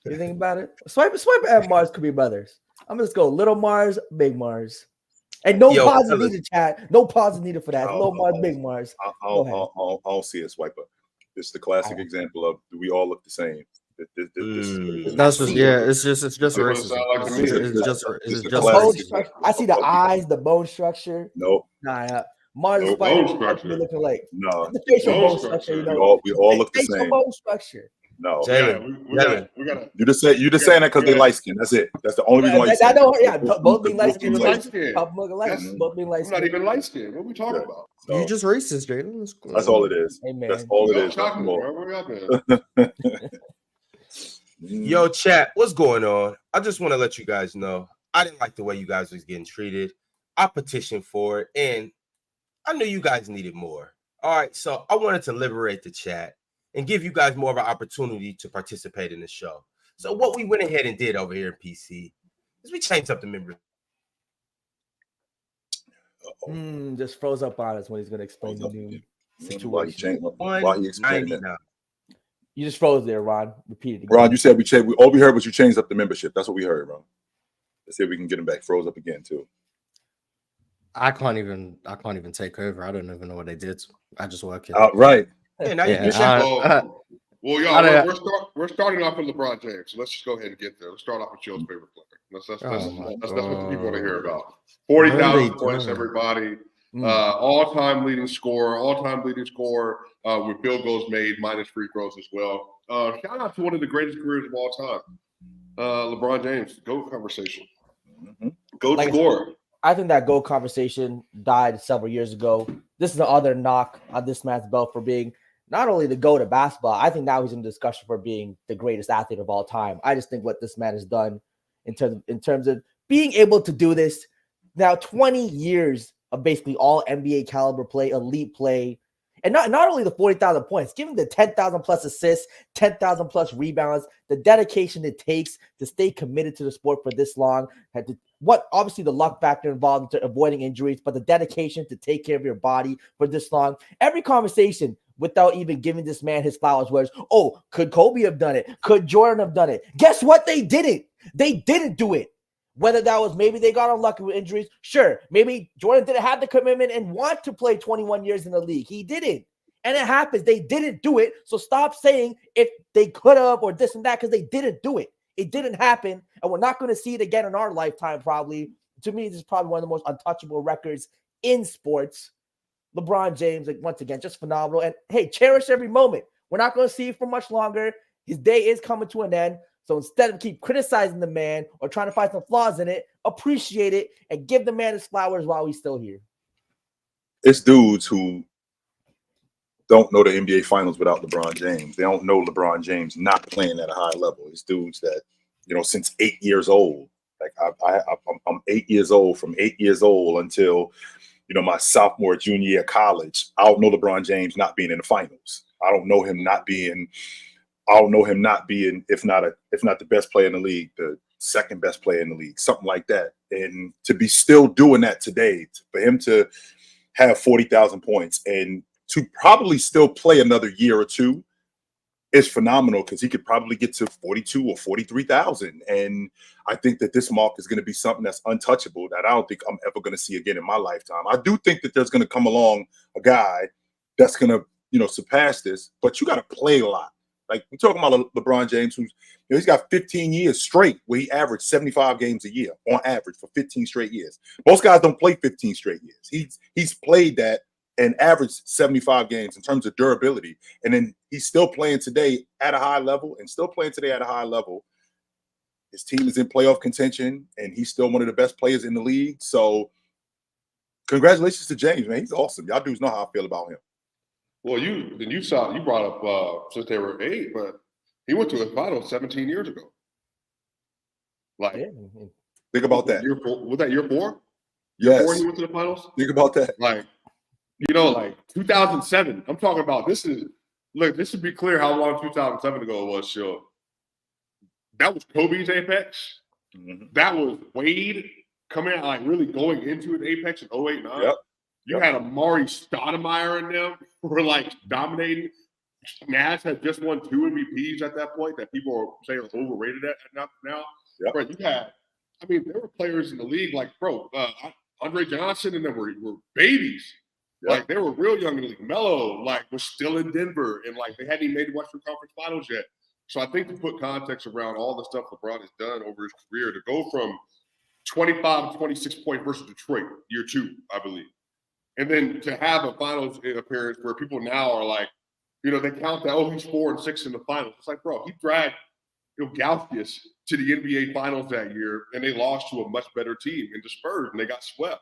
You think about it? Swipe at Mars could be brothers. I'm just go little Mars, big Mars. And no pause is needed, chat. No pause is needed for that. Little Mars, big Mars. I don't see a swipe up. This is the classic example of we all look the same. That's just it's just racism. It's just racism. I see the eyes, the bone structure. Nope. Nah, Mars and Spider be looking like the facial bone structure. You know, we all look the same. Bone structure. No, we gotta. You just saying that because they light skin. That's it. That's the only reason why you say that. Both being light skin. Both being light skin. I'm not even light skin. What are we talking about? So, you just racist, Jalen. That's all it is. That's all it is. Yo, chat, what's going on? I just want to let you guys know I didn't like the way you guys was getting treated. I petitioned for it, and I knew you guys needed more. All right, so I wanted to liberate the chat and give you guys more of an opportunity to participate in the show. So what we went ahead and did over here in PC is we changed up the members. Just froze up on us when he's going to explain the new situation. Why he explained it? You just froze there, Ron. Repeat it again. Ron, you said we changed. All we heard was you changed up the membership. That's what we heard, Ron. Let's see if we can get him back. Froze up again too. I can't even take over. I don't even know what they did. I just work here. Right. Well, y'all, we're starting off with LeBron James. So let's just go ahead and get there. Let's start off with Chill's favorite player. That's what the people want to hear about. 40,000 points, everybody. All-time leading scorer with field goals made, minus free throws as well. Shout out to one of the greatest careers of all time, LeBron James. GOAT conversation. GOAT scorer. I think that GOAT conversation died several years ago. This is the other knock on this man's belt for being not only the GOAT of basketball. I think now he's in discussion for being the greatest athlete of all time. I just think what this man has done in terms of being able to do this now, 20 years of basically all NBA caliber play, elite play, and not only the 40,000 points, giving the 10,000 plus assists, 10,000 plus rebounds, the dedication it takes to stay committed to the sport for this long. Obviously the luck factor involved in avoiding injuries, but the dedication to take care of your body for this long. Every conversation without even giving this man his flowers was, oh, could Kobe have done it? Could Jordan have done it? Guess what? They didn't. They didn't do it. Whether that was maybe they got unlucky with injuries, sure. Maybe Jordan didn't have the commitment and want to play 21 years in the league. He didn't. And it happens. They didn't do it. So stop saying if they could have or this and that because they didn't do it. It didn't happen. And we're not going to see it again in our lifetime probably. To me, this is probably one of the most untouchable records in sports. LeBron James, once again, just phenomenal. And, hey, cherish every moment. We're not going to see it for much longer. His day is coming to an end. So instead of keep criticizing the man or trying to find some flaws in it, appreciate it and give the man his flowers while he's still here. It's dudes who don't know the NBA Finals without LeBron James. They don't know LeBron James not playing at a high level. It's dudes that, since 8 years old. Like I'm 8 years old. From 8 years old until, my sophomore, junior year of college, I don't know LeBron James not being in the finals. I don't know him not being, if not the best player in the league, the second best player in the league, something like that. And to be still doing that today, for him to have 40,000 points and to probably still play another year or two is phenomenal because he could probably get to 42 or 43,000. And I think that this mark is going to be something that's untouchable that I don't think I'm ever going to see again in my lifetime. I do think that there's going to come along a guy that's going to, surpass this, but you got to play a lot. Like we're talking about LeBron James, who's he's got 15 years straight where he averaged 75 games a year on average for 15 straight years. Most guys don't play 15 straight years. He's played that and averaged 75 games in terms of durability. And then he's still playing today at a high level His team is in playoff contention and he's still one of the best players in the league. So congratulations to James, man. He's awesome. Y'all dudes know how I feel about him. Well, you brought up since they were 8, but he went to the finals 17 years ago. Like, think about that. Was that year 4? Yes. Before he went to the finals? Think about that. Like, 2007. I'm talking about this should be clear how long 2007 ago it was, sure. That was Kobe's apex. Mm-hmm. That was Wade coming out, really going into his apex in 08-09. Yep. You had Amari Stoudemire in them who were dominating. Nash had just won 2 MVPs at that point that people are saying are overrated at now. Yep. Bro, there were players in the league like, Andre Johnson and them were babies. Yep. Like, they were real young in the league. Melo, like, was still in Denver, and, like, they hadn't even made the Western Conference Finals yet. So I think to put context around all the stuff LeBron has done over his career, to go from 25 to 26 points versus Detroit, year 2, I believe. And then to have a finals appearance where people now are like, they count that, he's 4 and 6 in the finals. It's like, bro, he dragged Galkius to the NBA finals that year, and they lost to a much better team in the Spurs, and they got swept.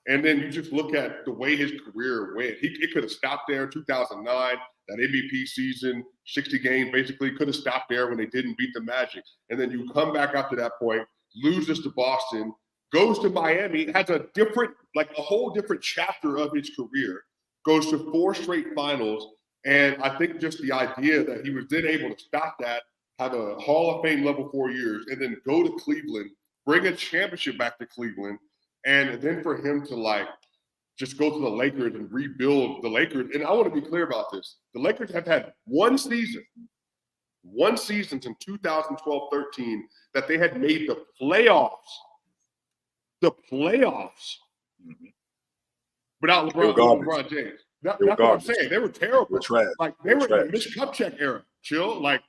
And then you just look at the way his career went. It could have stopped there in 2009, that MVP season, 60 games, basically could have stopped there when they didn't beat the Magic. And then you come back after that point, loses to Boston, goes to Miami, has a whole different chapter of his career, goes to 4 straight finals. And I think just the idea that he was then able to stop that, have a Hall of Fame level 4 years, and then go to Cleveland, bring a championship back to Cleveland, and then for him to just go to the Lakers and rebuild the Lakers. And I want to be clear about this. The Lakers have had one season since 2012-13 that they had made the playoffs. The playoffs. Mm-hmm. Without LeBron James. That's what I'm saying. They were terrible. They're trash. They were in the Mitch Kupchak era. Chill. They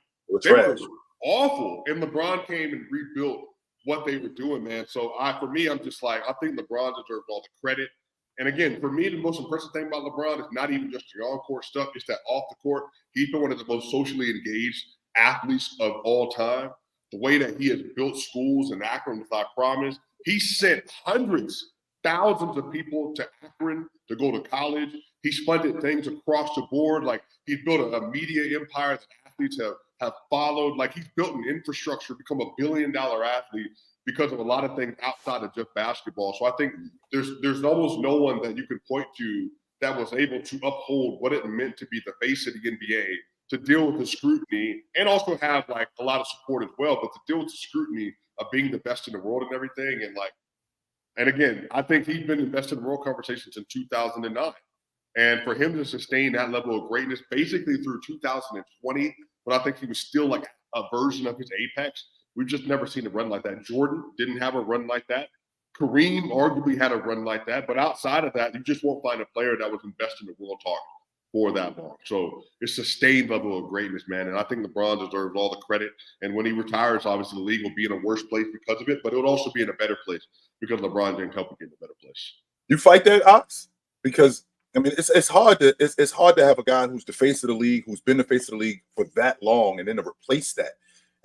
were awful. And LeBron came and rebuilt what they were doing, man. So for me, I'm just I think LeBron deserves all the credit. And again, for me, the most impressive thing about LeBron is not even just the on-court stuff. It's that off the court, he's been one of the most socially engaged athletes of all time. The way that he has built schools in Akron with our promise. He sent thousands of people to Akron to go to college. He's funded things across the board. He's built a media empire that athletes have followed. He's built an infrastructure, become $1 billion athlete because of a lot of things outside of just basketball. So I think there's almost no one that you can point to that was able to uphold what it meant to be the face of the NBA, to deal with the scrutiny and also have a lot of support as well, but to deal with the scrutiny of being the best in the world and everything. And again, I think he's been the best in the world conversation since 2009. And for him to sustain that level of greatness basically through 2020, but I think he was still a version of his apex. We've just never seen a run like that. Jordan didn't have a run like that. Kareem arguably had a run like that. But outside of that, you just won't find a player that was the best in the world talk for that long. So it's sustained level of greatness, man. And I think LeBron deserves all the credit. And when he retires, obviously the league will be in a worse place because of it, but it will also be in a better place because LeBron James helped get in a better place. You fight that, Ox? Because it's hard to have a guy who's the face of the league, who's been the face of the league for that long, and then to replace that,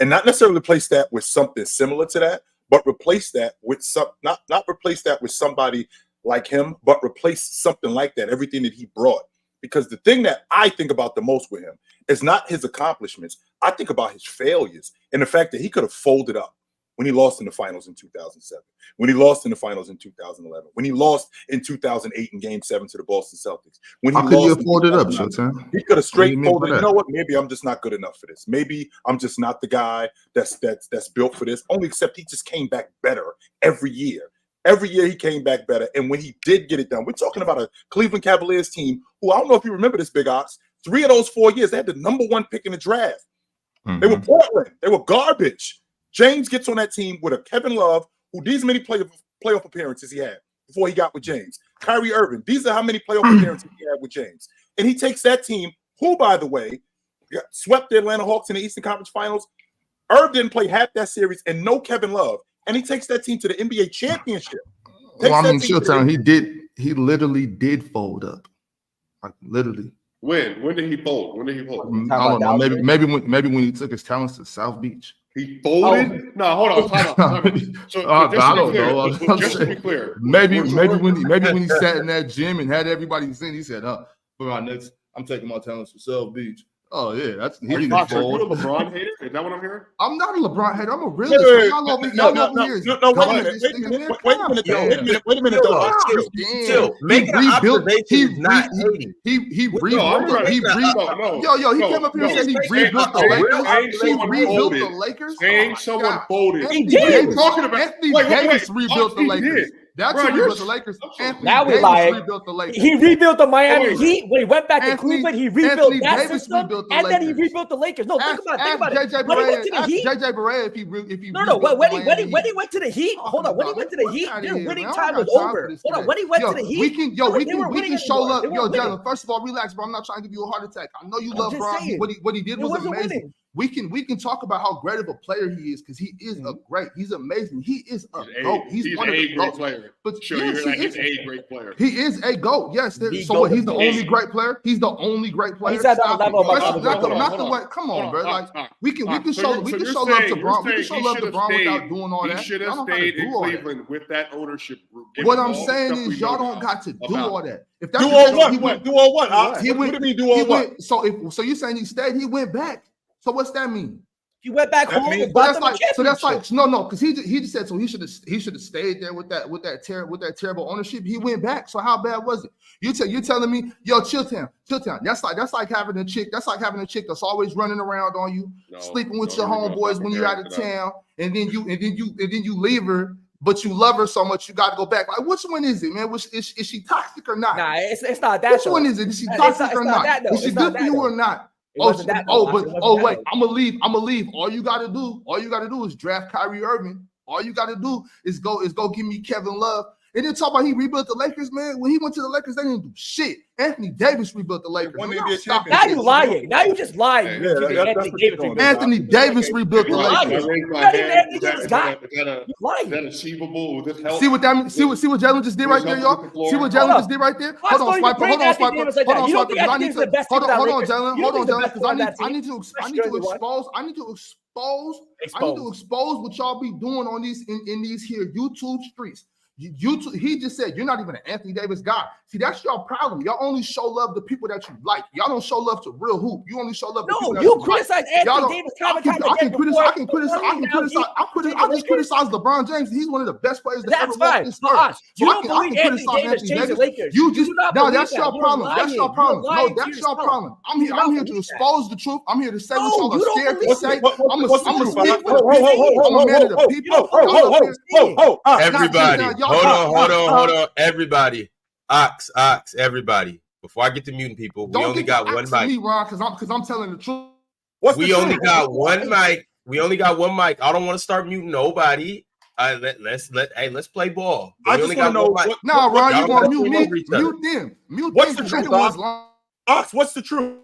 and not necessarily replace that with something similar to that, but replace that with not replace that with somebody like him, but replace something like that, everything that he brought. Because the thing that I think about the most with him is not his accomplishments. I think about his failures and the fact that he could have folded up when he lost in the finals in 2007, when he lost in the finals in 2011, when he lost in 2008 in Game 7 to the Boston Celtics. When he lost, folded up, Showtime. He could have straight folded. You know what? Maybe I'm just not good enough for this. Maybe I'm just not the guy that's built for this. Only except he just came back better every year. Every year he came back better. And when he did get it done, we're talking about a Cleveland Cavaliers team who, I don't know if you remember this, Big Ox, 3 of those 4 years, they had the #1 pick in the draft. Mm-hmm. They were Portland. They were garbage. James gets on that team with a Kevin Love, who these many playoff appearances he had before he got with James. Kyrie Irving, these are how many playoff appearances he had with James. And he takes that team, who, by the way, swept the Atlanta Hawks in the Eastern Conference Finals. Irv didn't play half that series and no Kevin Love. And he takes that team to the NBA championship. He literally did fold up. Literally. When did he fold? I don't know. Maybe when he took his talents to South Beach. He folded? No, hold on. So I don't know. Just to be clear. Maybe when he sat in that gym and had everybody sing, he said, for my next, I'm taking my talents to South Beach. Oh, yeah. He didn't fold. Are you a LeBron hater? Is that what I'm hearing? I'm not a LeBron hater. I'm a realist. Wait a minute. Chill. Making an observation is not hating. He rebuilt. He came up here and said he rebuilt the Lakers. Saying someone folded. Anthony Davis rebuilt the Lakers. That's Bro, who rebuilt the Lakers. Anthony Now we Davis lying. rebuilt the Lakers. He rebuilt the Miami Wait. Heat when he went back to Anthony- Cleveland. He rebuilt Anthony that Davis system, rebuilt the and then he Lakers. rebuilt the Lakers. No, think about Ask it. JJ When he went to Barea. the Heat, JJ Barea if he no. rebuilt When the he Miami Heat. went to the Heat, hold on. When he went to the Heat, their winning man. time I was don't got time over. for this Hold on. today. When he went to the Heat, we can show love. Yo, Jalen, Jalen, first of all, relax, bro. I'm not trying to give you a heart attack. I know you love just Bron. saying. What he did It was wasn't amazing. winning. We can talk about how great of a player he is because he is a great. He's amazing. He is a GOAT. He's one of the great GOATs. player. But Sure, yes, you're he he's is. a great player. He is a GOAT. Yes. The So GOAT what? He's of the the only league. great player. He's the only great player. He's at that Stop level it. of Let's- Michael not the Jordan. way. Come on, bro. Like we can So show love to Bron. We can show love to Bron without doing all that. He should Y'all have don't gotta stayed do in all that. Cleveland with that ownership group. Give What him I'm all the saying stuff we is y'all know don't got to do about all that. If that's Do the all case, what? he went. Do all what? Ox? He What went. do you mean do He all what? went. So you saying he stayed? He went back. So what's that mean? he went back That home means- and got That's them a like championship. no, because he just said so he should have stayed there with that terrible ownership. He went back. So how bad was it? You're telling me, yo, Chitchat. That's like having a chick. That's like having a chick that's always running around on you, sleeping with your homeboys when you're out of town, and then you leave her. But you love her so much, you got to go back. Like, which one is it, man? Is she toxic or not? Nah, it's not that. Which though. one is it? Is she It's toxic not or not? that, though. Is she It's not good for that, you though. or not? It wasn't that, though. It wasn't Wait, that. I'm gonna leave. All you gotta do is draft Kyrie Irving. All you gotta do is go give me Kevin Love. And then talk about he rebuilt the Lakers, man. When he went to the Lakers, they didn't do shit. Anthony Davis rebuilt the Lakers. Won Man, the y'all NBA stop Now it. you lying. Now you just lying. Yeah, You that's think what Anthony you're Davis doing. rebuilt Anthony Davis rebuilt the You're lying. Lakers. Not even Anthony Davis got. Is You that lying. achievable with this help? See what that means? See what Jalen just did right there, y'all? See what Jalen just did right there? Hold on, Swiper. Hold on, Swiper. Hold on, Swiper. Because I need to. Hold on, Jalen. Hold on, Jalen. Because I need to expose what y'all be doing on these in these here YouTube streets. YouTube, he just said you're not even an Anthony Davis guy. See, that's your problem. Y'all only show love to people that you like. Y'all don't show love to real hoop. You only show love to people that you like. criticize Anthony Davis time and time again. I just criticize LeBron James. He's one of the best players that ever That's walked fine. this But earth. you don't believe Anthony Davis changed the Lakers. You just do not no, believe that's that. your You're problem. lying. That's your You're problem. No, lying to that's your yourself. problem. I'm You here do not to believe that. expose the truth. I'm here to say No, what y'all you are don't scared to believe say. it. I'm gonna speak What's for the the people. I'm a man of the people. Everybody, Y'all- hold on. Everybody, Ox, everybody. Before I get to muting people, we Don't only get got to one asking mic. me, Ron, because I'm telling the truth. We only got one mic. We only got one mic. I don't want to start muting nobody. Let's play ball. I We just only want to got know. one mic. Nah, Ron, y'all you gonna gotta mute talk me? over each other. Mute them. Mute What's them. the 'Cause they truth, the ones Ox? lying. Ox, what's the truth?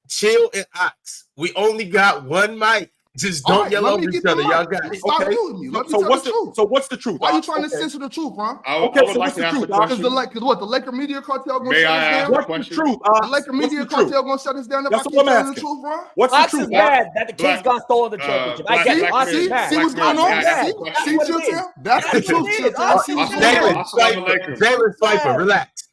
Chill and Ox. We only got one mic. Just All don't right, yell let over me each get the other. mic. Y'all got it. Stop Okay. muting me. Let me So tell what's the truth. so what's the truth? Why are you Ox? trying to Okay. censor the truth, Ron? I Okay, would so like what's to the ask a truth, Ox? Because question. the Laker media cartel gonna May shut I us ask down? a What's the question? truth, The Ox? Laker What's media the truth? cartel gonna shut us down if That's I what keep I'm telling the asking. truth, Ron? What's the Ox truth, is Ox? mad that the Kings got stolen the championship. I get it. Ox is See mad. what's going on? Black man. See That's what it is. Chitchat? That's the truth, it is. Chitchat. Ox See is what's mad. going on? Jalen Swiper, relax.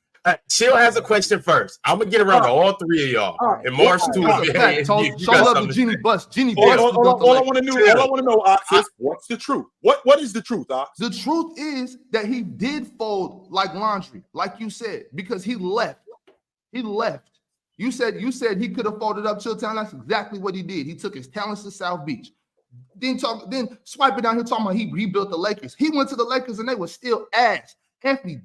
Chill has a question first. I'm gonna get around to all three of y'all. And Mars too. That's a fact, if Toast. you Show got love to something Jeannie say. Buss. Jeannie All Buss. I want to know, Ox, is what's the truth? What is the truth, Ox? The truth is that he did fold like laundry, like you said, because he left. He left. You said he could have folded up Chilltown. That's exactly what he did. He took his talents to South Beach. Then swipe it down here talking about he rebuilt the Lakers. He went to the Lakers and they were still ass. Anthony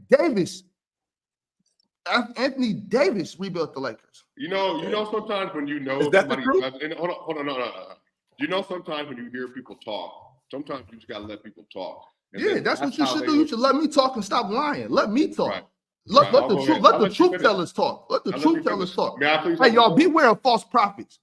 Davis rebuilt the Lakers. You know, sometimes when you know Is that the somebody truth? does, and hold on, no. You know, sometimes when you hear people talk, sometimes you just gotta let people talk. And Yeah, then that's what you how should they do. You would- should let me talk and stop lying. Let me talk. Right. Let I'll the go truth. ahead. Let I'll the let you truth finish. tellers talk. Let the I'll let truth you tellers finish. talk. May I please Hey, have the y'all, floor? beware of false prophets.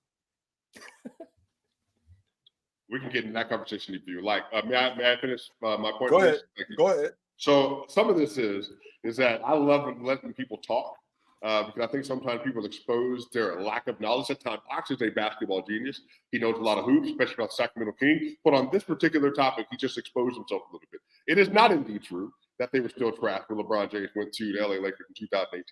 We can get in that conversation if you like. May I finish my point? Go please? ahead. Thank you. Go ahead. So some of this is that I love letting people talk because I think sometimes people expose their lack of knowledge. At times, Ox is a basketball genius. He knows a lot of hoops, especially about Sacramento King. But on this particular topic, he just exposed himself a little bit. It is not indeed true that they were still trash when LeBron James went to the LA Lakers in 2018-19.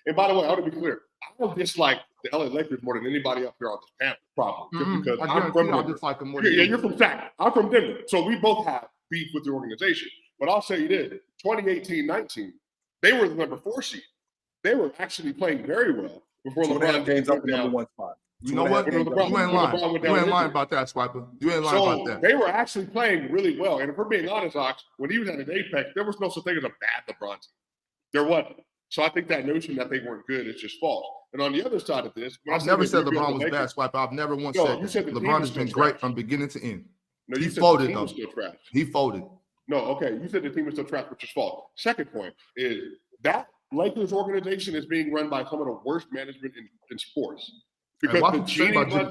And by the way, I want to be clear, I dislike the LA Lakers more than anybody up here on this panel, probably. Just because I'm from Denver. dislike them more Yeah, you're from Sac. I'm from Denver. So we both have beef with the organization. But I'll say you did. 2018-19, they were the number 4 seed. They were actually playing very well before So LeBron James up went in number down. one spot. You know what? You ain't lying about that, Swiper. You ain't lying about that. They were actually playing really well. And if we're being honest, Ox, when he was at an apex, there was no such thing as a bad LeBron team. There wasn't. So I think that notion that they weren't good is just false. And on the other side of this, I've never said LeBron was bad, Swiper. I've never once said that. LeBron has been great from beginning to end. No, he folded though. He folded. No, okay. You said the team was still trash, which is false. Second point is that Lakers organization is being run by some of the worst management in sports. Because the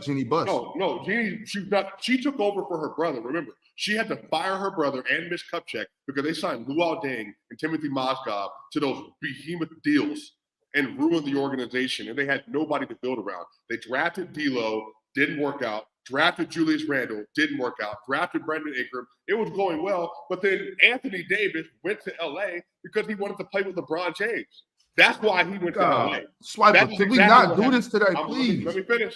Jeannie Buss. No, Jeannie, she took over for her brother. Remember, she had to fire her brother and Mitch Kupchak because they signed Luol Deng and Timothy Mozgov to those behemoth deals and ruined the organization. And they had nobody to build around. They drafted D'Lo, didn't work out. Drafted Julius Randle, didn't work out. Drafted Brandon Ingram. It was going well. But then Anthony Davis went to LA because he wanted to play with LeBron James. That's why he went to LA. Swiper, can we not do this today, please? Let me finish.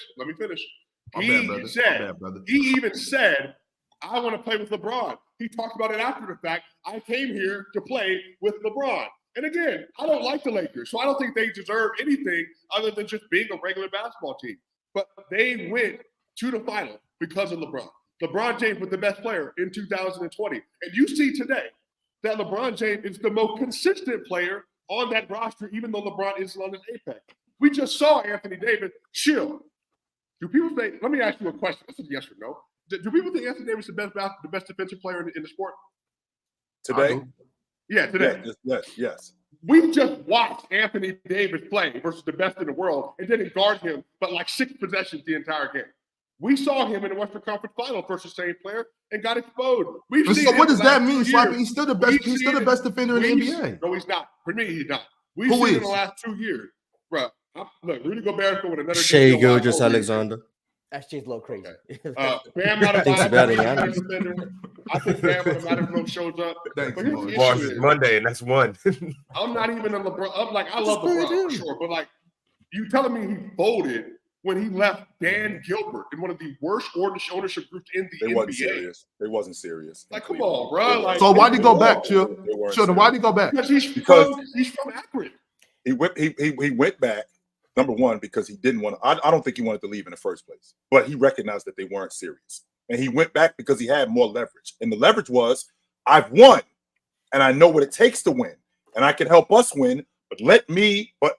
Brother. He even said, I want to play with LeBron. He talked about it after the fact. I came here to play with LeBron. And again, I don't like the Lakers, so I don't think they deserve anything other than just being a regular basketball team. But they went to the final because of LeBron. LeBron James was the best player in 2020. And you see today that LeBron James is the most consistent player on that roster, even though LeBron isn't on his apex. We just saw Anthony Davis chill. Do people think, let me ask you a question. This is yes or no. Do people think Anthony Davis is the best defensive player in the sport? Today? Yeah, today. Yes. We just watched Anthony Davis play versus the best in the world and didn't guard him but like 6 possessions the entire game. We saw him in the Western Conference Finals versus the same player and got exposed. So what does that mean, Swiper? He's still the best. He's still the best defender in the NBA. No, he's not. For me, he's not. We've seen in the last 2 years, bro. Look, Rudy Gobert with another. Shai Gilgeous-Alexander. That shit's a little crazy. Bam Adebayo. I think Bam Adebayo shows up. It's Monday, and that's one. I'm not even a LeBron. I love LeBron for sure, but like, you telling me he folded when he left Dan Gilbert in one of the worst ownership groups in the NBA. They wasn't serious. Like, come on, bro. Like, so why'd he go back, Chill? Why'd he go back? Because he's from Akron. He went back. Number one, because he didn't want to. I don't think he wanted to leave in the first place, but he recognized that they weren't serious, and he went back because he had more leverage. And the leverage was, I've won, and I know what it takes to win, and I can help us win. But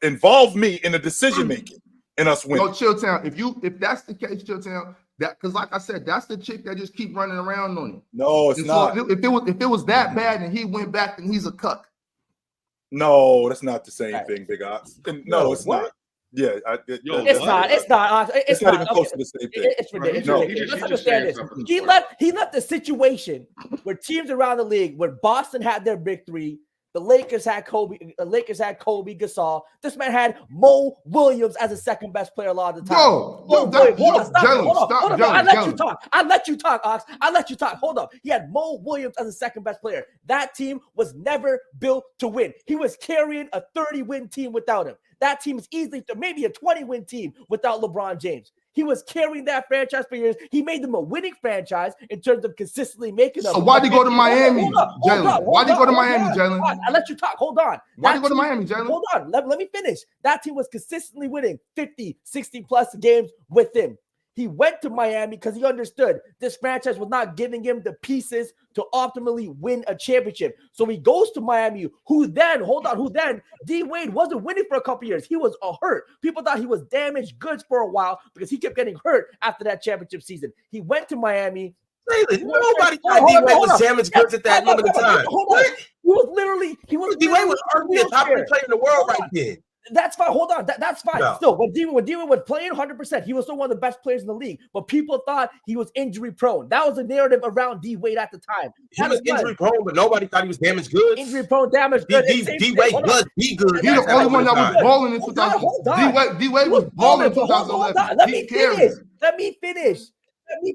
involve me in the decision making and us win. No, Chilltown. If that's the case, Chilltown, that because like I said, that's the chick that just keep running around on you. No, it's not. So if it was that bad and he went back, then he's a cuck. No, that's not the same thing, Big Ox. No, it's not. Yeah, it's not. It's not even close to the same thing. It's ridiculous. Let's understand this. He left the situation where teams around the league, where Boston had their big three, the Lakers had Kobe Gasol. This man had Mo Williams as the second best player a lot of the time. Hold on. I let you talk, Ox. I let you talk. Hold up. He had Mo Williams as the second best player. That team was never built to win. He was carrying a 30-win team without him. That team is easily maybe a 20-win team without LeBron James. He was carrying that franchise for years. He made them a winning franchise in terms of consistently making them. So why'd he go to Miami, Jalen? Why'd he go to Miami, Jalen? I let you talk. Hold on. Why'd he go to Miami, Jalen? Hold on. Let me finish. That team was consistently winning 50, 60-plus games with him. He went to Miami because he understood this franchise was not giving him the pieces to ultimately win a championship. So he goes to Miami, who then, D-Wade wasn't winning for a couple years. He was hurt. People thought he was damaged goods for a while because he kept getting hurt after that championship season. He went to Miami. Nobody thought D-Wade was damaged goods at that moment in time. D-Wade was arguably the top player in the world right then. That's fine. Hold on. That's fine. No. Still, when D-Wade was playing 100%, he was still one of the best players in the league. But people thought he was injury prone. That was the narrative around D-Wade at the time. He was injury prone, but nobody thought he was damaged goods. Injury prone, damaged goods. D-Wade was be good. He's the only one that was balling in 2000. D-Wade was balling in 2011. Let me finish.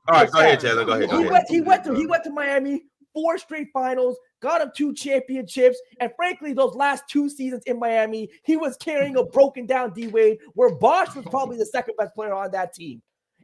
All right, go ahead, Jalen. Go ahead. He went to Miami, 4 straight finals, got him 2 championships, and frankly, those last 2 seasons in Miami, he was carrying a broken down D-Wade, where Bosh was probably the second best player on that team.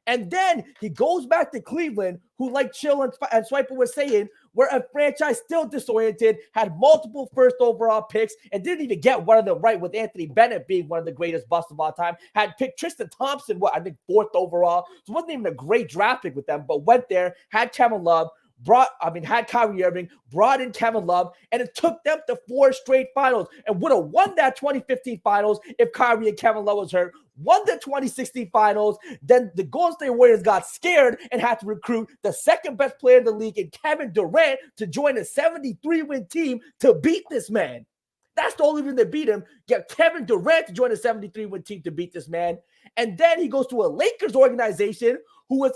And then he goes back to Cleveland, who, like Chill and Swiper was saying, were a franchise still disoriented, had multiple first overall picks, and didn't even get one of them right, with Anthony Bennett being one of the greatest busts of all time. Had picked Tristan Thompson, I think 4th overall. So it wasn't even a great draft pick with them, but went there, had Kevin Love, had Kyrie Irving, brought in Kevin Love, and it took them to 4 straight finals and would have won that 2015 finals if Kyrie and Kevin Love was hurt. Won the 2016 finals. Then the Golden State Warriors got scared and had to recruit the second best player in the league in Kevin Durant to join a 73-win team to beat this man. That's the only reason they beat him. Get Kevin Durant to join a 73-win team to beat this man. And then he goes to a Lakers organization who was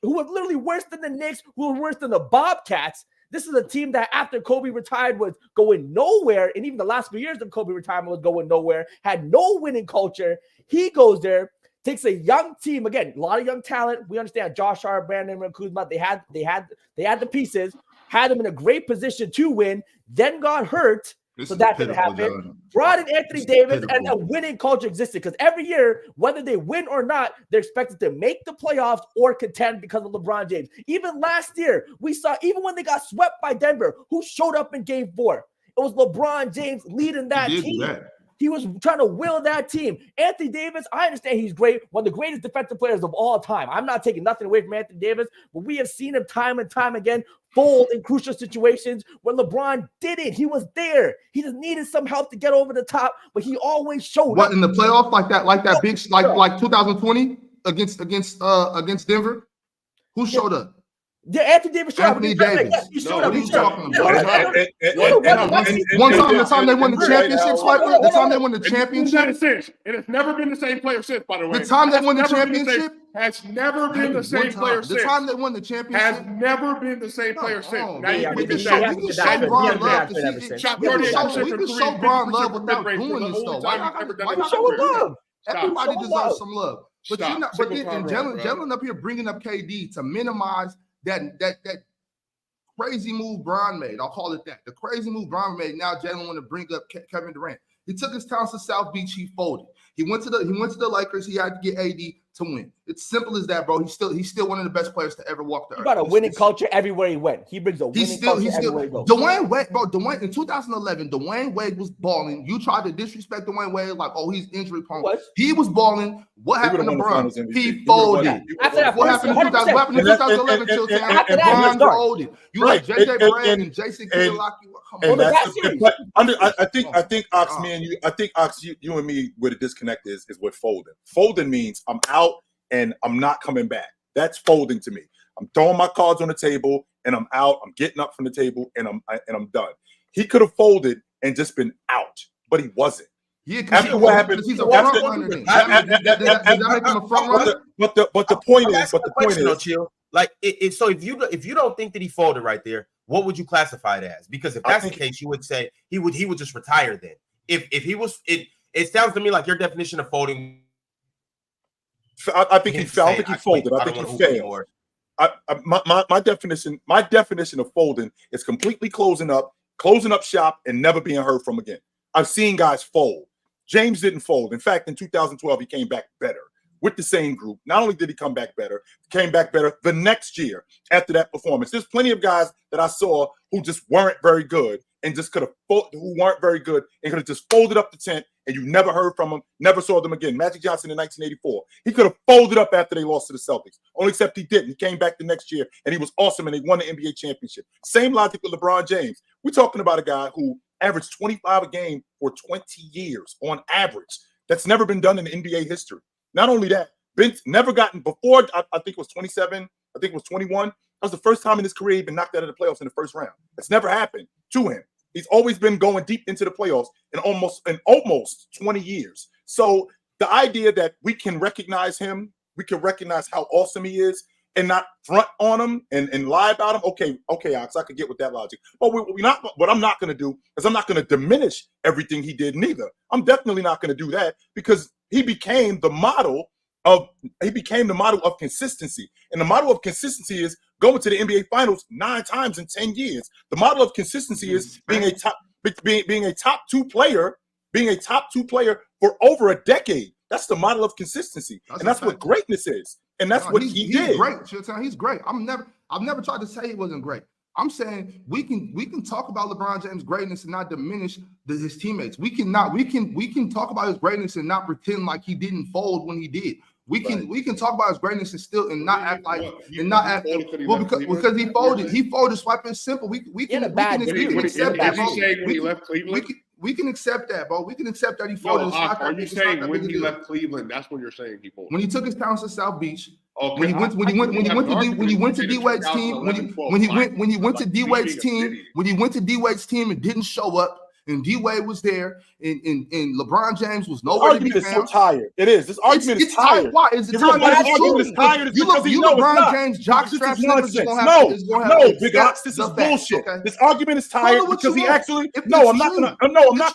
literally worse than the Knicks, who was worse than the Bobcats. This is a team that after Kobe retired was going nowhere, and even the last few years of Kobe retirement was going nowhere, had no winning culture. He goes there, takes a young team, again, a lot of young talent. We understand Josh Hart, Brandon Kuzma, they had the pieces, had them in a great position to win, then got hurt. So that didn't happen. Brought in Anthony Davis, and a winning culture existed because every year, whether they win or not, they're expected to make the playoffs or contend because of LeBron James. Even last year, we saw, even when they got swept by Denver, who showed up in Game 4? It was LeBron James leading that team. He was trying to will that team. Anthony Davis, I understand he's great, one of the greatest defensive players of all time. I'm not taking nothing away from Anthony Davis, but we have seen him time and time again fold in crucial situations when LeBron didn't. He was there. He just needed some help to get over the top, but he always showed up. In the playoff like that big like 2020 against Denver? Who showed up? Yeah, Anthony Davis showed Anthony up. Davis. Yes, he showed up. What are you talking about? The time they won the championship, Swiper? The time they won the championship? It has never been the same player since, by the way. The time they won the championship? Has never been the same player since. The time they won the championship? Has never been the same player since. Now we can show Bron love. We can show Bron love without doing this, though. Why not show love? Everybody deserves some love. But then Jalen up here bringing up KD to minimize that crazy move Bron made. I'll call it that. The crazy move Bron made. Now Jalen want to bring up Kevin Durant. He took his talents to South Beach. He folded. He went to the Lakers. He had to get AD to win. It's simple as that, bro. He's still one of the best players to ever walk the earth. He brought a winning culture everywhere he went. He brings a winning culture everywhere he goes. Dwayne Wade, bro. Dwayne in 2011, Dwayne Wade was balling. You tried to disrespect Dwayne Wade like, oh, he's injury prone. He was balling. What happened to Bron? He folded. What happened in 2011? Bron folded. You like JJ Barea and Jason Kidd lock you up. I think Ox, me and you, I think Ox, you and me, where the disconnect is with folding. Folding means I'm out and I'm not coming back. That's folding to me. I'm throwing my cards on the table and I'm out. I'm getting up from the table and I'm done. He could have folded and just been out, but he wasn't. Yeah, after what happened, he's a front runner. Does that make him a front runner? But the point is, Chill. Like so, if you don't think that he folded right there, what would you classify it as? Because if that's the case, you would say he would just retire then. If he was, it sounds to me like your definition of folding. I think he folded. I think he failed. My definition of folding is completely closing up shop and never being heard from again. I've seen guys fold. James didn't fold. In fact, in 2012, he came back better with the same group. Not only did he come back better, came back better the next year after that performance. There's plenty of guys that I saw who just weren't very good and just could have just folded up the tent and you never heard from them, never saw them again. Magic Johnson in 1984. He could have folded up after they lost to the Celtics. Only except he didn't. He came back the next year and he was awesome and they won the NBA championship. Same logic with LeBron James. We're talking about a guy who averaged 25 a game for 20 years on average. That's never been done in NBA history. Not only that, Ben's never gotten before, I think it was 27, I think it was 21. That was the first time in his career he'd been knocked out of the playoffs in the first round. That's never happened to him. He's always been going deep into the playoffs in almost 20 years. So the idea that we can recognize him, we can recognize how awesome he is, and not front on him and lie about him. Okay, Ox, I could get with that logic. But what I'm not going to do is I'm not going to diminish everything he did neither. I'm definitely not going to do that because he became the model of consistency. And the model of consistency is going to the NBA Finals 9 times in 10 years. The model of consistency is being a top two player for over a decade. That's the model of consistency. And that's what greatness is. and that's what he did. He's great. He's great. I've never tried to say he wasn't great. I'm saying we can talk about LeBron James' greatness and not diminish his teammates. We can talk about his greatness and not pretend like he didn't fold when he did. We can talk about his greatness and not act like because he folded. He folded. Swipe it simple. We can accept that. Is he saying when he left Cleveland? We can accept that, bro. We can accept that he folded. Are you saying when he left Cleveland? That's when you're saying he folded. When he took his talents to South Beach. Okay. When he went to D Wade's team, when he went to D Wade's team and didn't show up, and D Wade was there, and LeBron James was nowhere to be found. This argument is so tired. It is. This argument is tired. Why is it tired? This argument is tired. You LeBron James jockstrap nonsense. No, Big Ox, this is bullshit. This argument is tired because he actually. No, I'm not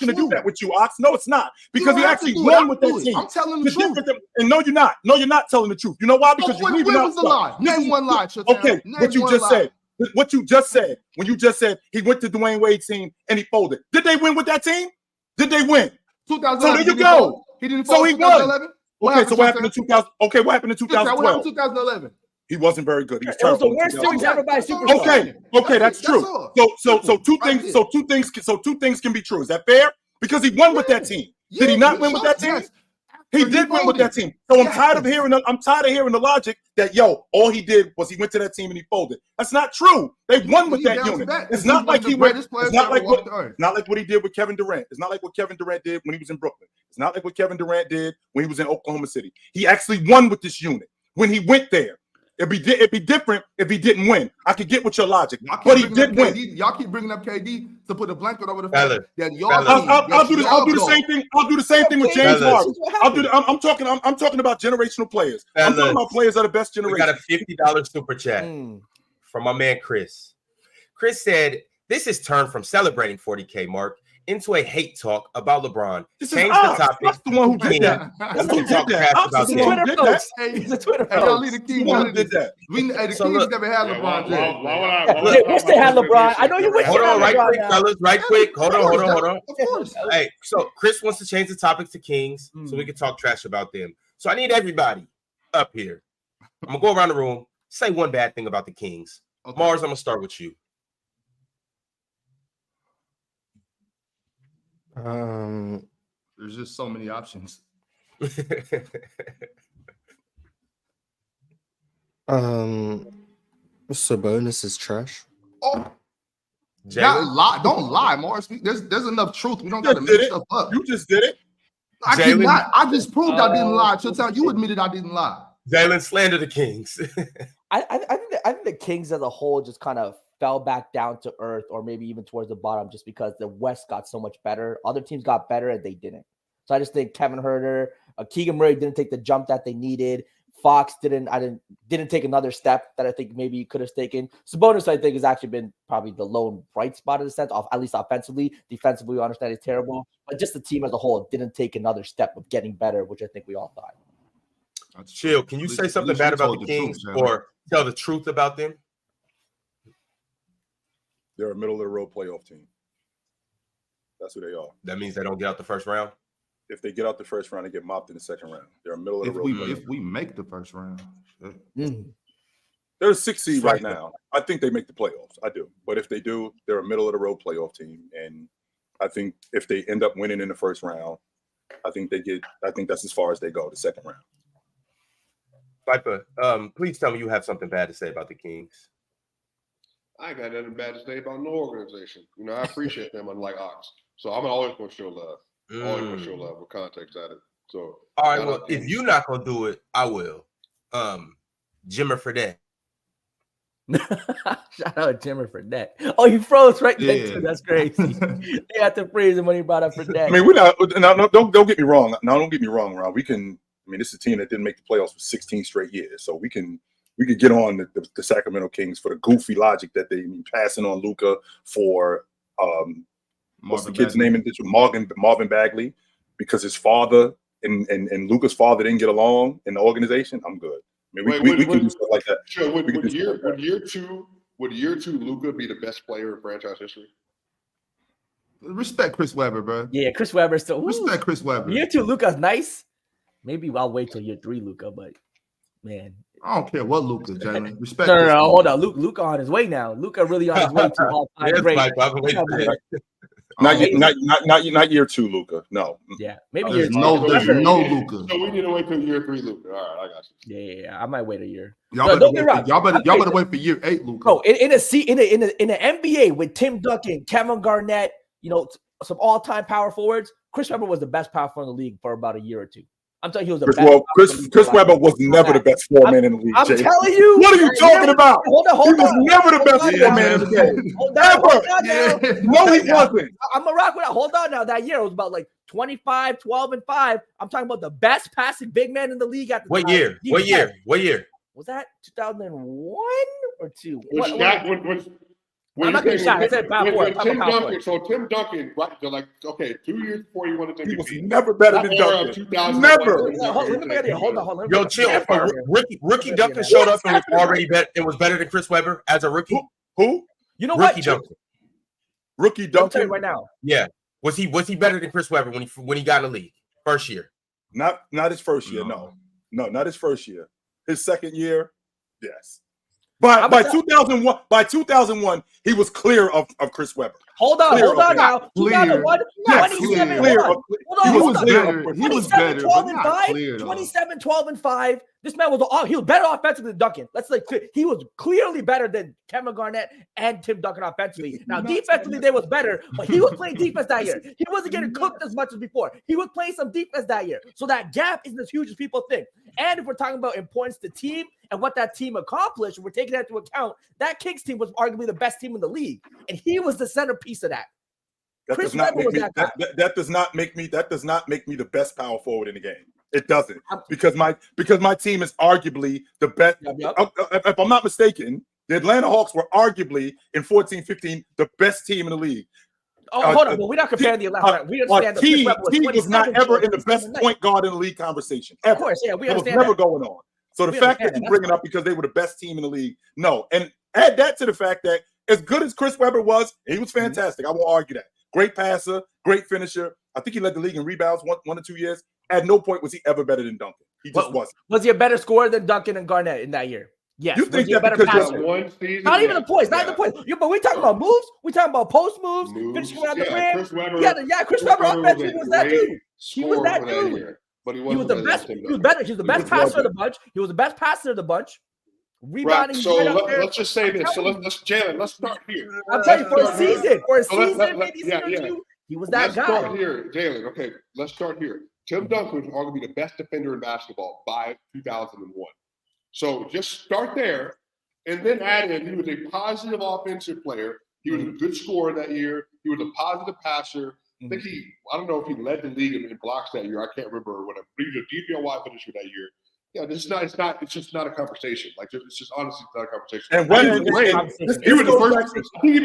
gonna do that with you, Ox. No, it's not because he actually won with that team. I'm telling the truth. And no, you're not. No, you're not telling the truth. You know why? Because you're leaving out the lie. Name one lie. Okay, what you just said. What you just said, when you just said he went to Dwayne Wade's team and he folded. Did they win with that team? Did they win? 2011. So there you go. He didn't fold. So he won. Okay, so what happened in 2000? Okay, what happened in 2012? What happened in 2011? He wasn't very good. He was terrible. It was the worst series ever by Superchats. Okay, that's true. So two things can be true. Is that fair? Because he won with that team. Did he not win with that team? He did win with that team. So I'm tired of hearing the logic that all he did was he went to that team and he folded. That's not true. They won with that unit. It's not like he went. It's not like what he did with Kevin Durant. It's not like what Kevin Durant did when he was in Brooklyn. It's not like what Kevin Durant did when he was in Oklahoma City. He actually won with this unit when he went there. It'd be different if he didn't win. I could get with your logic, but he did win. Y'all keep bringing up KD to put a blanket over the fact that y'all. I'll do the same thing. I'll do the same thing with James Harden. I'm talking about generational players. I'm talking about players that are the best generation. We got a $50 super chat from my man Chris. Chris said, "This is turned from celebrating 40K mark into a hate talk about LeBron. Change the topic. That's the one who did that. That's who talk trash about him. He's a Twitter Y'all leave the King who did that. The Kings never had LeBron James. Why wish they had LeBron. I know you wish. Hold on, right quick, fellas. Right quick. Hold on. Of course. Hey, so Chris wants to change the topic to Kings so we can talk trash about them. So I need everybody up here. I'm gonna go around the room. Say one bad thing about the Kings. Okay. Mars, I'm gonna start with you. There's just so many options. Sabonis is trash. Oh, don't lie, Morris. There's enough truth. We don't got to make stuff up. You just did it. I did not. I just proved I didn't lie. You admitted I didn't lie. Jalen, slander the Kings. I think the Kings as a whole just kind of fell back down to earth, or maybe even towards the bottom, just because the West got so much better. Other teams got better and they didn't. So I just think Kevin Huerter, Keegan Murray didn't take the jump that they needed. Fox didn't take another step that I think maybe he could have taken. Sabonis, I think, has actually been probably the lone bright spot in the sense of, at least offensively. Defensively, we understand he's terrible, but just the team as a whole didn't take another step of getting better, which I think we all thought. Chill. Can you say something bad about the Kings or tell the truth about them? They're a middle-of-the-road playoff team. That's who they are. That means they don't get out the first round? If they get out the first round, they get mopped in the second round. They're a middle-of-the-road. If we make the first round. They're a 6 seed right now. I think they make the playoffs. I do. But if they do, they're a middle-of-the-road playoff team. And I think if they end up winning in the first round, I think that's as far as they go, the second round. Viper, please tell me you have something bad to say about the Kings. I ain't got nothing bad to say about no organization. I appreciate them, unlike Ox. So I'm always going to show love. Always going to show love with context added. So all right, well, if you're not going to do it, I will. Jimmer Fredette. Shout out Jimmer Fredette. Oh, he froze right there too. That's crazy. They had to freeze him when he brought up Fredette. I mean, we're not. No, don't get me wrong. No, don't get me wrong, Ron. This is a team that didn't make the playoffs for 16 straight years, so we could get on the Sacramento Kings for the goofy logic that they passing on Luka for what's the kid's name in this? Marvin Bagley, because his father and Luka's father didn't get along in the organization. I'm good. I mean, we can do stuff like that. Sure. Would year two Luka be the best player in franchise history? Respect Chris Webber, bro. Yeah, Chris Webber still. Respect Chris Webber. Year two Luka's nice. Maybe I'll wait till year three Luka, but man, I don't care what Luka, Jalen. Respect. No, this man. hold on. Luka on his way now. Luka really on his way to all-time Yes, great. Mike, I'm waiting for that. Not year 2, Luka. No. Yeah, maybe There's year no two. Luka. So we need to wait till year 3, Luka. All right, I got you. Yeah. I might wait a year. Y'all No, better don't get wait wrong. y'all better wait for year 8, Luka. Bro, in the NBA with Tim Duncan, Kevin Garnett, some all-time power forwards, Chris Webber was the best power forward in the league for about a year or two. I'm telling you, he was the best. Chris Webber was never the best 4-man in the league. I'm Jay. telling you. What are you talking about? Hold on. He was never the best 4-man in the game. Hold on Yeah. No, he wasn't. I'm gonna rock with that. Hold on now. That year it was about like 25, 12, and 5. I'm talking about the best passing big man in the league at the What time. year? What year? Was that 2001 or 2? When I'm not gonna shot. I said power forward. Tim Duncan. So Tim Duncan, right? They're like, okay, 2 years before he won the MVP. He was never better than Duncan. Never. Hold on. Yo, chill. Rookie Duncan showed up and was already better. It was better than Chris Webber as a rookie. Who? You know what? Rookie Duncan. Rookie I'm telling Duncan. you right now. Yeah. Was he better than Chris Webber when he got in the league first year? Not his first year. No, not his first year. His second year, yes. By 2001, he was clear of Chris Webber. Hold on now. 2001, Yes, 27. clear. Hold on. He was better, 12 but and not 5. clear, though. 27, 12 and 5. This man he was better offensively than Duncan. Let's he was clearly better than Kevin Garnett and Tim Duncan offensively. Now defensively they was better, but he was playing defense that year. He wasn't getting cooked as much as before. He was playing some defense that year. So that gap isn't as huge as people think. And if we're talking about importance to team and what that team accomplished, we're taking that into account. That Kings team was arguably the best team in the league, and he was the centerpiece of that. That does not make me the best power forward in the game. It doesn't, because my team is arguably the best. If I'm not mistaken, the Atlanta Hawks were arguably in 14-15 the best team in the league. Hold on, but we're not comparing the Atlanta. We understand he was not ever in the best point guard in the league conversation. Ever. Of course, yeah, we understand. It was never going on. So the fact that you bring it up because they were the best team in the league, no. And add that to the fact that as good as Chris Webber was, he was fantastic. I won't argue that. Great passer, great finisher. I think he led the league in rebounds one or 2 years. At no point was he ever better than Duncan. He just wasn't. Was he a better scorer than Duncan and Garnett in that year? Yes. You think that better because passer? Not even the points. Not the points. But we talking about moves. We talking about post moves, finishing around the rim. Chris Webber offensively was that dude. He was that dude. But he was the best. He was better. He was the best passer of the bunch. He was the best passer of the bunch. Rebounding. Right. So let's just say this. So let's start here. I'm telling you, for a season, maybe two. He was that guy. Let's start here, Jalen. Okay, let's start here. Tim Duncan was arguably the best defender in basketball by 2001. So just start there, and then add in he was a positive offensive player. He was a good scorer that year. He was a positive passer. I think I don't know if he led the league in blocks that year. I can't remember when he was a DPOY finisher that year. Yeah, it's just not a conversation. Like it's just honestly not a conversation. And he was the first.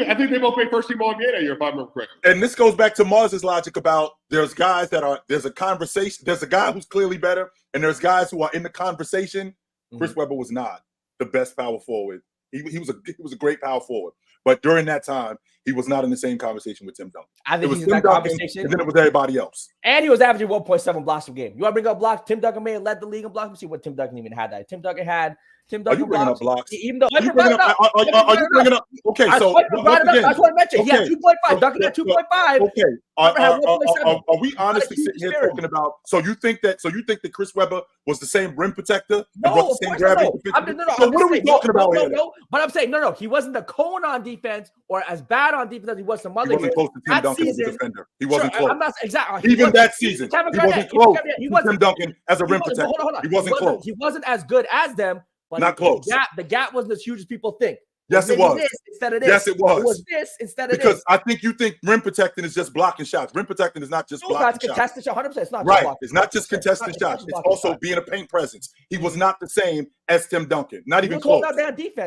I think they both played first team all NBA that year, if I remember correctly. And this goes back to Mars's logic about there's a conversation. There's a guy who's clearly better, and there's guys who are in the conversation. Chris Webber was not the best power forward. He was a great power forward, but during that time, he was not in the same conversation with Tim Duncan. I think it was he's Tim in that Duncan, conversation. and then it was everybody else. And he was averaging 1.7 blocks a game. You want to bring up blocks? Tim Duncan may have led the league in blocks. Let's see what Tim Duncan even had. That Tim Duncan Are you bringing up blocks? Even though are you bringing up? Okay, so I just want to mention he had 2.5. Duncan had 2.5. Okay, are we honestly sitting here talking about? So you think that Chris Webber was the same rim protector? No, of course not. So what are we talking about here? No, but I'm saying no. He wasn't the cone on defense or as bad on defense as he was some other years. He wasn't close to Tim Duncan as a defender. He wasn't close. I'm not exactly. Even that season, he wasn't close to Tim Duncan as a rim protector. He wasn't close. He wasn't as good as them. But not close. The gap wasn't as huge as people think. Yes, it was. Instead of this. Yes, it was. It was this instead of because this. I think you think rim protecting is just blocking shots. Rim protecting is not just blocking shots. Contested shot, 100%. It's not right. It's not just contested shots. It's also being a paint presence. He was not the same as Tim Duncan. Not even close.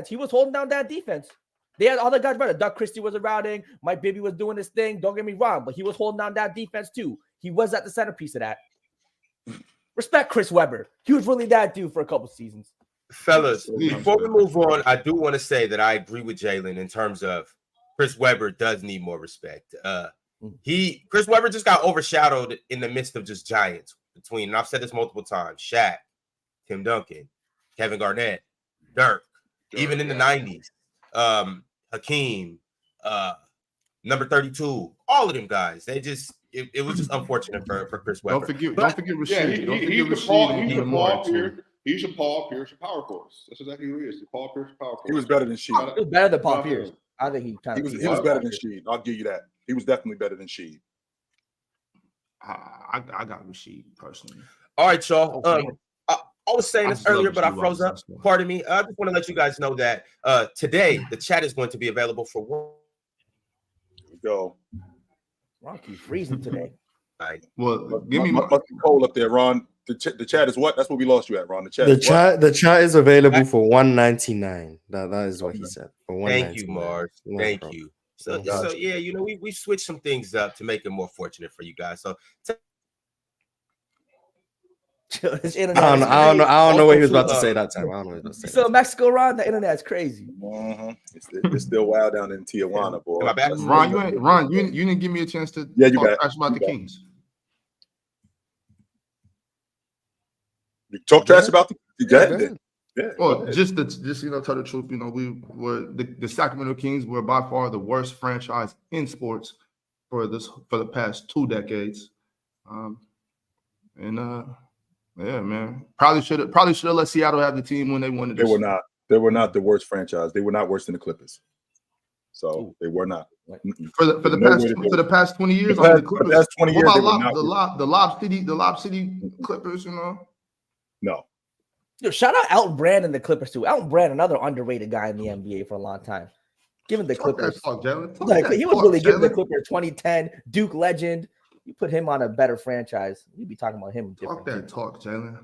He was holding down that defense. They had other guys better. Doug Christie was routing. Mike Bibby was doing his thing. Don't get me wrong, but he was holding down that defense too. He was at the centerpiece of that. Respect Chris Webber. He was really that dude for a couple seasons. Fellas, before we move on, I do want to say that I agree with Jalen in terms of Chris Webber does need more respect. Chris Webber just got overshadowed in the midst of just giants between, and I've said this multiple times, Shaq, Tim Duncan. Kevin Garnett, Dirk, even in the 90s, Hakeem, number 32, all of them guys. They just it was just unfortunate for Chris Webber. Don't forget Rasheed. Yeah, Don't he's forget the Paul. Rasheed and He's the Ian Paul Moore, too. Pierce. He's a Paul Pierce of power force. That's exactly who he is. The Paul Pierce of power force. He was better than Sheed. He was better than Paul Pierce. I think he kind of He was better than Sheed. I'll give you that. He was definitely better than Sheed. I got Rasheed personally. All right, y'all. I was saying this earlier, but I froze up. Rasheed. Pardon me. I just want to let you guys know that today the chat is going to be available for one. Here we go. Ron keeps freezing today. Well, give me must be cold up there, Ron. The chat is what? That's what we lost you at, Ron. The chat. The chat is available for $1.99. That is what he said. For Thank you, $1.99. Mars. No Thank problem. you. So yeah, you know, we switched some things up to make it more fortunate for you guys. So His I internet. don't know what he was about to Also, say that time. I don't know what he was about to say. So Mexico, Ron, the internet's crazy. It's still wild down in Tijuana, boy. Am I back? Ron, you didn't give me a chance to Yeah, you talk back. trash about You the back. Kings. You talk trash about the Yeah, Yeah. Well, just tell the truth. You know, we were the Sacramento Kings were by far the worst franchise in sports for the past 2 decades. Yeah, man. Probably should have let Seattle have the team when they wanted. They were not. They were not the worst franchise. They were not worse than the Clippers. So they were not. For the past 20 years. The past 20 years, what they were about the Lob City Clippers? You know. No. Yo, shout out Elton Brand and the Clippers too. Elton Brand, another underrated guy in the NBA for a long time. Given the Clippers, Talk, Jalen. he was really giving the Clippers 2010 Duke legend. You put him on a better franchise, we'd be talking about him different. Talk, Jalen.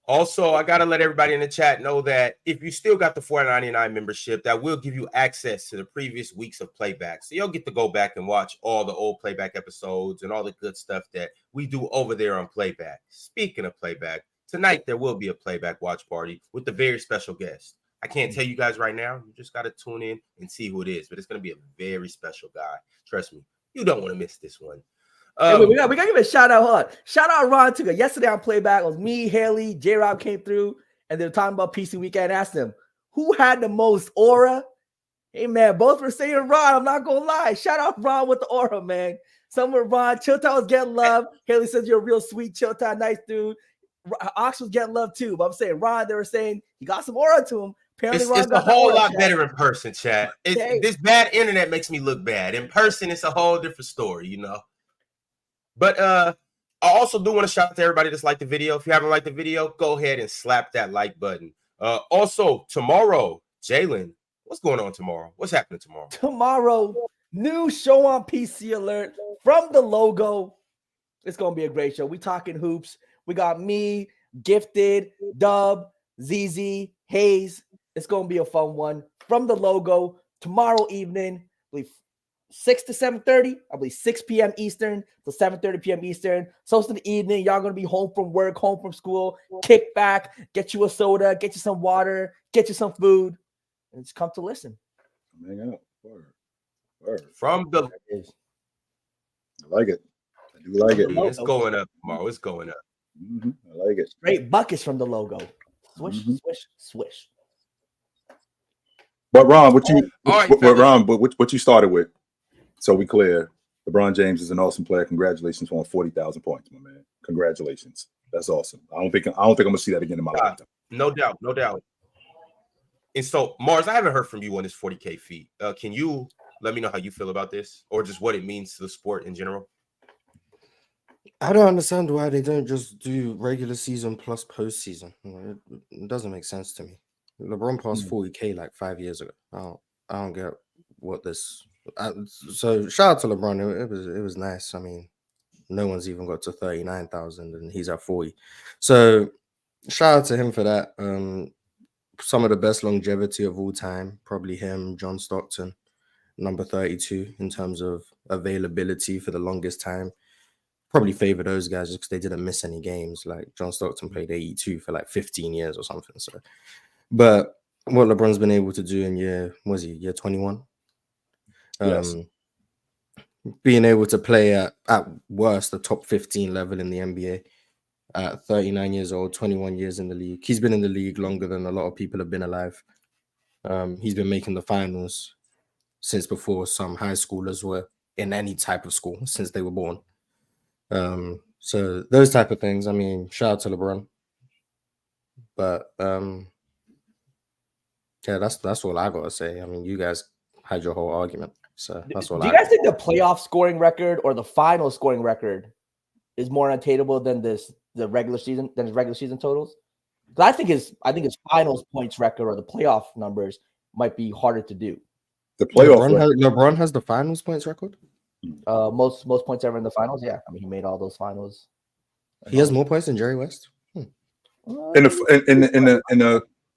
Also, I gotta let everybody in the chat know that if you still got the $4.99 membership, that will give you access to the previous weeks of playback. So you'll get to go back and watch all the old playback episodes and all the good stuff that we do over there on playback. Speaking of playback, tonight there will be a playback watch party with a very special guest. I can't tell you guys right now. You just got to tune in and see who it is. But it's going to be a very special guy. Trust me. You don't want to miss this one. We got to give a shout out. Hold on. Shout out Ron too. Yesterday on playback, it was me, Haley, J-Rob came through, and they were talking about PC Weekend. I asked them, who had the most aura? Hey, man, both were saying Ron. I'm not going to lie. Shout out Ron with the aura, man. Some were Ron. Chilltown was getting love. Haley says you're a real sweet Chilltown, nice dude. Ox was getting love too. But I'm saying Ron, they were saying he got some aura to him. Apparently it's a whole lot better in person, chat. This bad internet makes me look bad. In person, it's a whole different story, you know. But I also do want to shout out to everybody that's liked the video. If you haven't liked the video, go ahead and slap that like button. Also, tomorrow, Jalen, what's going on tomorrow? What's happening tomorrow? Tomorrow, new show on PC alert from the logo. It's going to be a great show. We talking hoops. We got me, Gifted, Dub, ZZ, Hayes. It's going to be a fun one. From the logo, tomorrow evening, I believe 6 to 7:30. I believe 6 p.m. Eastern to 7:30 p.m. Eastern. So it's in the evening. Y'all going to be home from work, home from school. Kick back, get you a soda, get you some water, get you some food, and just come to listen. Hang out. Word. From the... I like it. I do like it. It's going up tomorrow. It's going up. I like it. Straight buckets from the logo. Swish, swish, swish. But Ron, what you started with? So we clear. LeBron James is an awesome player. Congratulations on 40,000 points, my man. Congratulations. That's awesome. I don't think I'm gonna see that again in my lifetime. No doubt. And so, Mars, I haven't heard from you on this 40K feat. Can you let me know how you feel about this, or just what it means to the sport in general? I don't understand why they don't just do regular season plus postseason. It doesn't make sense to me. LeBron passed 40K like 5 years ago. I don't get what this. So shout out to LeBron. It was nice. I mean, no one's even got to 39,000, and he's at 40. So shout out to him for that. Some of the best longevity of all time, probably him, John Stockton, number 32 in terms of availability for the longest time. Probably favor those guys just because they didn't miss any games. Like John Stockton played 82 for like 15 years or something. So, but what LeBron's been able to do in year 21? Yes. Being able to play at worst the top 15 level in the NBA. at 39 years old, 21 years in the league. He's been in the league longer than a lot of people have been alive. He's been making the finals since before some high schoolers were in any type of school since they were born. So those type of things. I mean, shout out to LeBron. But yeah, that's all I gotta say. I mean, you guys had your whole argument, so that's all. Do you guys think the playoff scoring record or the final scoring record is more unattainable than the regular season totals? Because I think his finals points record or the playoff numbers might be harder to do. The playoff LeBron has the finals points record. Most points ever in the finals. Yeah, I mean he made all those finals. He has more points than Jerry West. In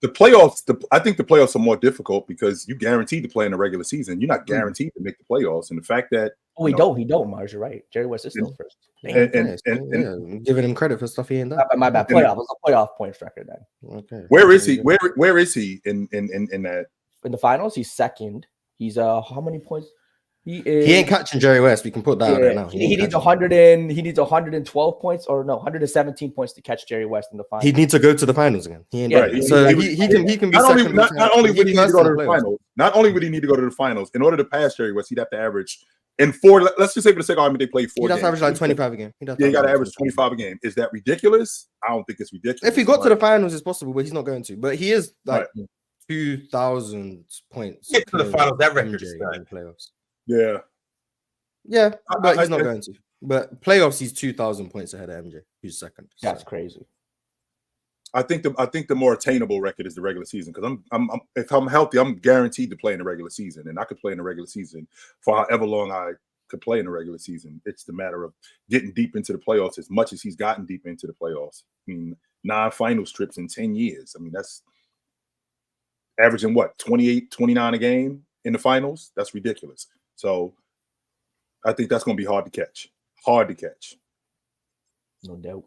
the playoffs, I think the playoffs are more difficult because you guaranteed to play in the regular season. You're not guaranteed to make the playoffs, and the fact that he don't, Mars. You're right. Jerry West is still first. And giving him credit for stuff he ain't done. My bad. Playoff. It's a playoff points record then. Okay. Where is he? Where is he in that? In the finals, he's second. He's how many points? He ain't catching Jerry West. We can put that out there now. He needs 112 points or no 117 points to catch Jerry West in the finals. He needs to go to the finals again. He ain't right. So he can be not only would he need to go to the finals. Not only would he need to go to the finals in order to pass Jerry West, he'd have to average in 4. Let's just say for the sake of argument, they played 4. He does average like 25 a game. He got to average 25 a game. Is that ridiculous? I don't think it's ridiculous. If he got to the finals, it's possible, but he's not going to. But he is like 2,000 points. Get to the finals. That record is in playoffs. Yeah. Yeah, but he's not going to. But playoffs, he's 2,000 points ahead of MJ, who's second. That's crazy. I think the more attainable record is the regular season because if I'm healthy, I'm guaranteed to play in the regular season, and I could play in the regular season for however long I could play in the regular season. It's the matter of getting deep into the playoffs as much as he's gotten deep into the playoffs. I mean, 9 finals trips in 10 years. I mean, that's averaging what 28, 29 a game in the finals. That's ridiculous. So I think that's going to be hard to catch. No doubt.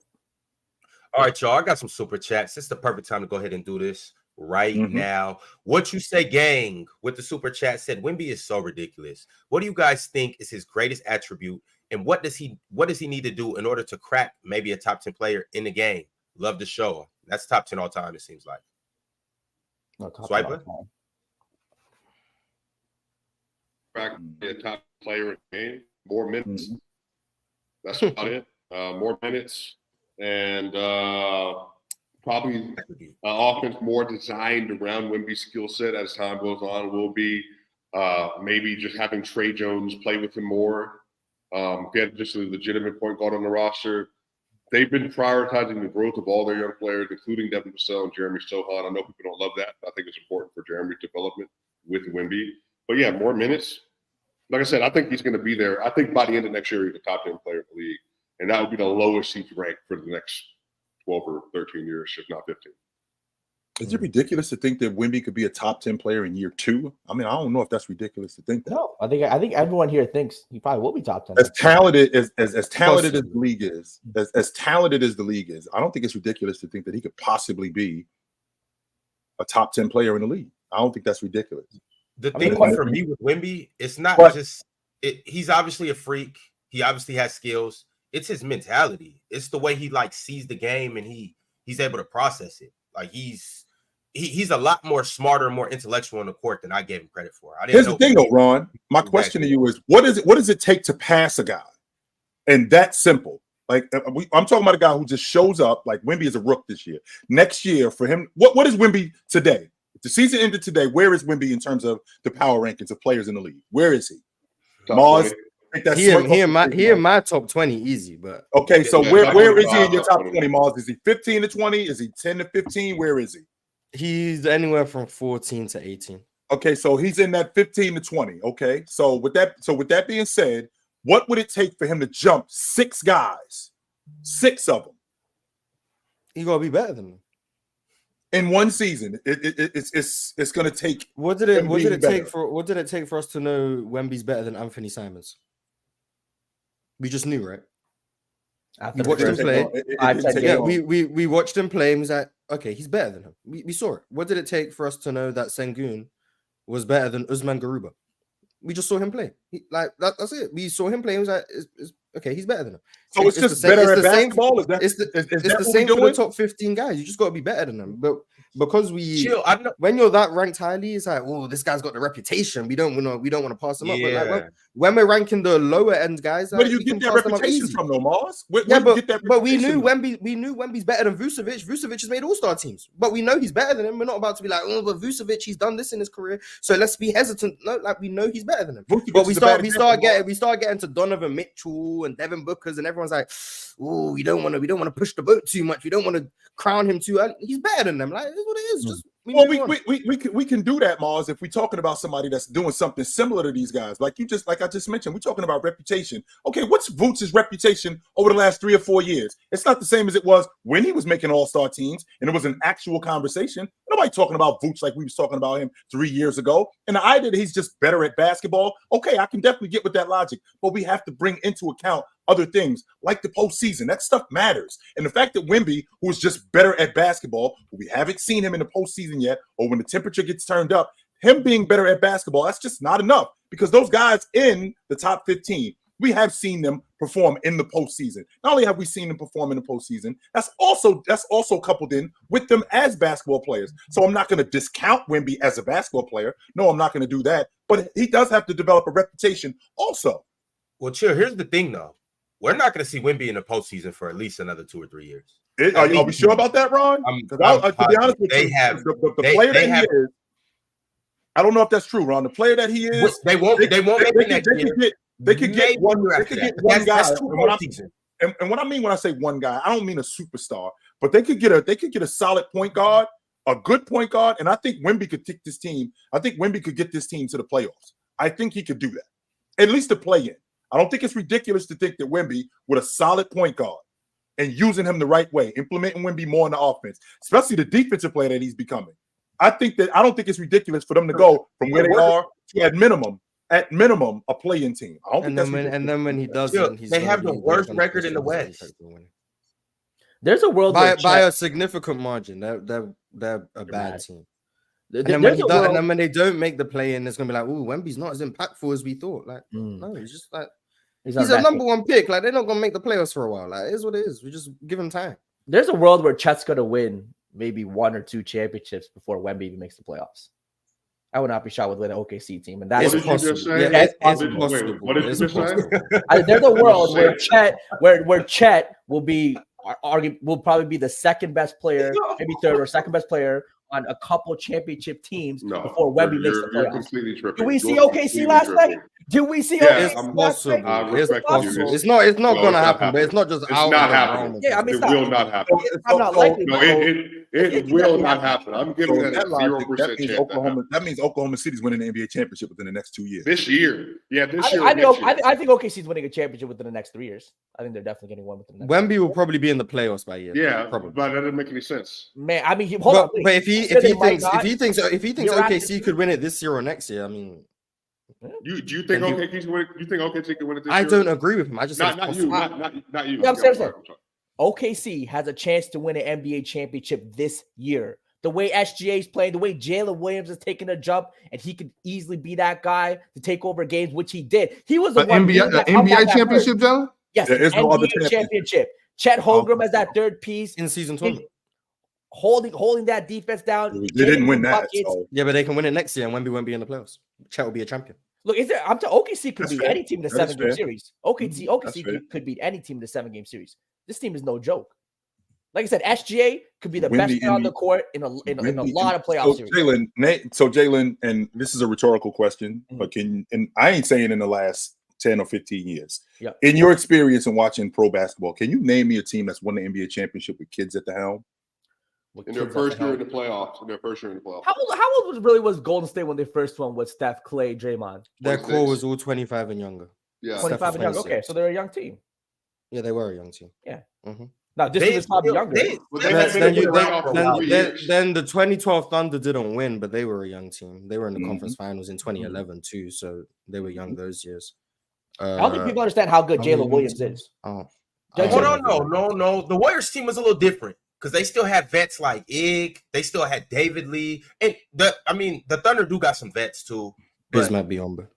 All right, y'all. I got some super chats. It's the perfect time to go ahead and do this right now. What you say, gang? With the super chat said, Wemby is so ridiculous. What do you guys think is his greatest attribute, and what does he need to do in order to crack maybe a top 10 player in the game? Love the show. That's top 10 all time. It seems like. No, top Swiper. Crack a top player in the game. More minutes. That's about it. More minutes. And probably offense more designed around Wemby's skill set as time goes on will be maybe just having Trey Jones play with him more. Get just a legitimate point guard on the roster. They've been prioritizing the growth of all their young players, including Devin Vassell and Jeremy Sohan. I know people don't love that. I think it's important for Jeremy's development with Wemby. But yeah, more minutes. Like I said, I think he's going to be there. I think by the end of next year, he's a top 10 player in the league. And that would be the lowest he's ranked for the next 12 or 13 years, if not 15. Is it ridiculous to think that Wemby could be a top 10 player in year 2? I mean, I don't know if that's ridiculous to think that. No, I think everyone here thinks he probably will be top 10. As talented as the league is, as talented as the league is, I don't think it's ridiculous to think that he could possibly be a top 10 player in the league. I don't think that's ridiculous. The thing for me with Wemby, it's not he's obviously a freak. He obviously has skills. It's his mentality. It's the way he sees the game and he's able to process it. Like he's a lot more smarter, more intellectual on the court than I gave him credit for. Here's the thing though, Ron. My question to you is what does it take to pass a guy? And that's simple. Like I'm talking about a guy who just shows up. Like Wemby is a rook this year. Next year for him, what is Wemby today? If the season ended today, where is Wemby in terms of the power rankings of players in the league? Where is he? Mars. He in my top 20 easy, but okay. So where is he in your top 20, Mars? Is he 15 to 20? Is he 10 to 15? Where is he? He's anywhere from 14 to 18. Okay, so he's in that 15 to 20. Okay, so with that being said, what would it take for him to jump 6 guys, 6 of them? He gonna be better than them in one season. It's gonna take. What did it take for us to know Wemby's better than Anthony Simons? We just knew, right? We watched him play. We watched him play and was like, okay, he's better than him. We saw it. What did it take for us to know that Sengun was better than Usman Garuba? We just saw him play. That's it. We saw him play and was like, Okay, he's better than him. So it's just better at basketball. It's the same for the top 15 guys. You just got to be better than them. But because when you're that ranked highly, it's like, oh, this guy's got the reputation. We don't want to pass him up. But like, when we're ranking the lower end guys, where do you get that reputation from, though, Mars? But we knew Wemby's better than Vucevic. Vucevic has made all-star teams, but we know he's better than him. We're not about to be like, oh, but Vucevic, he's done this in his career, so let's be hesitant. No, like we know he's better than him. But we start getting to Donovan Mitchell and Devin Booker's, and everyone's like, oh, we don't want to push the boat too much. We don't want to crown him too early. He's better than them. Like, it's what it is. Just we can do that, Mars, if we're talking about somebody that's doing something similar to these guys. Like I just mentioned, we're talking about reputation. Okay, what's Vucevic's reputation over the last 3 or 4 years? It's not the same as it was when he was making all-star teams and it was an actual conversation. Nobody talking about Vucevic like we was talking about him 3 years ago. And the idea that he's just better at basketball, okay, I can definitely get with that logic. But we have to bring into account other things like the postseason. That stuff matters. And the fact that Wemby, who is just better at basketball, we haven't seen him in the postseason yet, or when the temperature gets turned up, him being better at basketball, that's just not enough, because those guys in the top 15, we have seen them perform in the postseason. Not only have we seen them perform in the postseason, that's also coupled in with them as basketball players. So I'm not going to discount Wemby as a basketball player. No, I'm not going to do that. But he does have to develop a reputation also. Well, Chill, here's the thing, though. We're not going to see Wemby in the postseason for at least another 2 or 3 years. Are we sure about that, Ron? To be honest with you, the player that he is, I don't know if that's true, Ron. The player that he is, they won't make it next year. They could get one guy. That's And what I mean when I say one guy, I don't mean a superstar, but they could get a solid point guard, a good point guard, and I think Wemby could take this team. I think Wemby could get this team to the playoffs. I think he could do that, at least to play in. I don't think it's ridiculous to think that Wemby, with a solid point guard and using him the right way, implementing Wemby more in the offense, especially the defensive player that he's becoming. I don't think it's ridiculous for them to go from where they are to at minimum, a play-in team. I don't think that's ridiculous. And then when he does it, they have the worst record in the West. There's a world by a significant margin. They're a bad team. And then when they don't make the play-in, it's gonna be like, oh, Wemby's not as impactful as we thought. Like, no, he's just like he's a number one pick. Like, they're not gonna make the playoffs for a while. Like, it is what it is. We just give him time. There's a world where Chet's gonna win maybe 1 or 2 championships before Wemby even makes the playoffs. I would not be shocked with an OKC team, and that's possible. Yeah, it's possible. What did you just say? There's a world where Chet will probably be the second best player, maybe third or second best player on a couple championship teams before Wemby makes the playoffs. Completely tripping. Do we see OKC last night? Do we see OKC last night? It's not gonna happen, but it's not just out. Not happening. Yeah, I mean, it will not happen. I'm not likely. No, it will not happen. I'm giving that 0% chance. That means Oklahoma City's winning the NBA championship within the next 2 years. This year. Yeah, this year. I think OKC's winning a championship within the next 3 years. I think they're definitely getting one within the next. Wemby will probably be in the playoffs by year. Yeah, probably. But that doesn't make any sense. Man, I mean, hold on. But if he thinks OKC could win it this year or next year, I mean, do you think OKC can win it? You think OKC can win it this year? I don't agree with him. I just not you. Yeah, I'm saying OKC has a chance to win an NBA championship this year. The way SGA is playing, the way Jalen Williams is taking a jump, and he could easily be that guy to take over games, which he did. He was the NBA championship, John. Yes, there is no other championship. Chet Holmgren as that third piece in season tournament, holding that defense down. They didn't win that. So. Yeah, but they can win it next year, and Wemby won't be in the playoffs. Chet will be a champion. Look, OKC could beat any team in the 7-game series. OKC could beat any team in the 7-game series. This team is no joke. Like I said, SGA could be the best player on the court in a lot of playoff series. Jalen, and this is a rhetorical question, but and I ain't saying in the last 10 or 15 years. Yeah. In your experience in watching pro basketball, can you name me a team that's won the NBA championship with kids at the helm? In their first year in the playoffs. How old was Golden State when they first won with Steph, Clay, Draymond? Their core was all 25 and younger. Yeah, 25 and younger. Okay, so they're a young team. Yeah, they were a young team. Yeah. Mm-hmm. Now this is probably younger. Then the 2012 Thunder didn't win, but they were a young team. They were in the conference finals in 2011 too, so they were young those years. I don't think people understand how good Jalen Williams is. No. The Warriors team was a little different because they still had vets like Ig. They still had David Lee, and the Thunder do got some vets too. Bismack Biyombo.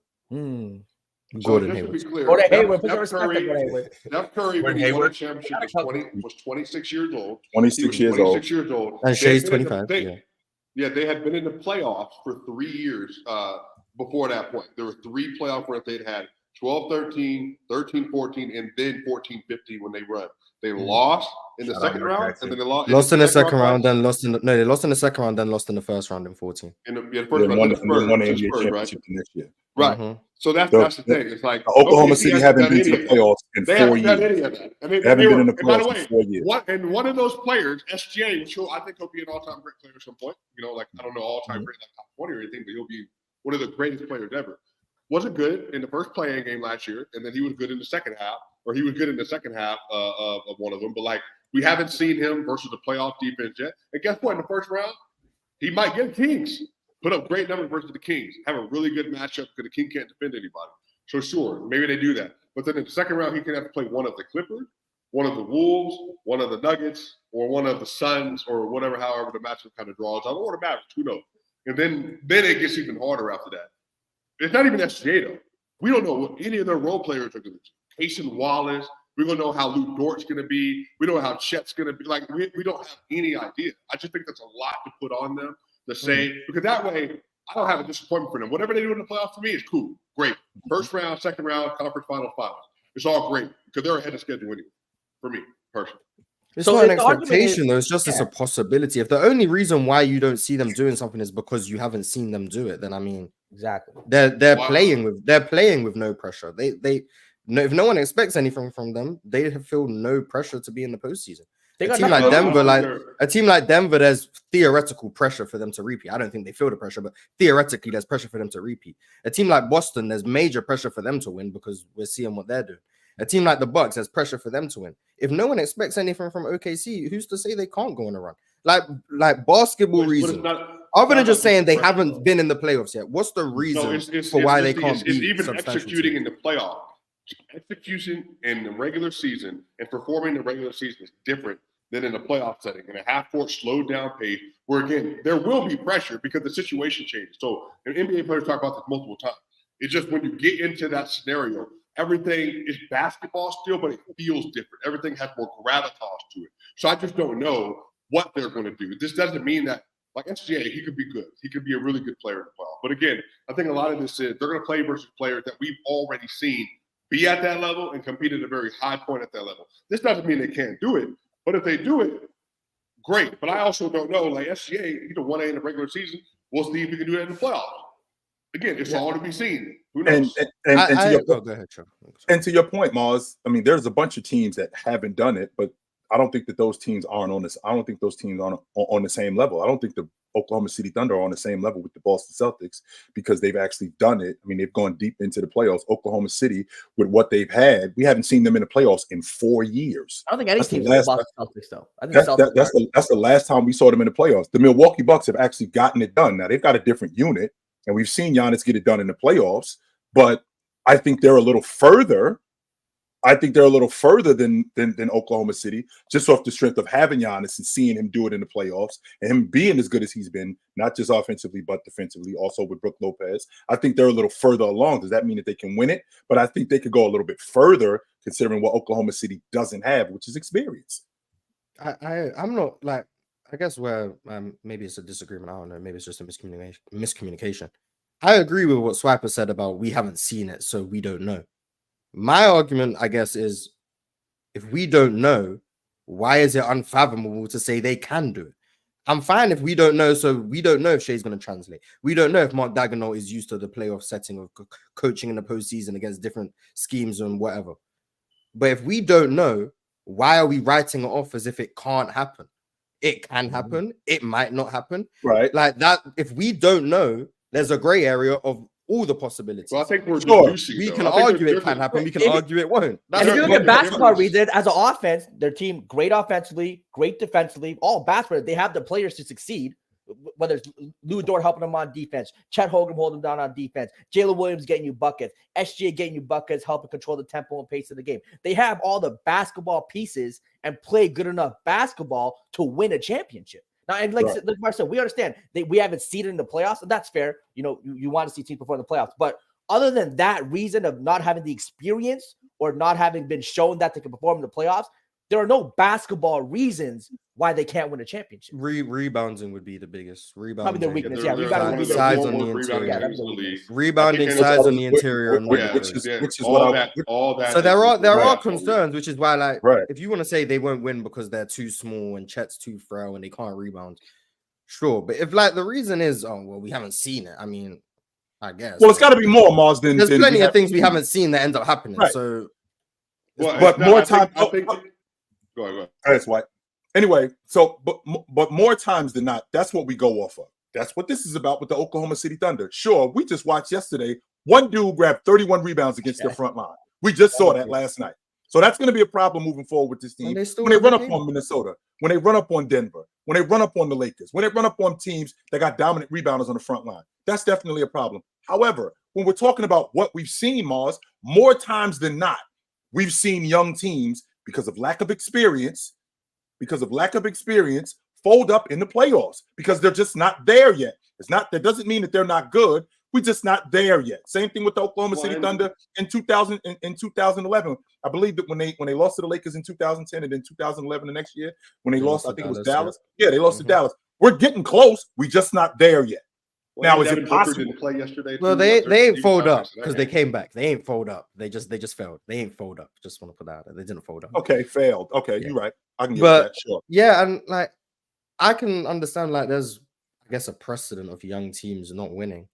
Gordon just to be Hayward. clear, Gordon Hayward, put Steph some respect on Gordon Hayward. Steph Curry, when Gordon he won a Hayward. championship, was 26 years old. 26 He was years old. 26 years old. And They Shea's had been in the- 25. Yeah, they had been in the playoffs for 3 years before that point. There were 3 playoff runs they'd had 12-13, 13-14, and then 14-15 when they run. They lost in the Shout out second Mark round, Jackson. and then they Lost in the second round, then lost in the they lost in the second round, then lost in the first round in 14. in the Then first round. won to the Spurs, NBA to Spurs, right? championship the next year. Right. Mhm. So that's The- the thing. It's like Oklahoma OKC City hasn't haven't done been to any the of that. playoffs in They 4 haven't done years. any of that. And They haven't been in the and by the playoffs way, in 4 years. one of those players, SGA, which I think he'll be an all-time great player at some point. You know, like I don't know all-time great like top 20 or anything, but he'll be one of the greatest players ever. Wasn't good in the first playing game last year, and then he was good in the second half, or he was good in the second half of one of them. But like we haven't seen him versus the playoff defense yet. And guess what? In the first round, he might get Kings. Put up great numbers versus the Kings. Have a really good matchup because the King can't defend anybody. So sure, maybe they do that. But then in the second round, he can have to play one of the Clippers, one of the Wolves, one of the Nuggets, or one of the Suns, or whatever, however the matchup kind of draws out, or the Mavericks, who knows? And then it gets even harder after that. It's not even SGA though. We don't know what any of their role players are going to do. Cason Wallace, we don't know how Lou Dort's going to be. We don't know how Chet's going to be. Like we don't have any idea. I just think that's a lot to put on them to say, because that way I don't have a disappointment for them. Whatever they do in the playoffs for me is cool, great. First round, second round, conference finals. It's all great because they're ahead of schedule anyway. For me personally. It's So not an the argument expectation, is- though. It's just it's a possibility. If the only reason why you don't see them doing something is because you haven't seen them do it, then I mean, Exactly. they're Wow. playing with no pressure. They no, if no one expects anything from them, they feel no pressure to be in the postseason. They A got team nothing like to Denver, lose. like a team like Denver, there's theoretical pressure for them to repeat. I don't think they feel the pressure, but theoretically, there's pressure for them to repeat. A team like Boston, there's major pressure for them to win because we're seeing what they're doing. A team like the Bucks, there's pressure for them to win. If no one expects anything from OKC, who's to say they can't go on a run? Like basketball reason. Other than just saying they haven't been in the playoffs yet, what's the reason for why they can't It's beat even substantial executing teams? in the playoff. Execution in the regular season and performing in the regular season is different than in a playoff setting, in a half-court, slowed-down pace, where, again, there will be pressure because the situation changes. So, and NBA players talk about this multiple times. It's just when you get into that scenario, everything is basketball still, but it feels different. Everything has more gravitas to it. So I just don't know what they're going to do. This doesn't mean that, like SGA, he could be good. He could be a really good player in the playoff. But again, I think a lot of this is they're going to play versus players that we've already seen be at that level and compete at a very high point at that level. This doesn't mean they can't do it, but if they do it, great. But I also don't know, like SGA, he can 1A in the regular season. We'll see if he can do that in the playoffs. Again, it's all to be seen. Who knows? Go ahead, Sean. And to your point, Mars, I mean, there's a bunch of teams that haven't done it, but I don't think that those teams aren't on this. I don't think those teams are on the same level. I don't think the Oklahoma City Thunder are on the same level with the Boston Celtics because they've actually done it. I mean, they've gone deep into the playoffs. Oklahoma City, with what they've had, we haven't seen them in the playoffs in 4 years. I don't think any That's the team last- Boston Celtics though. I think the Celtics That's the last time we saw them in the playoffs. The Milwaukee Bucks have actually gotten it done. Now they've got a different unit, and we've seen Giannis get it done in the playoffs. But I think they're a little further. I think they're a little further than Oklahoma City, just off the strength of having Giannis and seeing him do it in the playoffs and him being as good as he's been, not just offensively, but defensively, also with Brook Lopez. I think they're a little further along. Does that mean that they can win it? But I think they could go a little bit further considering what Oklahoma City doesn't have, which is experience. I'm not like, I guess where maybe it's a disagreement. I don't know. Maybe it's just a miscommunication. I agree with what Swiper said about we haven't seen it, so we don't know. My argument, I guess, is if we don't know, why is it unfathomable to say they can do it? I'm fine if we don't know, so we don't know if Shea's going to translate. We don't know if Mark Daigneault is used to the playoff setting of coaching in the postseason against different schemes and whatever. But if we don't know, why are we writing it off as if it can't happen? It can happen. It might not happen. Right. Like that, if we don't know, there's a gray area of all the possibilities. Well, I think we're Sure. We can argue it can happen. We can argue it won't. And if you look There's at a basketball difference. reasons, as an offense, their team great offensively, great defensively, all basketball. They have the players to succeed. Whether it's Lou Dort helping them on defense, Chet Hogan holding them down on defense, Jalen Williams getting you buckets, SGA getting you buckets, helping control the tempo and pace of the game. They have all the basketball pieces and play good enough basketball to win a championship. Now, and like Marcel, we understand that we haven't seen it in the playoffs, and that's fair. You know, you want to see teams perform in the playoffs, but other than that reason of not having the experience or not having been shown that they can perform in the playoffs, there are no basketball reasons why they can't win a championship. Rebounding would be the biggest. Probably Rebounding. their weakness. They're rebounding would be size their on the weakness. interior. Yeah, that'd be the weakness. Rebounding, I think size on the interior, and which is all what all that. so there are is- concerns, which is why, like, Right. if you want to say they won't win because they're too small and Chet's too frail and they can't rebound, sure. But if like the reason is, oh well, we haven't seen it. I mean, I guess. Well, it's got to be more, Mars, than There's than plenty we of have things we seen. haven't seen that ends up happening. Right. So, Well, but no, more I think- time. I think- Go ahead. That's why. Anyway, so but more times than not, that's what we go off of. That's what this is about with the Oklahoma City Thunder. Sure, we just watched yesterday. One dude grabbed 31 rebounds against their front line. We just saw that last night. So that's going to be a problem moving forward with this team. When they run up on Minnesota, when they run up on Denver, when they run up on the Lakers, when they run up on teams that got dominant rebounders on the front line, that's definitely a problem. However, when we're talking about what we've seen, Mars, more times than not, we've seen young teams because of lack of experience, fold up in the playoffs because they're just not there yet. That doesn't mean that they're not good. We're just not there yet. Same thing with the Oklahoma City Thunder in 2011. I believe that when they lost to the Lakers in 2010 and then 2011 the next year, when they lost, I think it was Dallas. Yeah, they lost to Dallas. We're getting close. We're just not there yet. Now, is it possible? Didn't play yesterday. well, they ain't fold up because they came back. They ain't fold up. They just failed. They ain't fold up. Just want to put that out there. They didn't fold up. Okay, failed. Okay, you're right. I can get that. Sure. Yeah, and like I can understand like there's I guess a precedent of young teams not winning.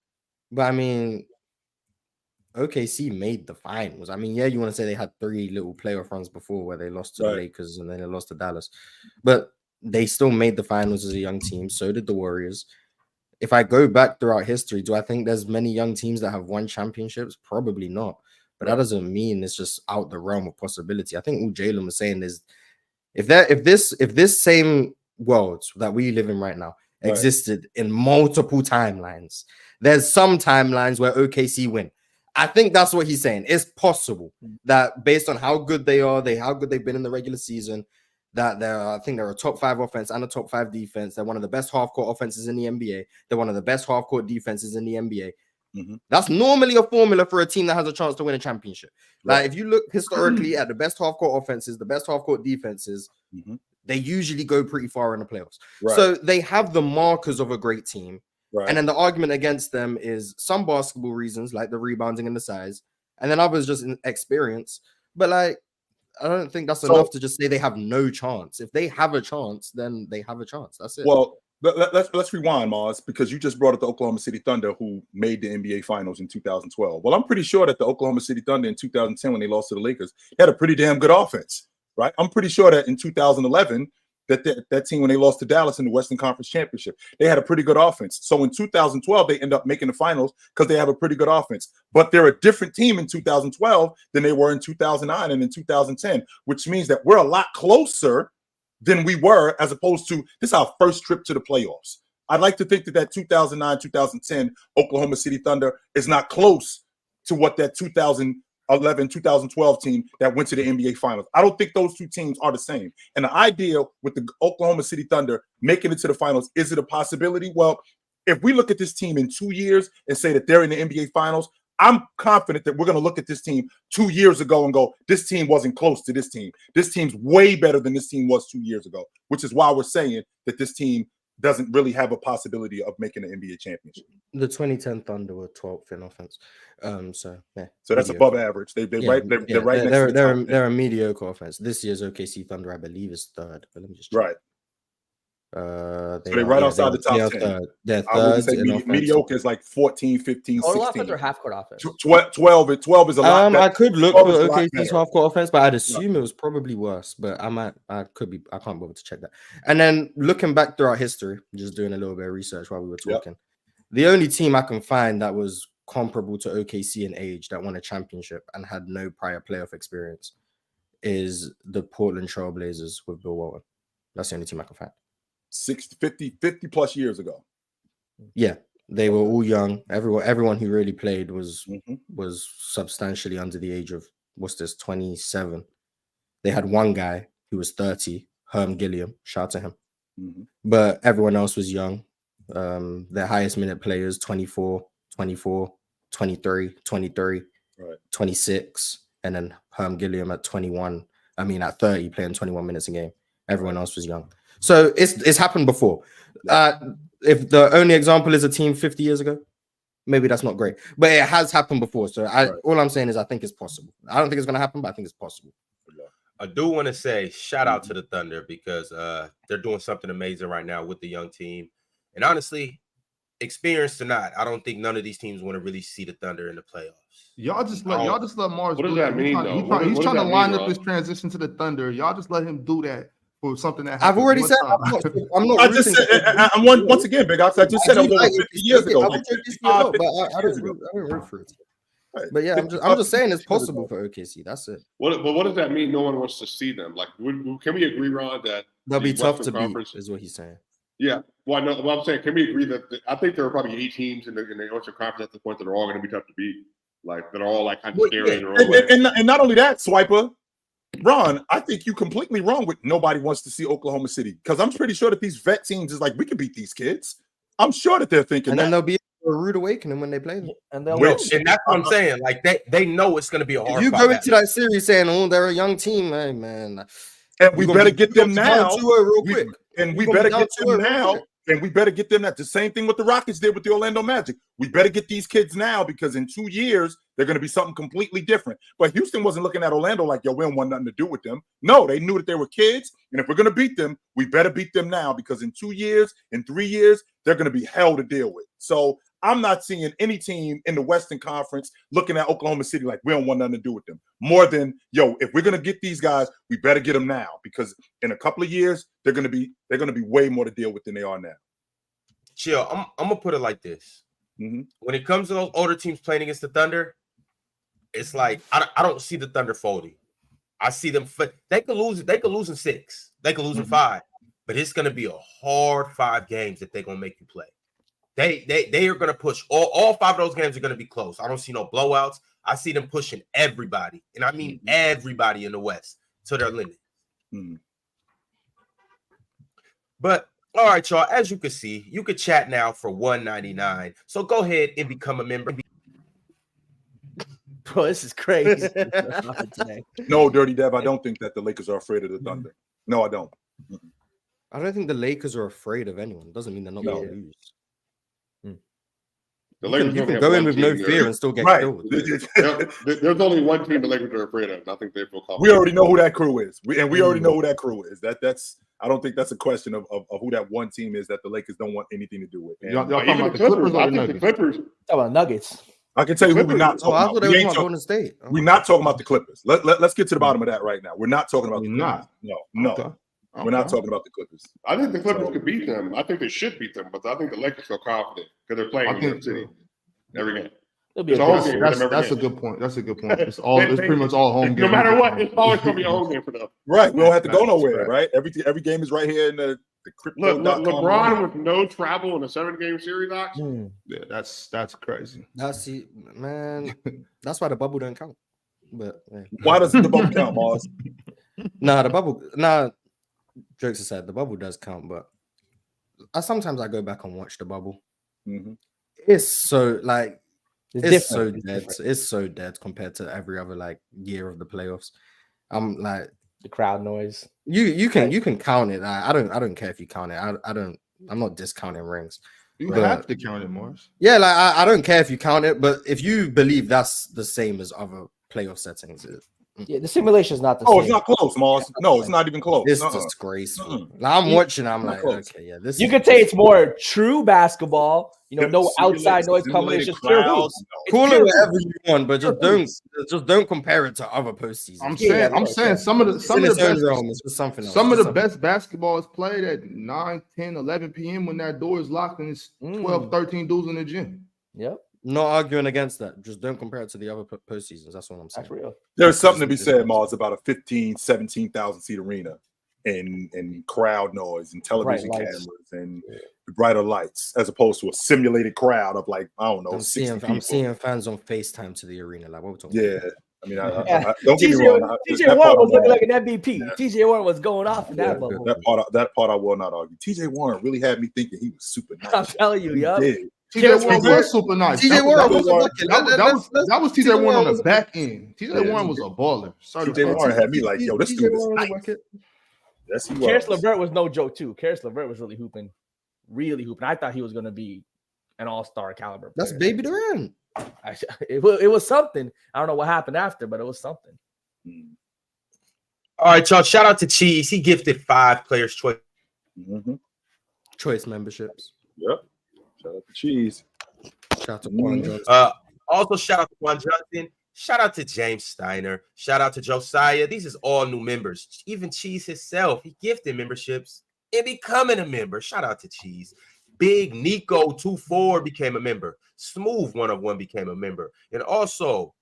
But I mean, OKC made the finals. I mean, yeah, you want to say they had 3 little playoff runs before where they lost to the Lakers and then they lost to Dallas, but they still made the finals as a young team. So did the Warriors. If I go back throughout history, do I think there's many young teams that have won championships? Probably not. But that doesn't mean it's just out the realm of possibility. I think what Jalen was saying is if this same world that we live in right now existed in multiple timelines, there's some timelines where OKC win. I think that's what he's saying. It's possible that based on how good they are, how good they've been in the regular season, that I think they're a top 5 offense and a top 5 defense. They're one of the best half-court offenses in the NBA. They're one of the best half-court defenses in the NBA. That's normally a formula for a team that has a chance to win a championship. Like if you look historically at the best half-court offenses, the best half-court defenses, they usually go pretty far in the playoffs. So they have the markers of a great team. And then the argument against them is some basketball reasons, like the rebounding and the size, and then others just in experience. But like, I don't think that's enough to just say they have no chance. If they have a chance, then they have a chance. That's it. Well, let's rewind, Mars, because you just brought up the Oklahoma City Thunder, who made the NBA Finals in 2012. Well, I'm pretty sure that the Oklahoma City Thunder in 2010, when they lost to the Lakers, had a pretty damn good offense, right? I'm pretty sure that in 2011, that team, when they lost to Dallas in the Western Conference Championship, they had a pretty good offense. So in 2012, they end up making the finals because they have a pretty good offense. But they're a different team in 2012 than they were in 2009 and in 2010, which means that we're a lot closer than we were, as opposed to this is our first trip to the playoffs. I'd like to think that 2009-2010 Oklahoma City Thunder is not close to what that 2011-2012 team that went to the NBA Finals. I don't think those two teams are the same. And the idea with the Oklahoma City Thunder making it to the finals, is it a possibility? Well, if we look at this team in 2 years and say that they're in the NBA Finals, I'm confident that we're going to look at this team 2 years ago and go, this team wasn't close to this team. This team's way better than this team was 2 years ago, which is why we're saying that this team doesn't really have a possibility of making an NBA championship. The 2010 Thunder were 12th in offense. So that's above average. They're right next to the top. They're a mediocre offense. This year's OKC Thunder, I believe, is 3rd. But let me just check. Right. They're right outside the top 10. They're I would third say in mediocre is like 14, 15, Total 16. offense or half-court offense? 12 is a lot better. I could look for 12 is a lot OKC's better. half-court offense, but I'd assume it was probably worse. But I can't bother to check that. And then looking back throughout history, just doing a little bit of research while we were talking, the only team I can find that was comparable to OKC in age that won a championship and had no prior playoff experience is the Portland Trail Blazers with Bill Walton. That's the only team I can find. 50 plus years ago. Yeah, they were all young. Everyone who really played was substantially under the age of 27. They had one guy who was 30, Herm Gilliam. Shout out to him. But everyone else was young. Their highest minute players 24, 23, 23, Right. 26, and then Herm Gilliam at 21. I mean, at 30, playing 21 minutes a game. Everyone else was young. So it's happened before. If the only example is a team 50 years ago, maybe that's not great. But it has happened before. So all I'm saying is I think it's possible. I don't think it's going to happen, but I think it's possible. I do want to say shout out to the Thunder because they're doing something amazing right now with the young team. And honestly, experienced or not, I don't think none of these teams want to really see the Thunder in the playoffs. Y'all just let Mars. What does do that mean, though? He's trying to line up Rob? his transition to the Thunder. Y'all just let him do that for something that I've happened already one said time. I'm not. I just said, once again, Big Ox, I just said it was over 50 years ago. I don't root for it. Right. But yeah, I'm just saying it's possible for OKC. That's it. But what does that mean? No one wants to see them. Like, can we agree, Ron, that They'll be the tough Western to Conference, beat, is what he's saying. Yeah. Well, I know. Well, I'm saying, can we agree that I think there are probably 8 teams in the Western Conference at the point that are all going to be tough to beat, like that are all like kind of scary in their own way. And not only that, Swiper, Ron, I think you completely wrong with nobody wants to see Oklahoma City because I'm pretty sure that these vet teams is like we can beat these kids. I'm sure that they're thinking and that. then they'll be a rude awakening when they play them. And they'll And that's what I'm saying. Like they know it's going to be a hard. You go into that series saying, "Oh, they're a young team, hey man." And we better get them now. Real quick. And we better get them now. And we better get them that. The same thing with the Rockets did with the Orlando Magic. We better get these kids now because in 2 years, they're going to be something completely different. But Houston wasn't looking at Orlando like, yo, we don't want nothing to do with them. No, they knew that they were kids. And if we're going to beat them, we better beat them now because in 2 years, in 3 years, they're going to be hell to deal with. So I'm not seeing any team in the Western Conference looking at Oklahoma City like we don't want nothing to do with them. More than, yo, if we're going to get these guys, we better get them now because in a couple of years, they're going to be way more to deal with than they are now. Chill. I'm gonna put it like this. Mm-hmm. When it comes to those older teams playing against the Thunder, it's like I don't see the Thunder folding. I see them. They could lose. They could lose in 6. They could lose in 5. But it's gonna be a hard 5 games that they're gonna make you play. They are gonna push all 5 of those games are gonna be close. I don't see no blowouts. I see them pushing everybody, and I mean everybody in the West to their limit. But all right, y'all. As you can see, you could chat now for $1.99. So go ahead and become a member. Bro, this is crazy. No, Dirty Dev, I don't think that the Lakers are afraid of the Thunder. No, I don't. I don't think the Lakers are afraid of anyone. Doesn't mean they're not going to lose. The Lakers you can go in with no fear and still get killed. There's only one team the Lakers are afraid of. And I think they feel confident. We already know who that crew is. We already know who that crew is. That's. I don't think that's a question of who that one team is that the Lakers don't want anything to do with. Y'all talking about the Clippers or the Clippers? Talk about Nuggets. I can tell you who we're not talking about. They were Golden State. We're not talking about the Clippers. Let's get to the bottom of that right now. We're not talking about the Clippers. No. Okay. We're not talking about the Clippers. I think the Clippers could beat them. I think they should beat them, but I think the Lakers feel confident because they're playing in New York City every game. That's a good point. That's a good point. It's pretty much all home games. No matter what, it's always going to be a home game for them. Right. We don't have to go nowhere, right? Every game is right here in the crypto. Look, LeBron with no travel in a 7-game series, Ox. Yeah, that's crazy. That's man. That's why the bubble don't count. But why doesn't the bubble count, Mars? The bubble. Jokes aside, the bubble does count. But sometimes I go back and watch the bubble. Mm-hmm. It's so like. It's so dead. Different. It's so dead compared to every other like year of the playoffs. I'm like the crowd noise. You can count it. I don't care if you count it. I'm not discounting rings. You have to count it, Morris. Yeah, like I don't care if you count it, but if you believe that's the same as other playoff settings, yeah, the simulation is not the same. It's not close, Mars. No, it's not even close. It's disgraceful. Like, I'm watching. I'm like, okay, yeah, this. You could say it's more true basketball. No outside noise coming. It's just pure hoops. Call it whatever you want, but just don't compare it to other postseasons. I'm saying some of the best basketball is played at 9, 10, 11 p.m. when that door is locked and it's 12, 13 dudes in the gym. Yep. Not arguing against that. Just don't compare it to the other postseasons. That's what I'm saying. That's real. There's something to be said, Mars, about a 15, 17,000 seat arena and crowd noise and television cameras and brighter lights as opposed to a simulated crowd of like, I don't know, I'm seeing fans on FaceTime to the arena. Like, what we're talking about? I mean, I don't get me wrong. TJ Warren was looking like an MVP. TJ Warren was going off in that bubble. That part I will not argue. TJ Warren really had me thinking he was super nice. I'm telling you, yup. TJ Warren was super nice. TJ Warren was a bucket. That was TJ Warren on the back end. TJ Warren was a baller. TJ Warren had me like, yo, this dude is nice. Yes, he was. Karis LeVert was no joke too. Karis LeVert was really hooping. I thought he was going to be an all-star caliber player. That's Baby Durant. It was something. I don't know what happened after, but it was something. All right, y'all. Shout out to Cheese. He gifted 5 players' choice. Choice memberships. Yep. Shout out to Cheese. Shout out to Juan Johnson. Also, shout out to Juan Johnson. Shout out to James Steiner. Shout out to Josiah. These is all new members. Even Cheese himself, he gifted memberships and becoming a member. Shout out to Cheese. Big Nico 24 became a member. Smooth 101 became a member. And also,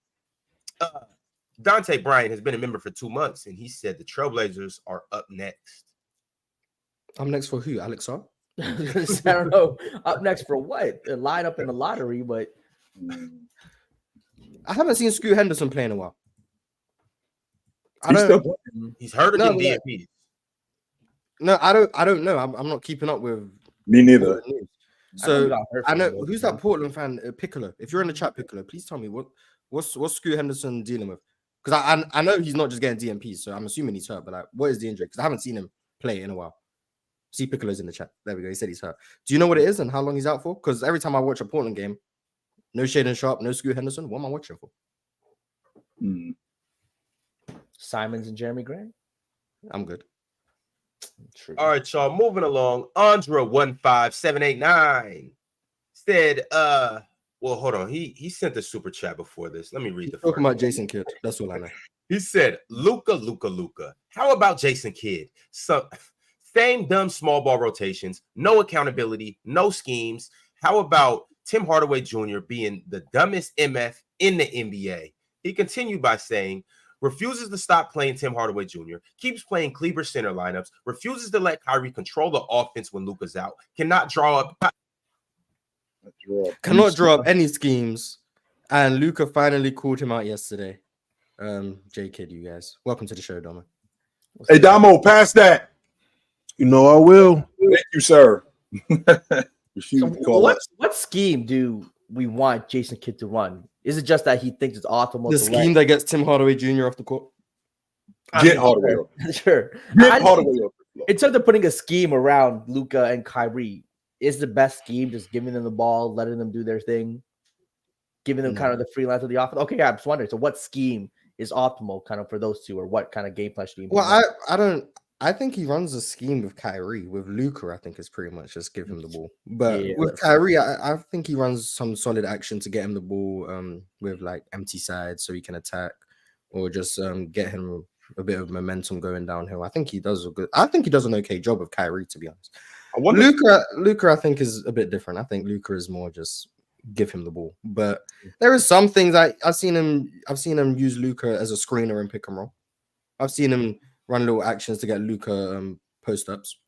Dante Bryant has been a member for 2 months, and he said the Trailblazers are up next. I'm next for who? Alex R? I don't know. Up next for what? A line up in the lottery, but I haven't seen Scoot Henderson play in a while. He's hurt against DMPs. No, I don't know. I'm not keeping up with. Me neither. So I know who's that Portland fan, Piccolo. If you're in the chat, Piccolo, please tell me what's Scoot Henderson dealing with? Because I know he's not just getting DMPs, so I'm assuming he's hurt. But like, what is the injury? Because I haven't seen him play in a while. See, Piccolo's in the chat. There we go. He said he's hurt. Do you know what it is and how long he's out for? Because every time I watch a Portland game, no Shaden Sharp, no Scoot Henderson. What am I watching for? Simons and Jeremy Grant. I'm good. True. All right, y'all. Moving along. Andra 15789 said, well, hold on. He sent a super chat before this. Let me read the Talking about Jason Kidd. That's all I know. He said, Luka. How about Jason Kidd? Same dumb small ball rotations, no accountability, no schemes. How about Tim Hardaway Jr. being the dumbest MF in the NBA? He continued by saying, refuses to stop playing Tim Hardaway Jr., keeps playing Kleber center lineups, refuses to let Kyrie control the offense when Luka's out, cannot draw up any schemes. And Luka finally called him out yesterday. J Kidd, you guys. Welcome to the show, Dama. Hey, Damo, pass that. You know I will. Thank you, sir. What scheme do we want Jason Kidd to run? Is it just that he thinks it's optimal? The scheme that gets Tim Hardaway Jr. off the court? Get Hardaway. Sure. Get Hardaway. In terms of putting a scheme around Luka and Kyrie, is the best scheme just giving them the ball, letting them do their thing, giving them kind of the freelance of the offense? Okay, I'm just wondering. So, what scheme is optimal, kind of for those two, or what kind of game plan scheme? Well, I don't. I think he runs a scheme with Kyrie. With Luka, I think it's pretty much just give him the ball. But with Kyrie, I think he runs some solid action to get him the ball with like empty sides so he can attack, or just get him a bit of momentum going downhill. I think he does an okay job with Kyrie, to be honest. Luka, I think is a bit different. I think Luka is more just give him the ball. But there is some things I've seen him use Luka as a screener in pick and roll. I've seen him run little actions to get Luka post ups.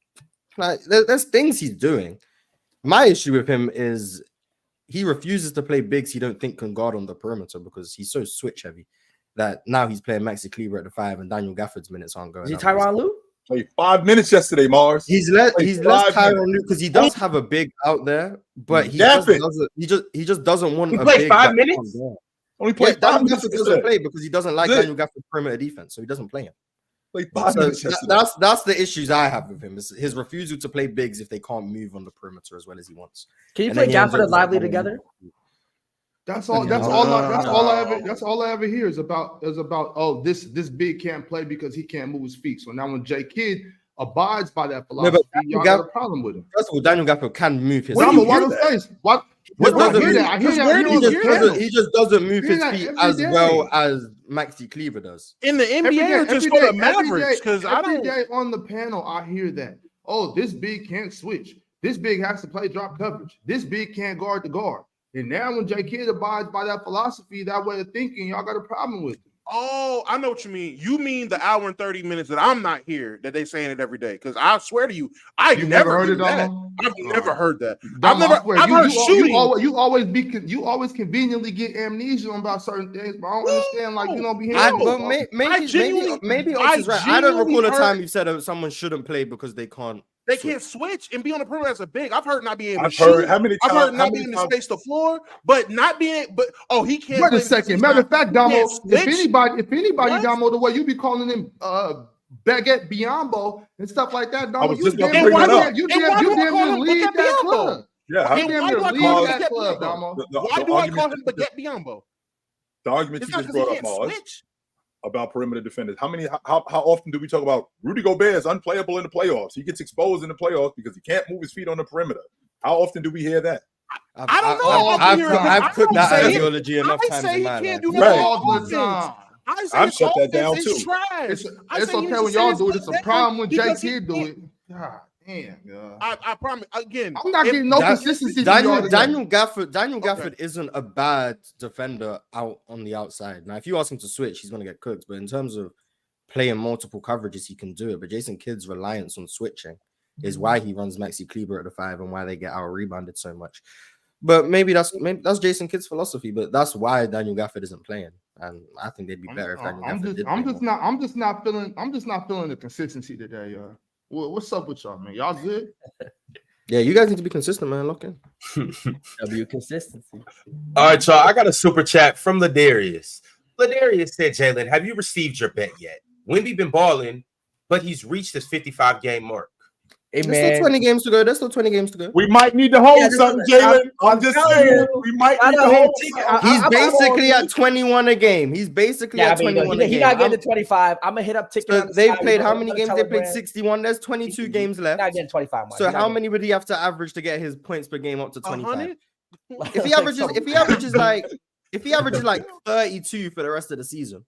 Like there's things he's doing. My issue with him is he refuses to play bigs he don't think can guard on the perimeter because he's so switch heavy that now he's playing Maxi Kleber at the 5 and Daniel Gafford's minutes aren't going. Is he Tyronn Lue? Played 5 minutes yesterday, Mars. He's less Tyronn Lue because he does have a big out there, but he just doesn't want he a played big 5 minutes. Only played 5 minutes. Doesn't play because he doesn't like Daniel Gafford's perimeter defense, so he doesn't play him. That's the issues I have with him. Is his refusal to play bigs if they can't move on the perimeter as well as he wants. Can you play Gafford and Lively together? That's all I ever hear is about this big can't play because he can't move his feet. So now when J Kidd abides by that philosophy, y'all got a problem with him. First of all, Daniel Gafford can move his feet. He just doesn't move his feet as well as Maxi Kleber does. In the NBA or just for the Mavericks? Because every day on the panel, I hear that. Oh, this big can't switch. This big has to play drop coverage. This big can't guard the guard. And now when J Kidd abides by that philosophy, that way of thinking, y'all got a problem with it. Oh, I know what you mean. You mean the hour and 30 minutes that I'm not here that they saying it every day? Because I swear to you, I've never heard it. I've never heard that. I've heard shooting. You always conveniently get amnesia about certain things, but I don't understand. Like you don't be hearing. Maybe Otis is right. I don't recall a time you said someone shouldn't play because they can't They can't switch and be on the perimeter as a big. I've heard not being able to I've shoot. heard how many times, I've heard not being able to space the floor, but not being. But he can't. Wait a second. Matter of fact, Damo, if anybody, What? Damo, the way you be calling him Baguette Biombo and stuff like that, Damo, was you just gonna damn bring that up. you damn near lead Baguette that Biombo? club. Yeah, You damn near lead that club, Biombo? Damo. Why do I call him Baguette Biombo? The argument It's you not just because brought he up, can't Mars, switch. about perimeter defenders. How often do we talk about Rudy Gobert is unplayable in the playoffs? He gets exposed in the playoffs because he can't move his feet on the perimeter. How often do we hear that? I don't know. I've put that say ideology enough times in my life. All the time. I've shut that down too. It's okay when y'all do it. It's a problem when JT do it. God damn, God. I promise. Again, I'm not getting no consistency. Daniel Gafford isn't a bad defender out on the outside. Now, if you ask him to switch, he's going to get cooked. But in terms of playing multiple coverages, he can do it. But Jason Kidd's reliance on switching is why he runs Maxi Kleber at the 5 and why they get out rebounded so much. But maybe that's Jason Kidd's philosophy. But that's why Daniel Gafford isn't playing. And I think they'd be better if Daniel Gafford did. I'm just not feeling the consistency today, y'all. What's up with y'all, man? Y'all good? Yeah, you guys need to be consistent, man. Look in. W consistency. All right, y'all. I got a super chat from Ladarius. Ladarius said, Jalen, have you received your bet yet? Wemby been balling, but he's reached his 55-game mark. Hey, There's still 20 games to go. There's still 20 games to go. We might need to hold something, Jalen. I'm just saying. We might need to hold something. He's basically at 21 a game. He's basically at 21 a game. He got to get to 25. I'm going to hit up ticket. So they've played how many games? They played 61. There's 22 games left. Not getting 25. So how many would he have to average to get his points per game up to 25? 100? If he averages like 32 for the rest of the season.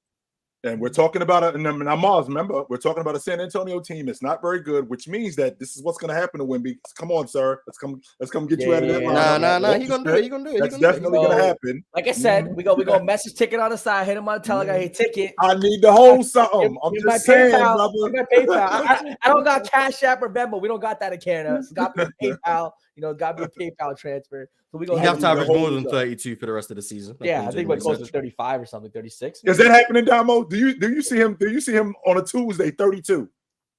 And we're talking about now, Mars, remember, we're talking about a San Antonio team that's not very good, which means that this is what's going to happen to Wemby. Come on, sir. Let's come get you out of that. Nah. He's going to do it. That's definitely going to happen. Like I said, we go message ticket on the side, hit him on the telegram, hey, ticket. I need to hold something. I'm just saying, brother. I don't got Cash App or Venmo. We don't got that in Canada. It's got to be PayPal. Got to be a PayPal transfer. So we you have to average more than 32 for the rest of the season. Yeah, I think we're close to 35 or something, 36. Is that happening, Damo? Do you see him on a Tuesday 32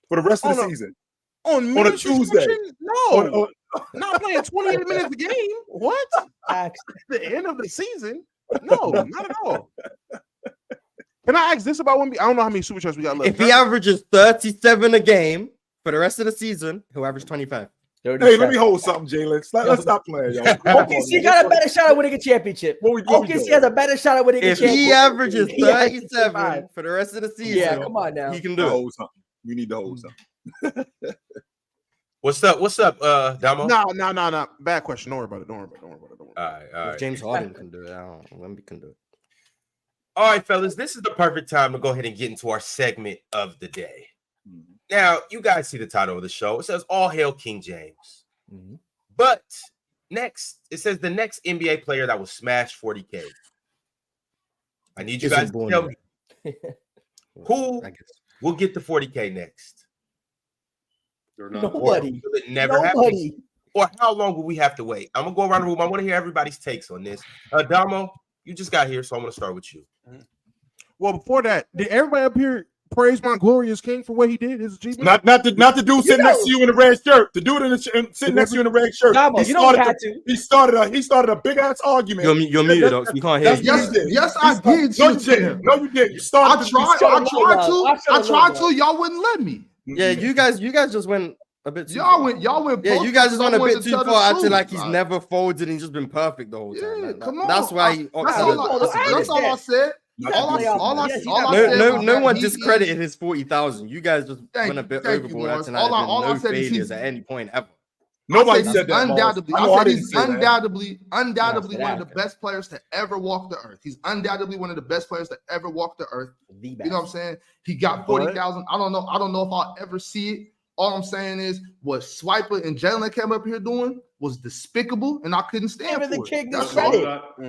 for the rest of the season? On a Tuesday? No. Not playing 28 minutes a game. What? At the end of the season? No, not at all. Can I ask this about Wemby? I don't know how many super chats we got left. If he averages 37 a game for the rest of the season, he'll average 25. Hey, let me hold something, Jalen. Let's stop playing, y'all. OKC got a better shot at winning a championship. OKC has a better shot at winning a championship. If he averages 37 for the rest of the season, yeah, come on now. He can do it. We need to hold something. What's up, Damo? No. Bad question. Don't worry about it. All right. If James Harden can do it, Wemby can do it. All right, fellas, this is the perfect time to go ahead and get into our segment of the day. Now, you guys see the title of the show. It says, All Hail King James. Mm-hmm. But next, it says the next NBA player that will smash 40K. I need you guys to tell me who will get the 40K next. Nobody. Will it never happen? Or how long will we have to wait? I'm going to go around the room. I want to hear everybody's takes on this. Damo, you just got here, so I'm going to start with you. Well, before that, did everybody up here praise my glorious king for what he did? His achievement? Not the dude sitting next to you in the red shirt. The dude sitting next to you in the red shirt. He started a big ass argument. You're muted, Ox. We can't hear you. Yes, I did. No, you did. You started. I tried to. Y'all wouldn't let me. Yeah, you guys just went a bit too far. Y'all went. Yeah, you guys just went a bit too far. Acting like he's never folded and he's just been perfect the whole time. Yeah, come on. That's why that's all I said. No one discredited his 40,000. You guys just went a bit overboard. Acting like no failures at any point ever. Nobody said that. Undoubtedly, I said he's undoubtedly one of the best players to ever walk the earth. He's undoubtedly one of the best players to ever walk the earth. You know what I'm saying? He got 40,000. I don't know if I'll ever see it. All I'm saying is what Swiper and Jalen came up here doing was despicable, and I couldn't stand for it.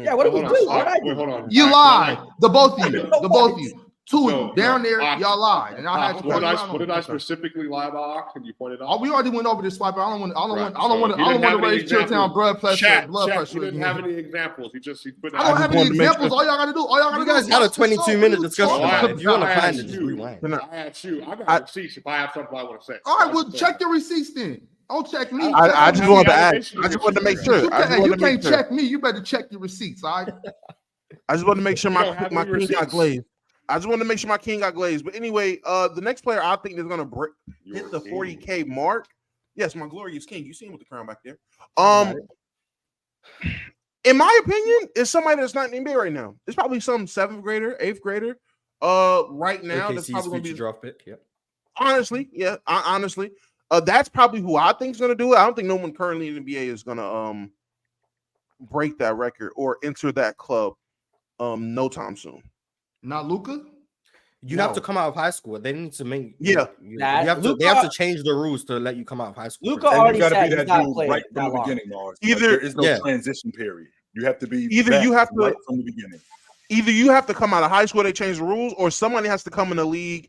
Yeah, what did we do? You lied. The both of you. Two of you down there, y'all lied, and I had to. What did I specifically lie about? Can you point it out? Oh, we already went over this, Swiper. I don't want to raise Chilltown blood pressure. He didn't have any examples. He put. I don't have any examples. All y'all got to do. You guys had a 22-minute discussion about it. If you want to find it, just rewind. I asked you. I got receipts if I have something I want to say. All right, well, check your receipts then. Don't check me. I just wanted to ask. I just wanted to make sure. You can't check me. You better check your receipts. All right. I just wanted to make sure my king got glazed. I just wanted to make sure my king got glazed. But anyway, the next player I think is going to hit the 40K mark. Yes, my glorious king. You see him with the crown back there. In my opinion, is somebody that's not in the NBA right now. It's probably some 7th grader, 8th grader. Right now, that's probably going to be draft pick. Yeah. Honestly, yeah. Honestly, that's probably who I think is going to do it. I don't think no one currently in the NBA is going to break that record or enter that club no time soon. Not Luka. You have to come out of high school. They need to make they have to change the rules to let you come out of high school. Luka already said he's not playing right from the beginning, Mars. Either there is no transition period. You have to be right from the beginning. Either you have to come out of high school, they change the rules, or somebody has to come in the league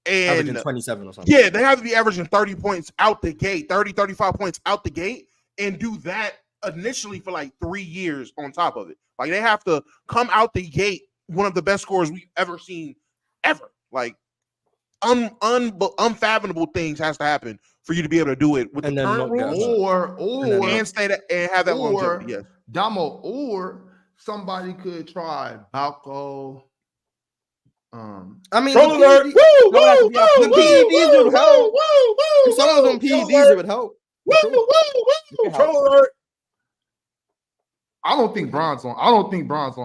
and averaging 27 or something. Yeah, they have to be averaging 30 points out the gate, 30, 35 points out the gate, and do that initially for like 3 years on top of it. Like they have to come out the gate one of the best scorers we've ever seen, ever. Like unfathomable things has to happen for you to be able to do it with the current rules, and stay that and have that longevity. Yes, Damo, or somebody could try Balco. I mean, the PEDs would help. If someone was on PEDs, it would help. I don't think Bron's on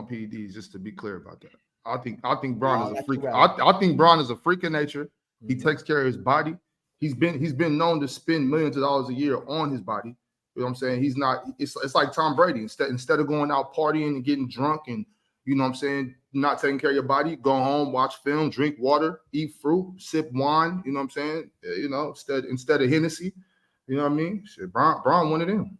PEDs. Just to be clear about that, I think Bron is a freak. I think Bron is a freak of nature. He takes care of his body. He's been known to spend millions of dollars a year on his body. You know what I'm saying? He's not. It's like Tom Brady. Instead of going out partying and getting drunk and you know what I'm saying, not taking care of your body, go home, watch film, drink water, eat fruit, sip wine. You know what I'm saying? You know, instead of Hennessy. You know what I mean? Shit, Bron one of them.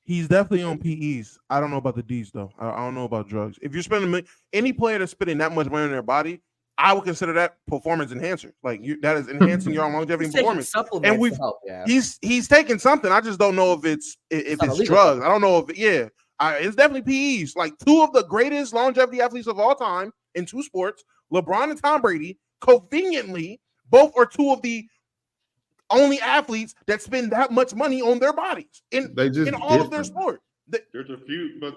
He's definitely on PEs. I don't know about the Ds though. I don't know about drugs. If you're spending any player that's spending that much money on their body, I would consider that performance enhancer. Like that is enhancing your longevity and performance. And he's taking something. I just don't know if it's drugs. I don't know if it's definitely PEs. Like 2 of the greatest longevity athletes of all time in 2 sports, LeBron and Tom Brady, conveniently both are 2 of the only athletes that spend that much money on their bodies in all of their sport. There's a few, but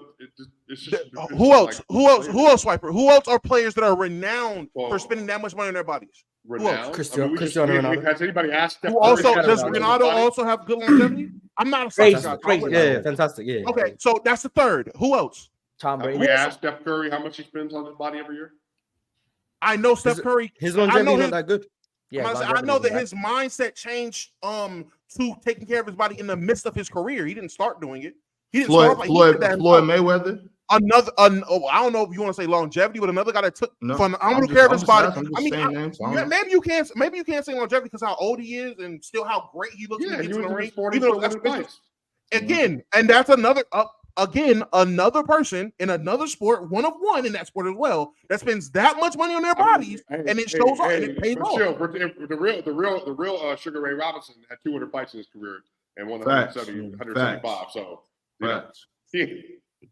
it's just who else? Who else, Swiper? Who else are players that are renowned for spending that much money on their bodies? Renowned? Cristiano Ronaldo. Has anybody asked? Does Ronaldo also have good longevity? I'm not a crazy. Yeah, fantastic. Yeah. Okay, so that's the third. Who else? Tom Brady. We asked Steph Curry how much he spends on his body every year. I know Steph Curry. His longevity not that good. Yeah, I know that his mindset changed to taking care of his body in the midst of his career. He didn't start doing it. He didn't Floyd Mayweather. I don't know if you want to say longevity, but another guy that took care of his body. Maybe you can't say longevity because how old he is and still how great he looks. Yeah, he was in his 40s. Again, and that's another another person in another sport, one of one in that sport as well, that spends that much money on their bodies, and it shows off and it pays off. The real Sugar Ray Robinson had 200 fights in his career and won 175. So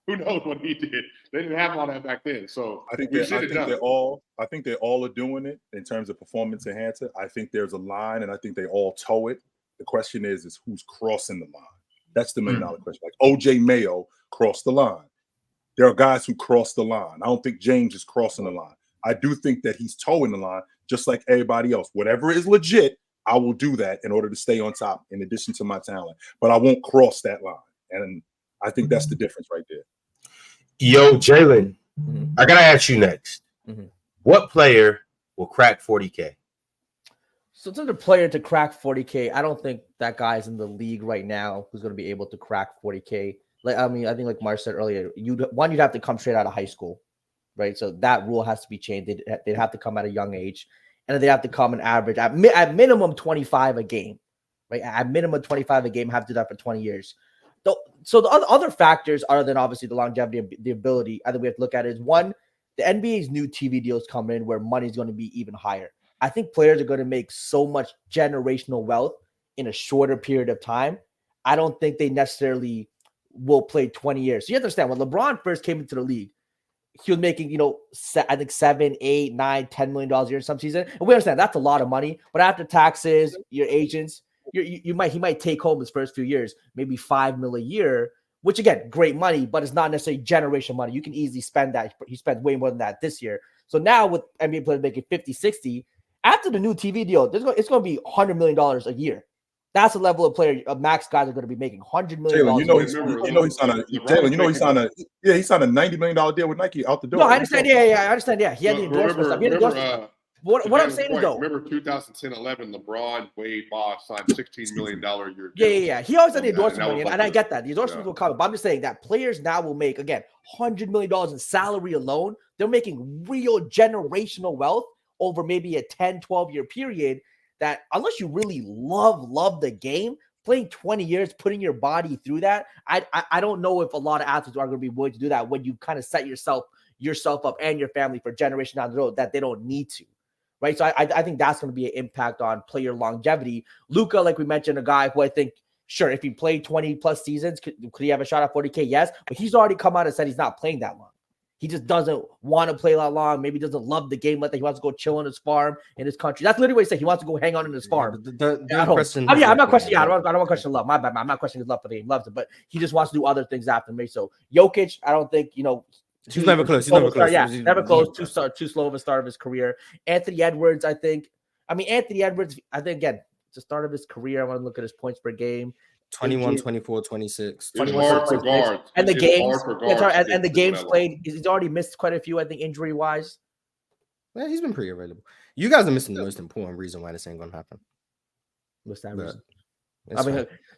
who knows what he did? They didn't have all that back then. So I think they all are doing it in terms of performance enhancer. I think there's a line, and I think they all toe it. The question is who's crossing the line. That's the $1 million question. Like OJ Mayo crossed the line. There are guys who cross the line. I don't think James is crossing the line. I do think that he's towing the line, just like everybody else. Whatever is legit, I will do that in order to stay on top, in addition to my talent. But I won't cross that line. And I think that's the difference right there. Yo, Jalen, I got to ask you next. What player will crack 40K? So to the player to crack 40K, I don't think that guy's in the league right now who's going to be able to crack 40K. I think like Mark said earlier, you'd have to come straight out of high school, right? So that rule has to be changed. They'd have to come at a young age, and then they have to come and average at minimum 25 a game, right? At minimum 25 a game, have to do that for 20 years. So the other factors, other than obviously the longevity and the ability, I think we have to look at is one, the NBA's new TV deals come in where money's going to be even higher. I think players are going to make so much generational wealth in a shorter period of time. I don't think they necessarily will play 20 years. So you understand, when LeBron first came into the league, he was making, I think $7, $8, $9, $10 million a year in some season. And we understand that's a lot of money, but after taxes, your agents, he might take home his first few years, maybe $5 million a year, which again, great money, but it's not necessarily generational money. You can easily spend that. He spent way more than that this year. So now with NBA players making 50, 60, after the new TV deal, it's going to be $100 million a year. That's the level of player max guys are going to be making $100 million. Jalen, he signed a $90 million deal with Nike out the door. No, I understand. Yeah, I understand. Yeah, he had the endorsement stuff. What I'm saying is though, remember 2010-11, LeBron, Wade, Bosh signed $16 million a year. Yeah. He always had the endorsement money, and I get that. The endorsements will come. But I'm just saying that players now will make, again, $100 million in salary alone. They're making real generational wealth over maybe a 10, 12-year period that unless you really love the game, playing 20 years, putting your body through that, I don't know if a lot of athletes are going to be willing to do that when you kind of set yourself up and your family for generation down the road that they don't need to. Right. So I think that's going to be an impact on player longevity. Luka, like we mentioned, a guy who I think, sure, if he played 20 plus seasons, could he have a shot at 40K? Yes. But he's already come out and said he's not playing that long. He just doesn't want to play that long. Maybe doesn't love the game like that. He wants to go chill on his farm in his country. That's literally what he said. He wants to go hang out in his farm. I'm not questioning. I don't want to question love. My bad. I'm not questioning his love for the game. He loves it, but he just wants to do other things after me. So Jokic, I don't think, he's never close. He's never close. Yeah, never close. Too slow of a start of his career. Anthony Edwards, I think, again, it's the start of his career. I want to look at his points per game. 21, 24, 26. It's hard for guards. And the games, and the games played, he's already missed quite a few, I think, injury-wise. Yeah, he's been pretty available. You guys are missing the most important reason why this ain't going to happen. What's that reason?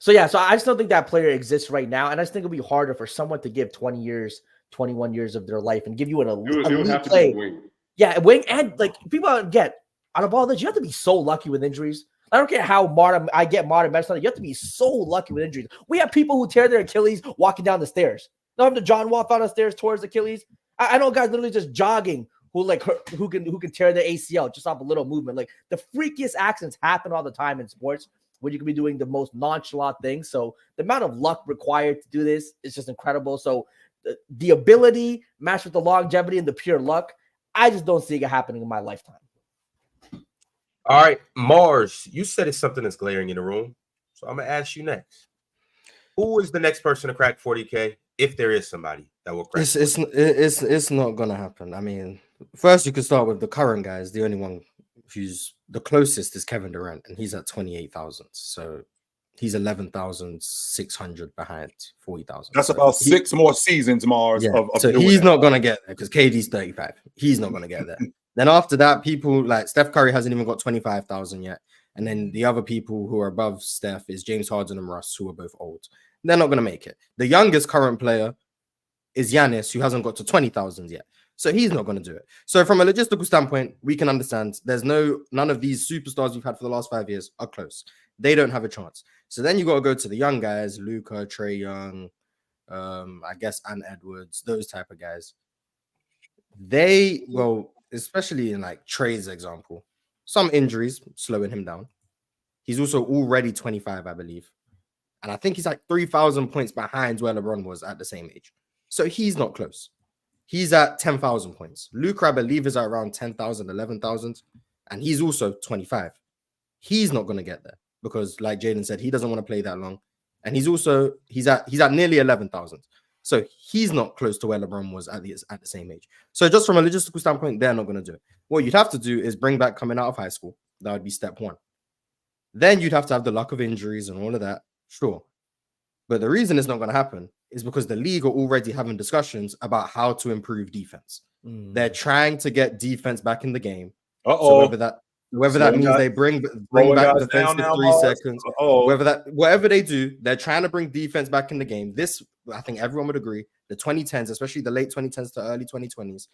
So I just don't think that player exists right now, and I just think it'll be harder for someone to give 20 years, 21 years of their life and give you an elite play. Yeah, wing, and like people get out of all this, you have to be so lucky with injuries. I don't care how modern medicine. You have to be so lucky with injuries. We have people who tear their Achilles walking down the stairs. Don't have to John walk down the stairs towards Achilles. I know guys literally just jogging who can tear their ACL just off a little movement. Like the freakiest accidents happen all the time in sports when you can be doing the most nonchalant things. So the amount of luck required to do this is just incredible. So the ability matched with the longevity and the pure luck, I just don't see it happening in my lifetime. All right, Mars, you said it's something that's glaring in the room. So I'm going to ask you next. Who is the next person to crack 40K if there is somebody that will crack? It's not going to happen. I mean, first you could start with the current guys. The only one who's the closest is Kevin Durant, and he's at 28,000. So he's 11,600 behind 40,000. That's about 6 more seasons, Mars. Yeah. So he's not going to get there because KD's 35. He's not going to get there. Then after that, people like Steph Curry hasn't even got 25,000 yet. And then the other people who are above Steph is James Harden and Russ, who are both old. They're not going to make it. The youngest current player is Giannis, who hasn't got to 20,000 yet. So he's not going to do it. So from a logistical standpoint, we can understand none of these superstars we've had for the last 5 years are close. They don't have a chance. So then you got to go to the young guys, Luka, Trae Young, I guess, and Edwards, those type of guys. Especially in like Trae's example, some injuries slowing him down. He's also already 25, I believe. And I think he's like 3,000 points behind where LeBron was at the same age. So he's not close. He's at 10,000 points. Luka, I believe, is at around 10,000, 11,000. And he's also 25. He's not going to get there because, like Jaden said, he doesn't want to play that long. And he's at nearly 11,000. So he's not close to where LeBron was at the same age. So just from a logistical standpoint, they're not going to do it. What you'd have to do is bring back coming out of high school. That would be step one. Then you'd have to have the luck of injuries and all of that. Sure. But the reason it's not going to happen is because the league are already having discussions about how to improve defense. They're trying to get defense back in the game. So whether that means they bring back defense for 3 seconds, whatever they do, they're trying to bring defense back in the game. This, I think everyone would agree, the 2010s, especially the late 2010s to early 2020s,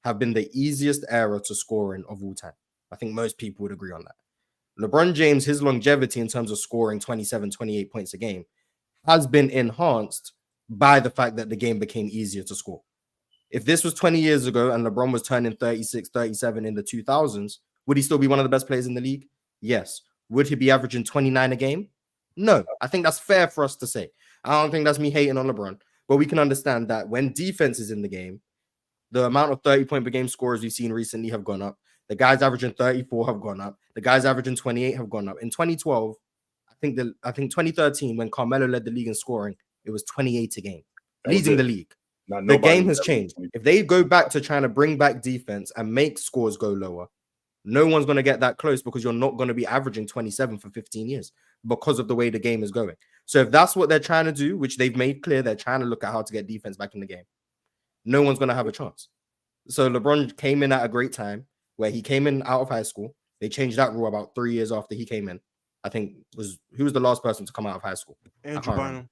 have been the easiest era to score in of all time. I think most people would agree on that. LeBron James, his longevity in terms of scoring 27, 28 points a game has been enhanced by the fact that the game became easier to score. If this was 20 years ago and LeBron was turning 36, 37 in the 2000s, would he still be one of the best players in the league? Yes. Would he be averaging 29 a game? No. I think that's fair for us to say. I don't think that's me hating on LeBron, but we can understand that when defense is in the game, the amount of 30-point per game scorers we've seen recently have gone up. The guys averaging 34 have gone up. The guys averaging 28 have gone up. In 2012, I think 2013, when Carmelo led the league in scoring, it was 28 a game, leading the league. The game has changed. If they go back to trying to bring back defense and make scores go lower, no one's going to get that close because you're not going to be averaging 27 for 15 years because of the way the game is going. So if that's what they're trying to do, which they've made clear, they're trying to look at how to get defense back in the game, no one's going to have a chance. So LeBron came in at a great time where he came in out of high school. They changed that rule about 3 years after he came in. I think who was the last person to come out of high school? Andrew Bynum.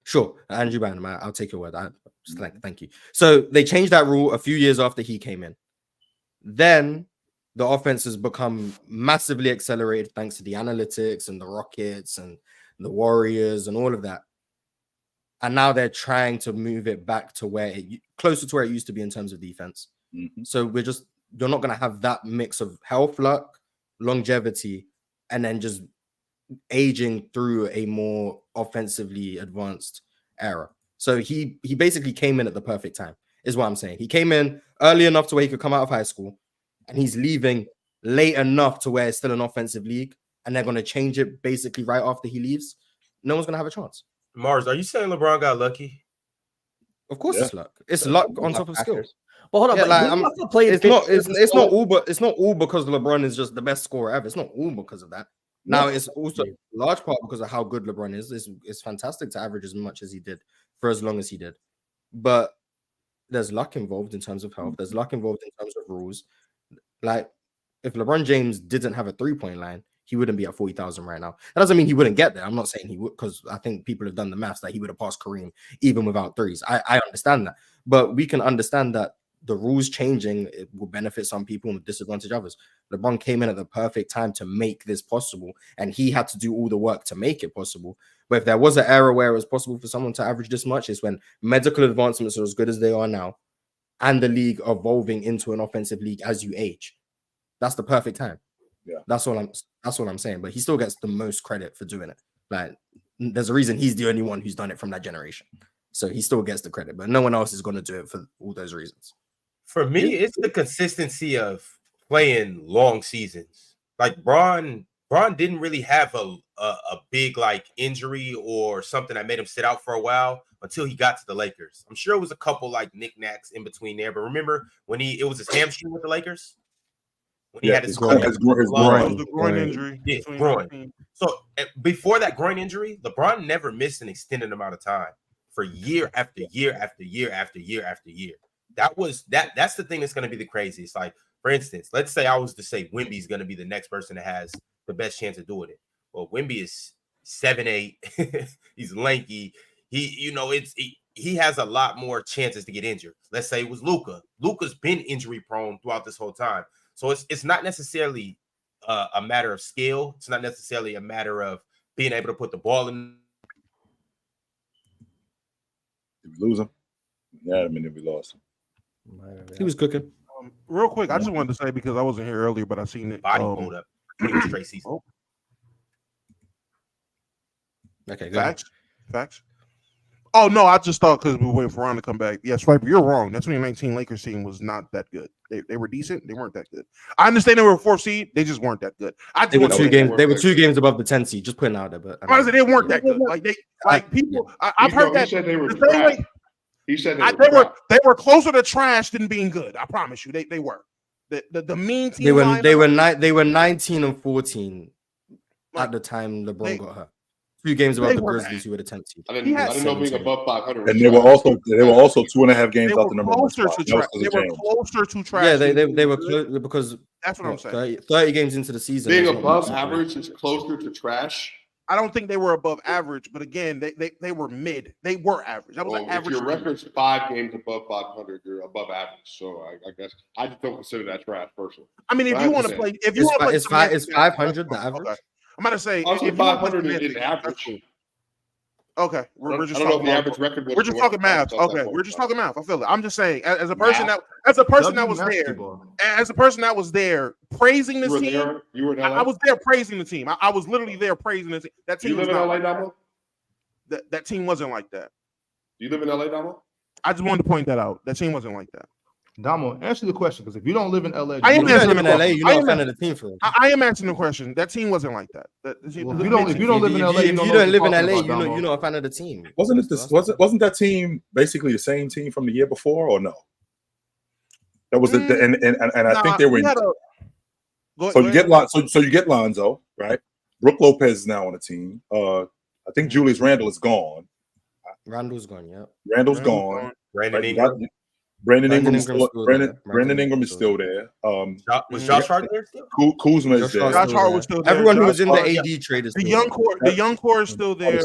Sure, Andrew Bynum. I'll take your word. Thank you. So they changed that rule a few years after he came in. Then the offense has become massively accelerated thanks to the analytics and the Rockets and the Warriors and all of that. And now they're trying to move it back to closer to where it used to be in terms of defense. Mm-hmm. So you're not going to have that mix of health, luck, longevity, and then just aging through a more offensively advanced era. So he basically came in at the perfect time, is what I'm saying. He came in early enough to where he could come out of high school, and he's leaving late enough to where it's still an offensive league, and they're going to change it basically right after he leaves. No one's going to have a chance. Mars, are you saying LeBron got lucky? Of course, it's luck. It's luck on top of skill. Well, hold on. It's not all because LeBron is just the best scorer ever. It's not all because of that. Now, it's also a large part because of how good LeBron is. It's fantastic to average as much as he did for as long as he did. But there's luck involved in terms of health. There's luck involved in terms of rules. Like, if LeBron James didn't have a three-point line, he wouldn't be at 40,000 right now. That doesn't mean he wouldn't get there. I'm not saying he would, because I think people have done the maths that he would have passed Kareem even without threes. I understand that. But we can understand that the rules changing, it will benefit some people and disadvantage others. LeBron came in at the perfect time to make this possible, and he had to do all the work to make it possible. But if there was an era where it was possible for someone to average this much, it's when medical advancements are as good as they are now, and the league evolving into an offensive league as you age. That's the perfect time. Yeah, that's all I'm saying. But he still gets the most credit for doing it. Like, there's a reason he's the only one who's done it from that generation. So he still gets the credit, but no one else is going to do it for all those reasons. For me, it's the consistency of playing long seasons. Like Bron didn't really have a big like injury or something that made him sit out for a while until he got to the Lakers. I'm sure it was a couple like knickknacks in between there, but remember when it was his hamstring with the Lakers? When he had his groin injury. Yeah, groin. So before that groin injury, LeBron never missed an extended amount of time for year after year after year after year after year. That's the thing that's going to be the craziest. Like, for instance, let's say I was to say Wemby's going to be the next person that has the best chance of doing it. Well, Wemby is 7'8". He's lanky. He has a lot more chances to get injured. Let's say it was Luka. Luka's been injury prone throughout this whole time. So it's not necessarily a matter of skill. It's not necessarily a matter of being able to put the ball in. Did we lose him? Yeah, I mean, we lost him. He was cooking. Real quick, I just wanted to say, because I wasn't here earlier, but I seen it. Body pulled up. Straight season. Okay, go Facts. Oh, no, I just thought because we were waiting for Ron to come back. Yeah, Swiper, you're wrong. That 2019 Lakers team was not that good. They were decent. They weren't that good. I understand they were a 4th seed. They just weren't that good. They were 2 games above the 10 seed. Just putting it out there. But they weren't that good. I've heard that. He said they were trash. He said they were closer to trash than being good. I promise you, they were. The mean team. They were 19 and 14 at the time LeBron got hurt. 2 games above the Grizzlies, who were the 10th seed. I didn't know being above 500. And they were also 2.5 games out the number one spot. They were closer to trash. Yeah, they were close because that's what I'm saying. 30 games into the season, being above average is closer to trash. I don't think they were above average, but again, they were mid. They were average. That was like average. If your record's 5 games above 500, you're above average. So I guess I just don't consider that trash personally. I mean, if you want to play, is 500 the average? Okay. I'm about to say, also 500 is average. Okay, I we're just don't know talking if the about. average record was. We're just talking math. Okay, we're just talking math. I feel it. I'm just saying, as a person that was there, as a person that was there praising this team. You were in LA? I was there praising the team. I was literally there praising the team. That team. You live in LA, Damo? That team wasn't like that. You live in LA, Damo? I just wanted to point that out. That team wasn't like that. Damo, answer the question, because if you don't live in LA, I am answering in LA. You're not a fan of the team for. I am answering the question. That team wasn't like that. If you don't live in LA, you don't live in LA. You're not a fan of the team. Wasn't that team basically the same team from the year before, or no? That was and I think they were. You get Lonzo, right? Brook Lopez is now on the team. I think Julius Randle is gone. Randall's gone. Yeah. Randall's gone. Brandon Ingram. Brandon Ingram is still there. Was Josh Hart there still? Kuzma is there. Josh Hart was still there. Everyone who was in the AD trade is the young core. The young core is still there.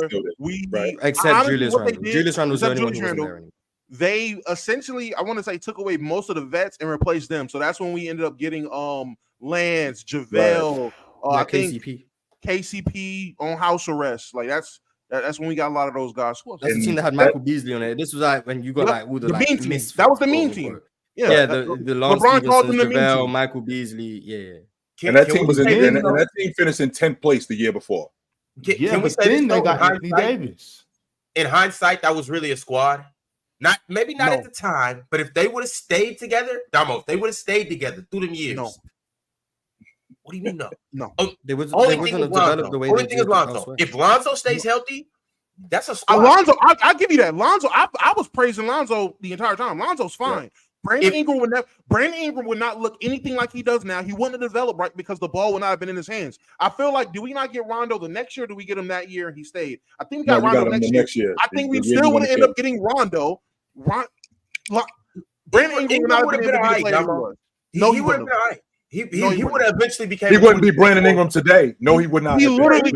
Except Julius Randle. Julius Randle was the only one who wasn't there anymore. They essentially, I want to say, took away most of the vets and replaced them. So that's when we ended up getting Lance, JaVale, I think KCP on house arrest. Like that's when we got a lot of those guys. That's the team that had Michael Beasley on it. This was like when you got all the mean team. That was the mean team. Yeah, the Lance Stevenson, JaVale, Michael Beasley. Yeah. And that team was that team finished in 10th place the year before. Can we say they got Anthony Davis? In hindsight, that was really a squad. Maybe not at the time, but if they would have stayed together, Damo, if they would have stayed together through them years. No. What do you mean no? No. Only thing is Lonzo. If Lonzo stays healthy, that's a squad. Lonzo, I'll give you that. Lonzo, I was praising Lonzo the entire time. Lonzo's fine. Yeah. Brandon Ingram would not look anything like he does now. He wouldn't have developed right because the ball would not have been in his hands. I feel like, do we not get Rondo the next year? Or do we get him that year and he stayed? I think we got Rondo next year. I think we still would end up getting Rondo. Brandon Ingram would not have been able to be the player he was. No, he would have been all right. He would have eventually became. He wouldn't be Brandon Ingram today. No, he would not. He would have been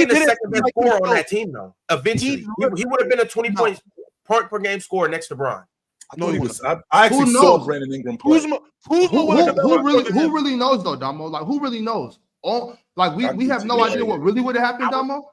the second best scorer on that team, though. Eventually, he would have been a 20 point per game scorer next to Bron. I actually saw Brandon Ingram play. Who really knows though, Damo? Like who really knows? We have no idea what really would have happened, Damo.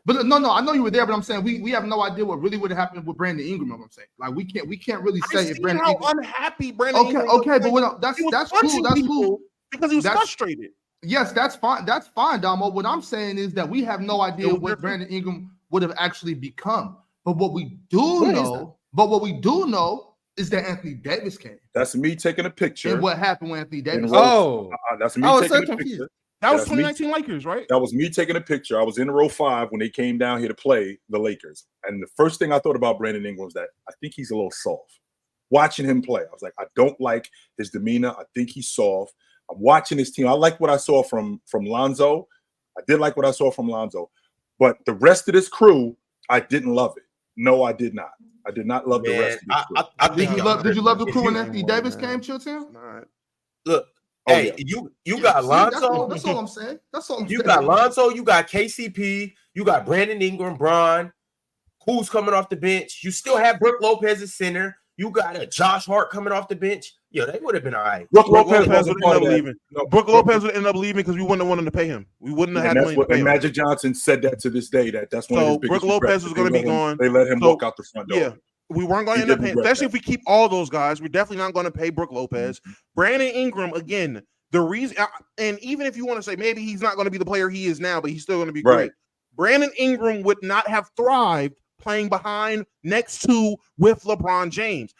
But no, I know you were there, but I'm saying we have no idea what really would have happened with Brandon Ingram. I'm saying, like we can't really say if Brandon Ingram. Unhappy Brandon. Okay, but that's cool. That's cool because he was frustrated. Yes, that's fine. That's fine, Damo. What I'm saying is that we have no idea what Brandon Ingram would have actually become. But what we do know is that Anthony Davis came. That's me taking a picture. And what happened with Anthony Davis? That's me taking a picture. That was 2019 Lakers, right? That was me taking a picture. I was in row 5 when they came down here to play the Lakers. And the first thing I thought about Brandon Ingram was that I think he's a little soft. Watching him play, I was like, I don't like his demeanor. I think he's soft. I'm watching his team. I like what I saw from Lonzo. I did like what I saw from Lonzo. But the rest of this crew, I didn't love it. No, I did not. I did not love the rest of this crew. Did you love the crew when Anthony Davis came, Chitchat? Look. Hey, you got Lonzo. That's all I'm saying. You got Lonzo. You got KCP. You got Brandon Ingram, Bron, who's coming off the bench. You still have Brook Lopez as center. You got a Josh Hart coming off the bench. Yeah, they would have been all right. Brook Lopez would end up leaving. Brook Lopez would end up leaving because we wouldn't have wanted to pay him. We wouldn't have had money to pay him. Magic Johnson said that to this day. That's one of his biggest. Brook Lopez was going to be gone. They let him walk out the front door. Yeah. We weren't going to end up paying, especially if we keep all those guys. We're definitely not going to pay Brook Lopez. Brandon Ingram, again, the reason, and even if you want to say maybe he's not going to be the player he is now, but he's still going to be great. Brandon Ingram would not have thrived playing behind, next to, with LeBron James.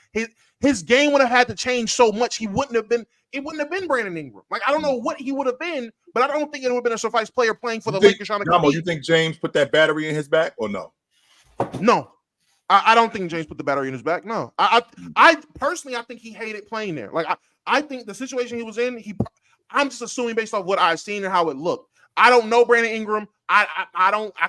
His game would have had to change so much. It wouldn't have been Brandon Ingram. Like, I don't know what he would have been, but I don't think it would have been a suffice player playing for the Lakers trying to compete. You think James put that battery in his back or no? No. I don't think James put the battery in his back. No. I personally, I think he hated playing there. Like, I think the situation he was in, I'm just assuming based off what I've seen and how it looked. I don't know Brandon Ingram. I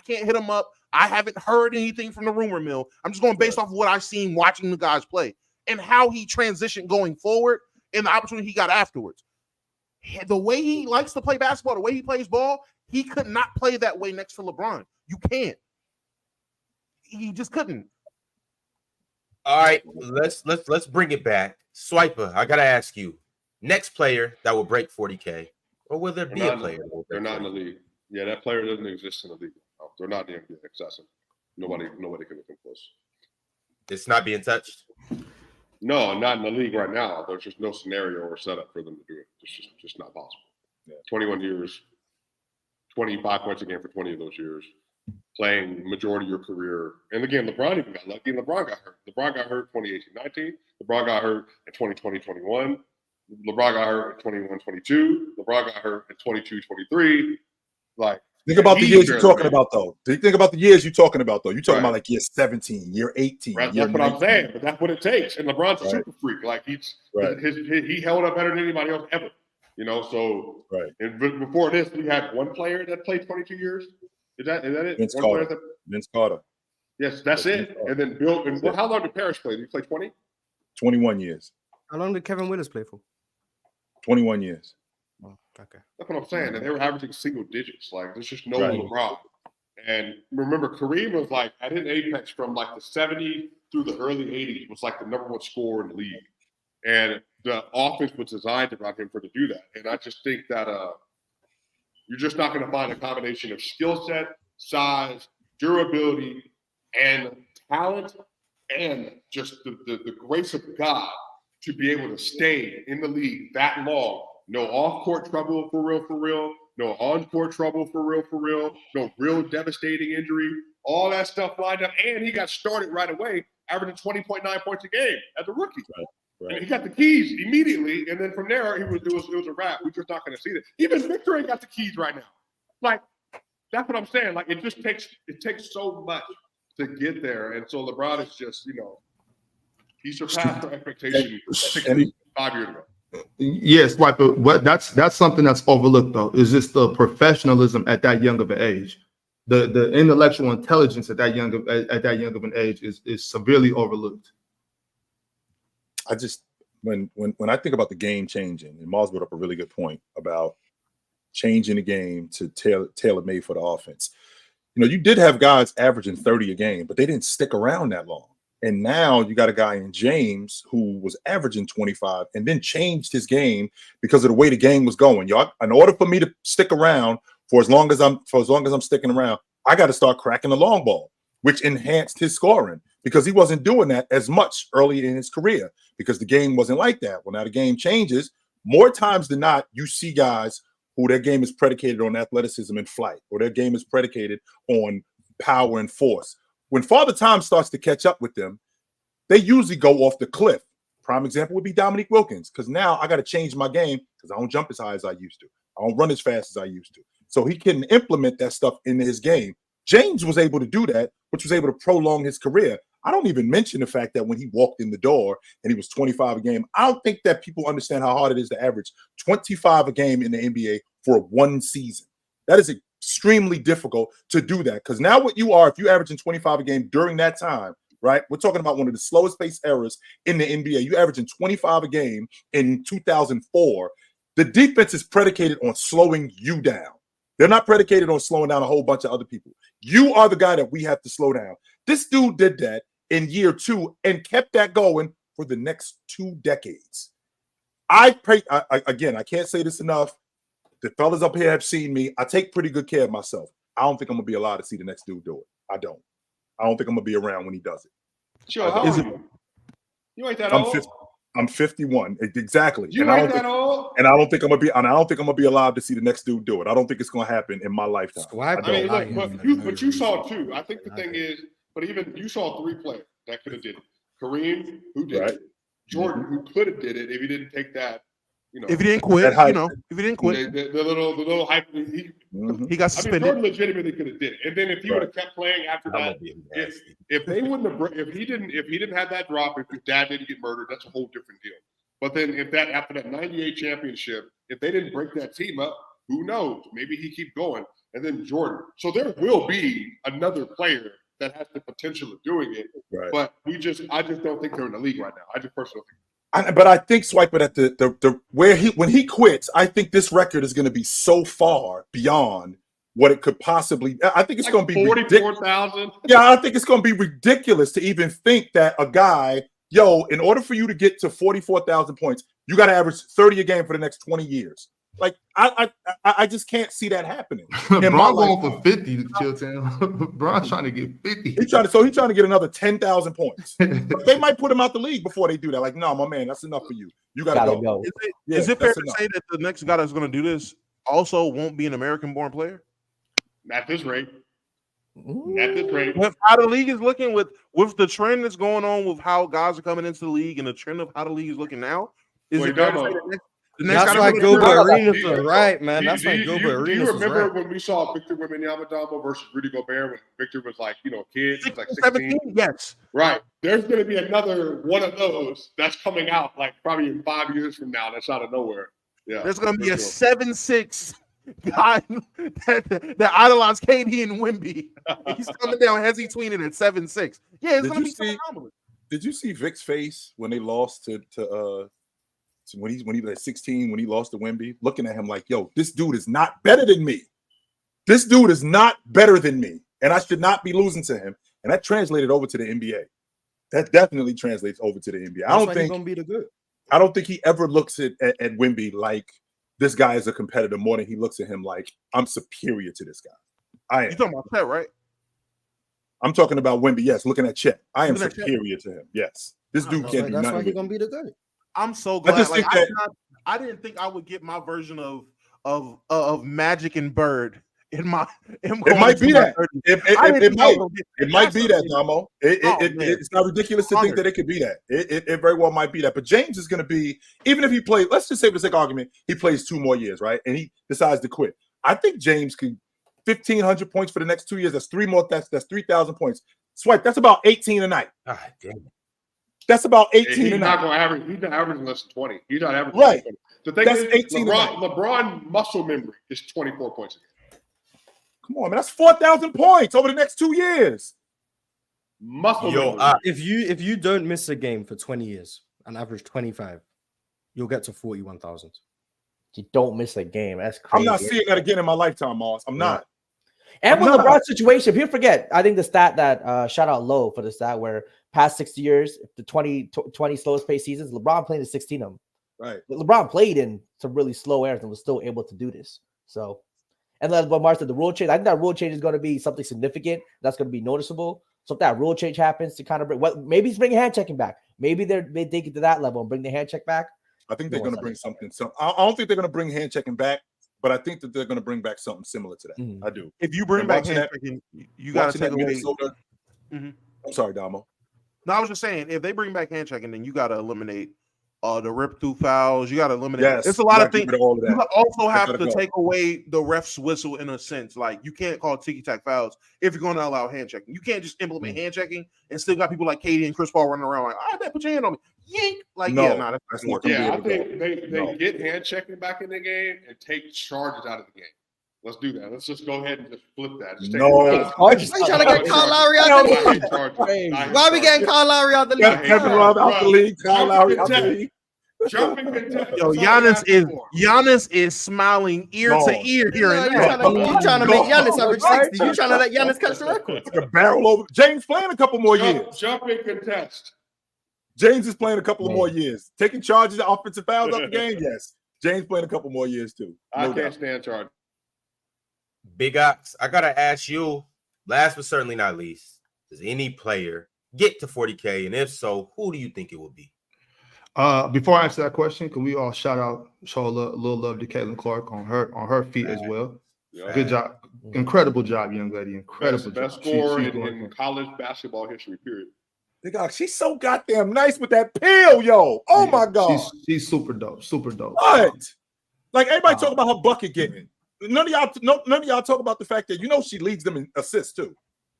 can't hit him up. I haven't heard anything from the rumor mill. I'm just going based off of what I've seen watching the guys play and how he transitioned going forward and the opportunity he got afterwards. The way he likes to play basketball, the way he plays ball, he could not play that way next to LeBron. You can't. He just couldn't. All right, let's bring it back. Swiper, I gotta ask you, next player that will break 40K, or will there be a player? They're not in the league. Yeah, that player doesn't exist in the league. No, they're not in the NBA. Excessive. Nobody can come close. It's not being touched. No, not in the league right now. There's just no scenario or setup for them to do it. It's just not possible. Yeah. 21 years, 25 points a game for 20 of those years, playing majority of your career. And again, LeBron even got lucky. LeBron got hurt. LeBron got hurt 2018-19. LeBron got hurt in 2020-21. LeBron got hurt in 21-22. LeBron got hurt in 22-23. Like, think about the years you're talking about, though. Think about the years you're talking about, though. You're talking about like year 17, year 18. Right, year that's what 19. I'm saying. But that's what it takes. And LeBron's a super freak. Like he held up better than anybody else ever. You know, so and before this, we had one player that played 22 years. Is that it? Vince Carter. Vince Carter. Yes, that's it. And then Bill. And how long did Parrish play? Did he play 20? 21 years. How long did Kevin Willis play for? 21 years. Oh, okay. That's what I'm saying. And they were averaging single digits. Like, there's just no LeBron. And remember, Kareem was like at his apex from like the 70s through the early 80s, was like the #1 scorer in the league. And the offense was designed around him to do that. And I just think that you're just not going to find a combination of skill set, size, durability, and talent, and just the grace of God to be able to stay in the league that long. No off-court trouble for real. No on-court trouble for real. No real devastating injury. All that stuff lined up. And he got started right away, averaging 20.9 points a game as a rookie. Right. And he got the keys immediately. And then from there, it was a wrap. We're just not going to see that. Even Victor ain't got the keys right now. Like, that's what I'm saying. Like, it takes so much to get there. And so LeBron is just, he surpassed our expectation 5 years ago. Yes, right. But that's something that's overlooked, though. Is just the professionalism at that young of an age, the intellectual intelligence at that young of an age is severely overlooked. I just when I think about the game changing, and Mars brought up a really good point about changing the game to tailor made for the offense. You did have guys averaging 30 a game, but they didn't stick around that long. And now you got a guy in James who was averaging 25 and then changed his game because of the way the game was going. Y'all, in order for me to stick around for as long as I'm sticking around, I got to start cracking the long ball, which enhanced his scoring because he wasn't doing that as much early in his career because the game wasn't like that. Well, now the game changes. More times than not, you see guys who their game is predicated on athleticism and flight, or their game is predicated on power and force. When Father Time starts to catch up with them, they usually go off the cliff. Prime example would be Dominique Wilkins, because now I got to change my game because I don't jump as high as I used to. I don't run as fast as I used to. So he can implement that stuff into his game. James was able to do that, which was able to prolong his career. I don't even mention the fact that when he walked in the door and he was 25 a game, I don't think that people understand how hard it is to average 25 a game in the NBA for one season. That is extremely difficult to do that because now what you are, if you're averaging 25 a game during that time, right? We're talking about one of the slowest paced eras in the NBA. You're averaging 25 a game in 2004. The defense is predicated on slowing you down. They're not predicated on slowing down a whole bunch of other people. You are the guy that we have to slow down. This dude did that in year 2 and kept that going for the next 2 decades. Again, I can't say this enough. The fellas up here have seen me. I take pretty good care of myself. I don't think I'm going to be allowed to see the next dude do it. I don't think I'm going to be around when he does it. Sure, how old are you? You ain't that old. I'm 51. Exactly. You ain't that old. And I don't think I'm going to be allowed to see the next dude do it. I don't think it's going to happen in my lifetime. But you saw 2. I think the thing is, but even you saw 3 players that could have did it. Kareem, who did it. Jordan, who could have did it if he didn't take that. If he didn't quit, if he didn't quit, the little hype. He got suspended. Jordan legitimately could have did it, and then if he would have kept playing after that, if they wouldn't have, if he didn't have that drop, if his dad didn't get murdered, that's a whole different deal. But then after that '98 championship, if they didn't break that team up, who knows? Maybe he keep going, and then Jordan. So there will be another player that has the potential of doing it, but I just don't think they're in the league right now. I just personally think. But I think Swipe at when he quits, I think this record is going to be so far beyond what it could possibly. I think it's going to be 44,000. Yeah, I think it's going to be ridiculous to even think that a guy, in order for you to get to 44,000 points, you got to average 30 a game for the next 20 years. Like I just can't see that happening. In my Bron going for 50, Chilton. Bron's trying to get 50. He's trying to get another 10,000 points. They might put him out the league before they do that. Like, no, my man, that's enough for you. You gotta go. Is it fair to say that the next guy that's going to do this also won't be an American-born player? At this rate. At this rate. With how the league is looking, with the trend that's going on with how guys are coming into the league and the trend of how the league is looking now, is it fair to say the next That's why Gilbert Arenas is right, man. That's why Gilbert Arenas is right. Do you remember when we saw Victor Wembanyama versus Rudy Gobert when Victor was like, a kid, he was like 16? Yes. Right. There's going to be another one of those that's coming out like probably in 5 years from now. That's out of nowhere. Yeah. There's going to be a 7'6" guy that idolized KD and Wemby. He's coming down as he tweeted at 7'6". Yeah, it's going to be phenomenal. Did you see Vic's face when they lost to when he was at 16, when he lost to Wemby, looking at him like, yo, this dude is not better than me. This dude is not better than me. And I should not be losing to him. And that translated over to the NBA. That definitely translates over to the NBA. I don't think he ever looks at Wemby like this guy is a competitor more than he looks at him like I'm superior to this guy. I am. You talking about Chet, right? I'm talking about Wemby, yes, looking at Chet. I am superior to him. Yes. This dude can't do nothing. That's why he's gonna be the good. I'm so glad. I didn't think I would get my version of Magic and Bird in my. It might be that. It might be that, Damo. It's not ridiculous to think that it could be that. It very well might be that. But James is going to be, even if he plays, let's just say for the sake of argument, he plays 2 more years, right? And he decides to quit. I think James could 1,500 points for the next 2 years. That's 3 more. That's 3,000 points. Swipe. That's about 18 a night. God damn it. That's about 18 he's a not night. going to average. He's not averaging less than 20. He's not averaging right. 20. The thing that's is, 18 LeBron muscle memory is 24 points a game. Come on, man. That's 4,000 points over the next 2 years. Muscle memory. If you don't miss a game for 20 years and average 25, you'll get to 41,000. You don't miss a game. That's crazy. I'm not seeing that again in my lifetime, Moss. I'm not. And with LeBron's situation, people forget, I think the stat that shout out low for the stat where past 60 years, the 20 slowest pace seasons, LeBron played in 16 of them. Right. But LeBron played in some really slow eras and was still able to do this. So, and then what Mark said, the rule change, I think that rule change is going to be something significant. That's going to be noticeable. So if that rule change happens to kind of bring, maybe he's bringing hand checking back. Maybe they take it to that level and bring the hand check back. I think they're going to bring something. So I don't think they're going to bring hand checking back. But I think that they're going to bring back something similar to that. I do. If you bring back hand checking, you got to take away. I'm sorry, Damo. No, I was just saying, if they bring back hand checking, then you got to eliminate the rip through fouls. You got to eliminate. Yes, it's a lot of things. All of you also have to take away the ref's whistle in a sense. Like you can't call ticky-tack fouls if you're going to allow hand checking. You can't just implement hand checking and still got people like KD and Chris Paul running around like, all right, put your hand on me. Yank. Like, no, that's not I think they get hand checking back in the game and take charges out of the game. Let's do that. Let's just go ahead and just flip that. Just Why are you trying to get Kyle Lowry out the league? Why are we getting Kyle Lowry out the league? Kevin Love out the league. Kyle Lowry out the league. Yo, Giannis is smiling ear to ear here and there. You trying to make Giannis average 60? You trying to let Giannis catch the record? Like a barrel over. James playing a couple more years. Jump and contest. James is playing a couple of more years. Taking charges of offensive fouls out the game, yes. James playing a couple more years too. I can't stand charge. Big Ox, I gotta ask you, last but certainly not least, does any player get to 40K? And if so, who do you think it will be? Before I answer that question, can we all show a little love to Caitlin Clark on her feet as well? Yeah. Good job. Incredible job, young lady. Incredible job. Best scorer in college basketball history, period. Big Ox, she's so goddamn nice with that pill, yo. Oh my God. She's super dope. Super dope. What? Like everybody talk about her bucket getting. None of y'all talk about the fact that she leads them in assists too.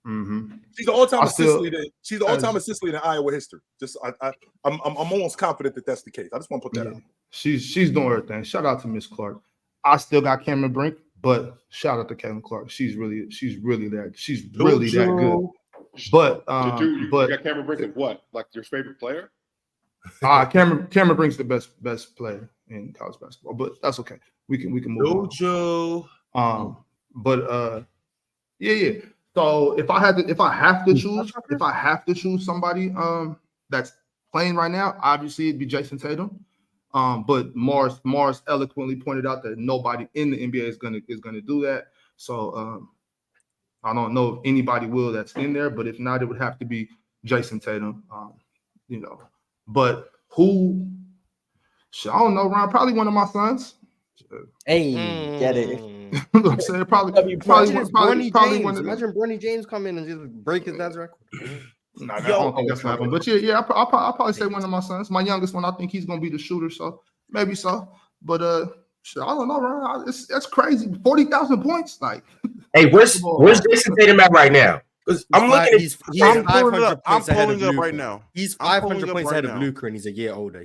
Mm-hmm. She's the all-time assist leader. She's the all-time assist leader in Iowa history. I'm almost confident that that's the case. I just want to put that out. She's doing her thing. Shout out to Miss Clark. I still got Cameron Brink, but shout out to Caitlin Clark. She's really that. She's really that good. But you got Cameron Brink as what? Like your favorite player? Cameron Brink's the best player in college basketball, but that's okay. We can move on. Yeah. So if I have to choose somebody that's playing right now, obviously it'd be Jason Tatum. But Mars eloquently pointed out that nobody in the NBA is gonna do that. So I don't know if anybody will that's in there, but if not, it would have to be Jason Tatum. But who? I don't know, Ron. Probably one of my sons. Hey, get it? I'm saying probably Imagine one of them. Imagine Bronny James come in and just break his dad's record. Nah, I don't think that's happening. But yeah, I'll probably say one of my sons. My youngest one, I think he's gonna be the shooter. So maybe so. But I don't know, Ron. That's crazy. 40,000 points, like. Hey, where's Jason Tatum at right now? Because I'm looking at he's I'm 500 points ahead of pulling up Luka. right now. He's I'm 500 pulling points up ahead right of now. Luka, and he's a year older.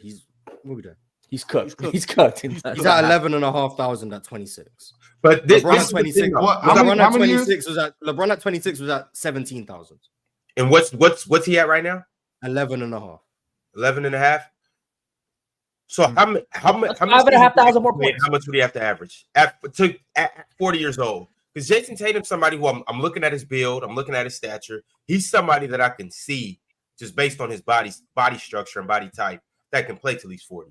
What we doing? He's cooked. cooked. He's cooked. He's at 11,500 at 26. But this LeBron is at the 26. thing, though. LeBron how at many 26 was at 17,000. And what's he at right now? 11 and a half. 11 and a half. So how much? 5,500 more points. How much would he have to average at 40 years old? Because Jason Tatum's somebody who I'm looking at his build, I'm looking at his stature. He's somebody that I can see just based on his body structure and body type that can play till he's 40.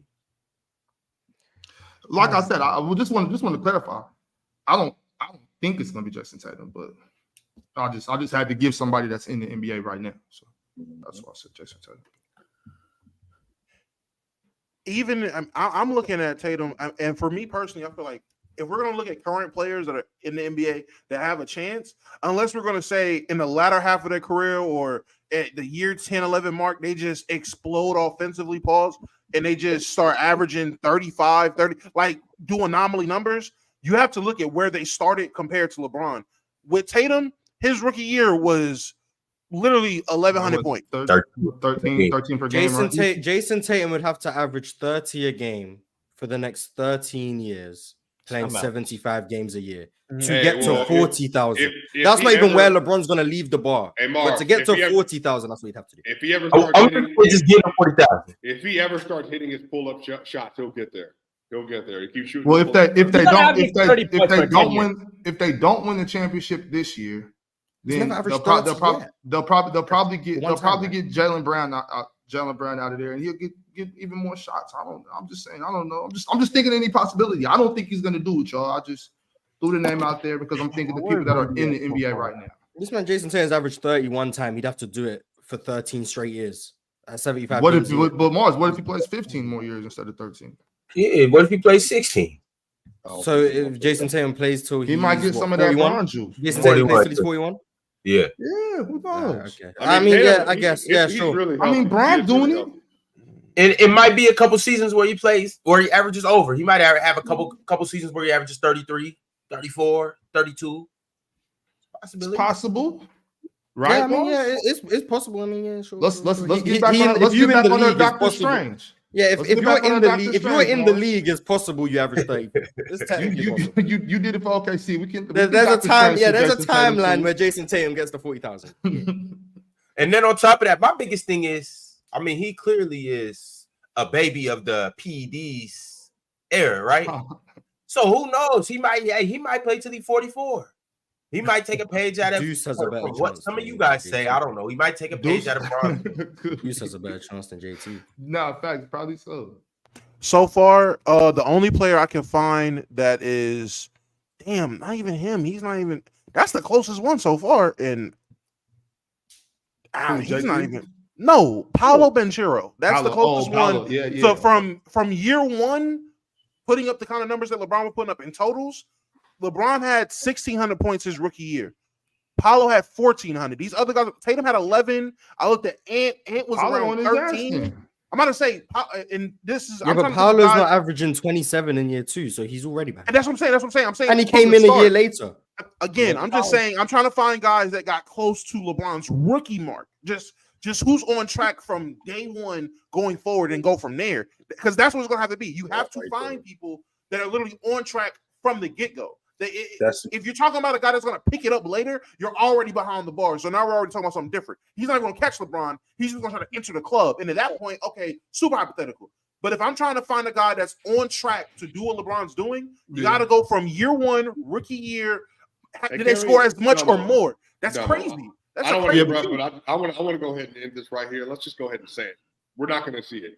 Like I said, I just want to clarify. I don't think it's gonna be Jason Tatum, but I just had to give somebody that's in the NBA right now. So that's why I said Jason Tatum. Even I'm looking at Tatum, and for me personally, I feel like if we're going to look at current players that are in the NBA that have a chance, unless we're going to say in the latter half of their career or at the year 10, 11 mark, they just explode offensively, and they just start averaging 35, 30, like do anomaly numbers, you have to look at where they started compared to LeBron. With Tatum, his rookie year was literally 1,100 points. 13 per game. Jason Tatum would have to average 30 a game for the next 13 years, playing 75 games a year to get to 40,000. That's not even where LeBron's going to leave the bar. Hey, Mark, but to get to 40,000, that's what he'd have to do. If he ever starts hitting his pull-up shots, he'll get there. He'll get there. He keeps shooting. Well, if they don't win the championship this year, then they'll probably get Jaylen Brown out of there, and he'll get even more shots. I'm just saying. I don't know. I'm just thinking any possibility. I don't think he's gonna do it, y'all. I just threw the name out there because I'm thinking the people that are in the NBA right now. This man Jason Tatum's averaged 30 one time. He'd have to do it for 13 straight years. 75. What if he plays 15 more years instead of 13? Yeah. What if he plays 16? So if Jason Tatum plays till he might get some of that LeBron juice. Jason Tatum plays till he's 41. Yeah. Yeah, who knows? Okay. I mean, I guess. Yeah, sure. Really Bron doing it. And it might be a couple seasons where he plays, or he averages over. He might have a couple seasons where he averages 33, 34, 32. It's possible. Right? Yeah, I mean, it's possible. I mean, yeah, sure. Let's get back on that Doctor Strange. Yeah, if you're in the league, it's possible you average 30. It's technically possible. You did it for OKC. There's a time. Yeah, there's a timeline where Jason Tatum gets to 40,000. And then on top of that, my biggest thing is, I mean, he clearly is a baby of the PEDs era, right? So who knows? He might play till he's 44. He might take a page out of what some of you guys say. I don't know. He might take a page out of Bron. Deuce has a better chance than JT. No, in fact, probably so. So far, the only player I can find that is, not even him. He's not even. That's the closest one so far, and he's not even. No, Paolo Banchero. That's the closest one. Yeah. So from year one, putting up the kind of numbers that LeBron was putting up in totals, LeBron had 1,600 points his rookie year. Paolo had 1,400. These other guys, Tatum had 11. I looked at Ant. Ant was around 13. I'm about to say, and this is. Yeah, but Paolo's not averaging 27 in year two, so he's already back. And that's what I'm saying. I'm saying, and he came in a year later. Again, I'm just saying, I'm trying to find guys that got close to LeBron's rookie mark. Just who's on track from day one going forward and go from there, because that's what it's going to have to be. You have to find people that are literally on track from the get-go. If you're talking about a guy that's going to pick it up later, you're already behind the bar. So now we're already talking about something different. He's not going to catch LeBron. He's just going to try to enter the club. And at that point, okay, super hypothetical. But if I'm trying to find a guy that's on track to do what LeBron's doing, you got to go from year one, rookie year. Did they score as much or more? That's crazy. That's I don't want to interrupt, but I want to go ahead and end this right here. Let's just go ahead and say it. We're not going to see it.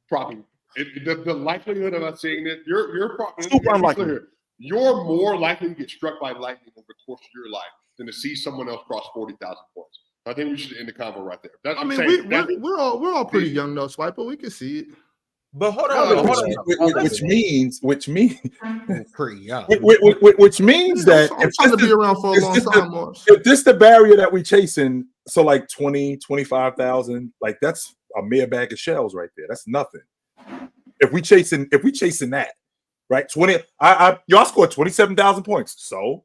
Probably The likelihood of us seeing it, you're probably Super unlikely. You're more likely to get struck by lightning over the course of your life than to see someone else cross 40,000 points. I think we should end the convo right there. We're all pretty young though, Swiper. We can see it. But hold on. Which means Pretty young. which means that I'm trying to be around for a long time, Morris. if this the barrier that we chasing, so like 20, 25,000, like that's a mere bag of shells right there. That's nothing. If we chasing that, right? Y'all scored 27,000 points. So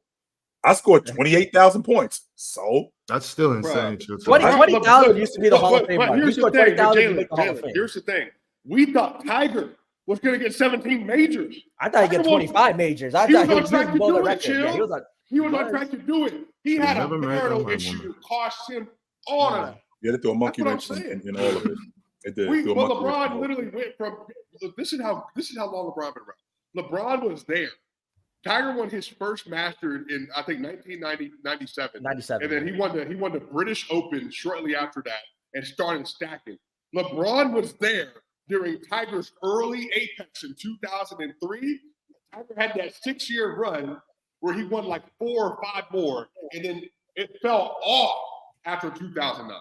I scored 28,000 points. So that's still insane. 20,000 used to be the Hall of Fame. But here's the thing, Jalen, here's the thing. We thought Tiger was going to get 17 majors. I thought he'd get 25 majors. I thought he was on track to do it. He was on track to do it. He had a marital issue that cost him all of that. Yeah, they threw a monkey wrench in all of it. It did. LeBron literally went from. This is how long LeBron been around. LeBron was there. Tiger won his first Master in I think 1997. 97. And then he won the British Open shortly after that and started stacking. LeBron was there during Tiger's early apex in 2003. Tiger had that 6-year run where he won like 4 or 5 more, and then it fell off after 2009.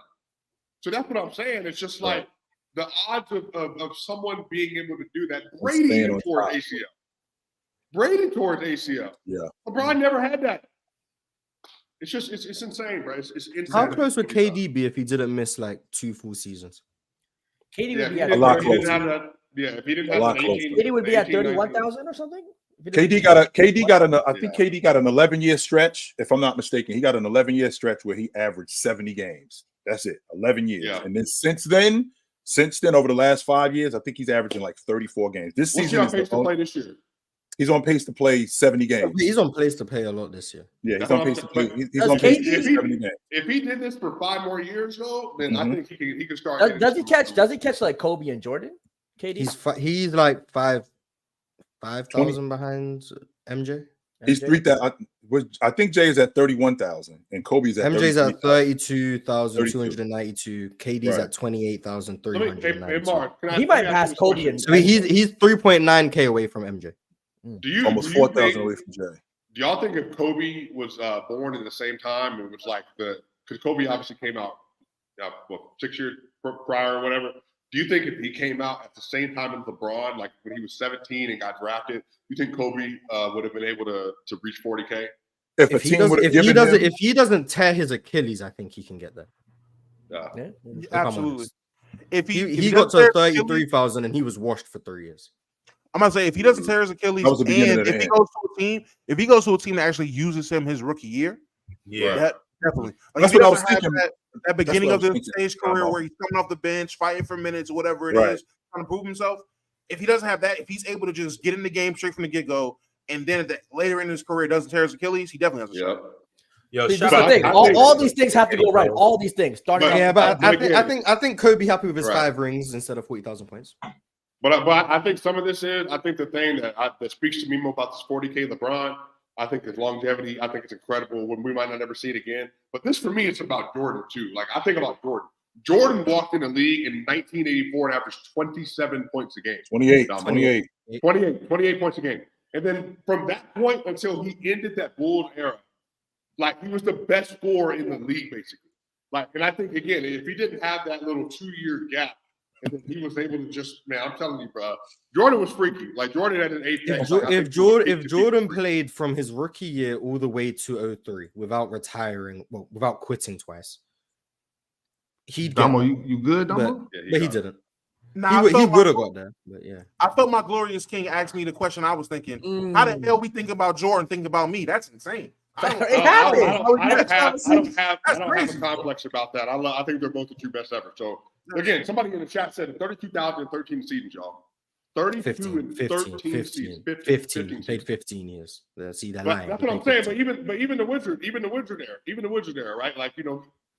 So that's what I'm saying. It's just like the odds of someone being able to do that. Brady towards ACL. Yeah. LeBron never had that. It's just it's insane, bro. It's insane. How close would KD be if he didn't miss like 2 full seasons? KD would be at a lot closer. If he didn't have that 18, KD would be at 31,000 or something. KD got an 11-year stretch. If I'm not mistaken, he got an 11-year stretch where he averaged 70 games. That's it, 11 years. Yeah. And then since then, over the last 5 years, I think he's averaging like 34 games. This season, what's he on pace to play this year? He's on pace to play 70 games. He's on pace to play a lot this year. Yeah, he's on pace to play. He's on pace to play 70 games. If he did this for 5 more years, though, then I think he could start. Does he catch like Kobe and Jordan? KD? He's like 5,000 behind MJ. He's 3,000. I think Jay is at 31,000 and Kobe's at MJ's at 32,292. KD's at 28,390. He might pass Kobe. So he's 3.9K away from MJ. Almost 4,000 away from Jay. Do y'all think if Kobe was born at the same time, it was like because Kobe obviously came out 6 years prior or whatever. Do you think if he came out at the same time as LeBron, like when he was 17 and got drafted, you think Kobe would have been able to reach 40K? If he doesn't tear his Achilles, I think he can get there. Absolutely. If he got to 33,000 and he was washed for 3 years. I'm gonna say if he doesn't tear his Achilles, and if he goes to a team that actually uses him his rookie year, definitely. Like that's what I was thinking. That beginning of his stage career where he's coming off the bench, fighting for minutes, whatever it is, trying to prove himself. If he doesn't have that, if he's able to just get in the game straight from the get-go, and then later in his career doesn't tear his Achilles, he definitely has a shot. That's the thing. All these things have to go right. All these things. But I think Kobe happy with his 5 rings instead of 40,000 points. But I think some of this is, I think the thing that speaks to me more about this 40K LeBron, I think his longevity, I think it's incredible when we might not ever see it again. But this, for me, it's about Jordan, too. Like, I think about Jordan. Jordan walked in the league in 1984 and averaged 27 points a game. 28 points a game. And then from that point until he ended that Bulls era, like, he was the best scorer in the league, basically. Like, and I think, again, if he didn't have that little 2-year gap, and then he was able to just, man, I'm telling you, bro, Jordan was freaky. Like, Jordan had an 8. If Jordan played from his rookie year all the way to 03 without retiring, without quitting twice, he'd Damo, you good, Damo? But he didn't. Nah, he would have got there. But yeah, I felt my Glorious King asked me the question I was thinking. How the hell we think about Jordan, think about me? That's insane. I don't have a complex about that. I think they're both the 2 best ever. So again, somebody in the chat said 32,013 seasons, y'all. 32 and 13 seasons. 15 played 15 years. See that line. That's what I'm saying. But even the Wizards era, right? Like,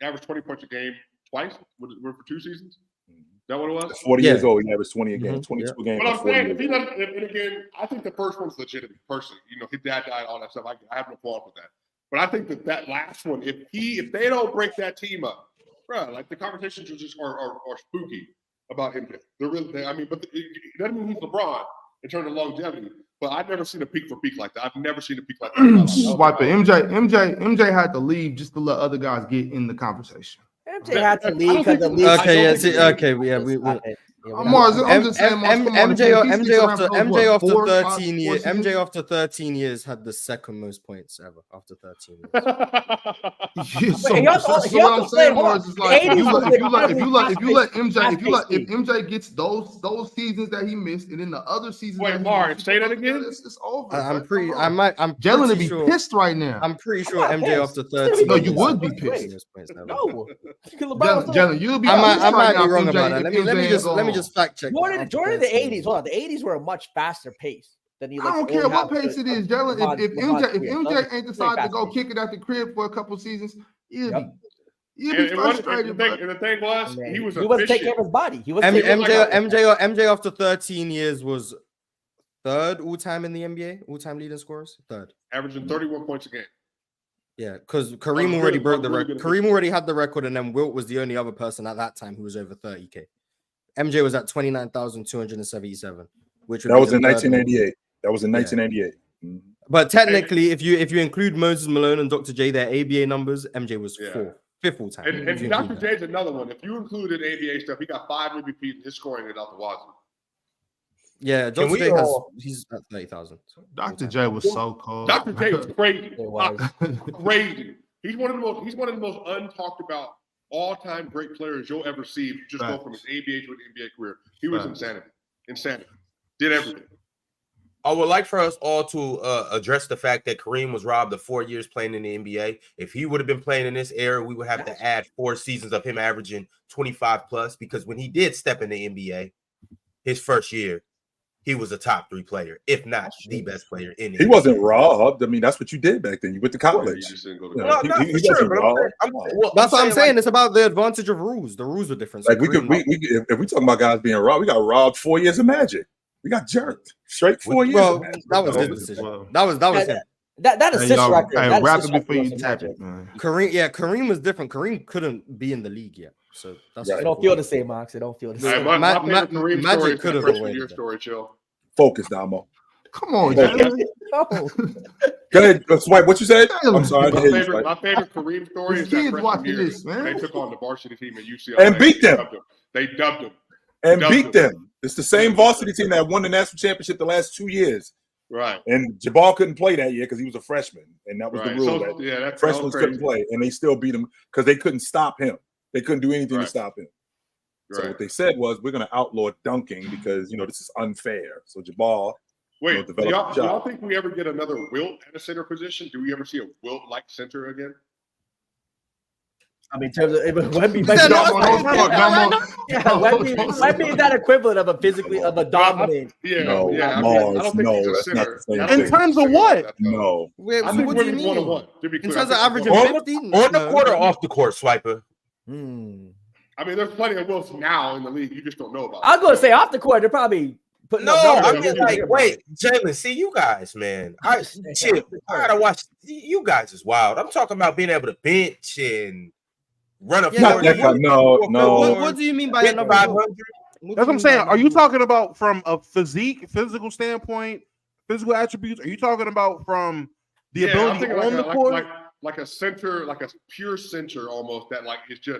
average 20 points a game twice. For 2 seasons. Is that what it was? 40 years old, he averaged 20 a game, 22 a game. But I'm saying, if he doesn't, and again, I think the first one's legitimate, personally. His dad died, all that stuff. I have no fault with that. But I think that last one, if they don't break that team up, bro, like the conversations are spooky. about MJ. I mean, but it doesn't mean he's LeBron in terms of longevity. But I've never seen a peak for peak like that. I've never seen a peak like that. Swipe it. MJ had to leave just to let other guys get in the conversation. MJ had to leave because the league. I'm just saying, MJ after 13 years had the second most points ever after 13 years. So what I'm saying was, like, if MJ gets those seasons that he missed, and then the other seasons. Wait, Mark, say that again. It's over. I'm Jalen to be pissed right now. I'm pretty sure MJ after 13. No, you would be pissed. No, Jalen, you'll be. I might be wrong about that. Let me just fact check. During the 80s, hold on, the 80s were a much faster pace than you. I don't care what pace it is, Jalen. If MJ ain't decided to go kick it at the crib for a couple seasons, you'll be frustrated. And the thing was, he was taking care of his body. MJ after 13 years was third all time in the NBA, all time leading scorers, third, averaging 31 points a game. Yeah, because Kareem already broke the record. Kareem already had the record, and then Wilt was the only other person at that time who was over 30K. MJ was at 29,277, which that was in 1988. That was in 1988. Yeah. But technically, if you include Moses Malone and Dr. J, their ABA numbers, MJ was fifth all time. And Dr. J's another one. If you included ABA stuff, he got 5 MVPs and his scoring is out the wazoo. Yeah, Dr. J he's at 30,000. Dr. J was so cold. Dr. J was crazy. Crazy. He's one of the most untalked about all-time great players you'll ever see. Just go from his ABA to an NBA career. He was insanity. Did everything. I would like for us all to address the fact that Kareem was robbed of 4 years playing in the NBA. If he would have been playing in this era, we would have to add 4 seasons of him averaging 25 plus, because when he did step in the NBA, his first year, he was a top 3 player, if not the best player in it. He wasn't robbed. I mean, that's what you did back then. You went to college. He wasn't robbed. That's what I'm saying. It's about the advantage of rules. The rules were different. So like if we talking about guys being robbed, we got robbed 4 years of Magic. We got jerked straight 4 years. Well, that was his decision. That was him. That assist record. Hey, wrap it before you tap it, man. Kareem was different. Kareem couldn't be in the league yet, so that's. It don't feel the same, Max. It don't feel the same. Magic could have avoided story. Chill. Focus, Damo. Come on, Go ahead, Swipe. What you said? I'm sorry. My favorite Kareem story is that freshman year this, man. they took on the varsity team at UCLA and beat them. They dubbed them. And beat them. It's the same varsity team that won the national championship the last 2 years. Right. And Jabal couldn't play that year because he was a freshman. And that was the rule. So, that freshmen couldn't play. And they still beat him because they couldn't stop him. They couldn't do anything to stop him. So what they said was, we're going to outlaw dunking because, this is unfair. So Jabal. Wait, do y'all think we ever get another Wilt at a center position? Do we ever see a Wilt-like center again? I mean, in terms of Wemby, Wemby is that equivalent of a dominant. No, that's not the same thing. In terms of what? No. I think what do you mean? In terms of averaging 50? On the court or off the court, Swiper? I mean, there's plenty of Wilts now in the league. You just don't know about. I was going to say off the court, they're probably putting. Wait, Jalen, see you guys, man. I gotta watch. You guys is wild. I'm talking about being able to bench and run up. No. What do you mean by number 500? That's what I'm saying. Are you talking about from a physical standpoint, physical attributes? Are you talking about from the ability on the court? Like a center, like a pure center almost, that like is just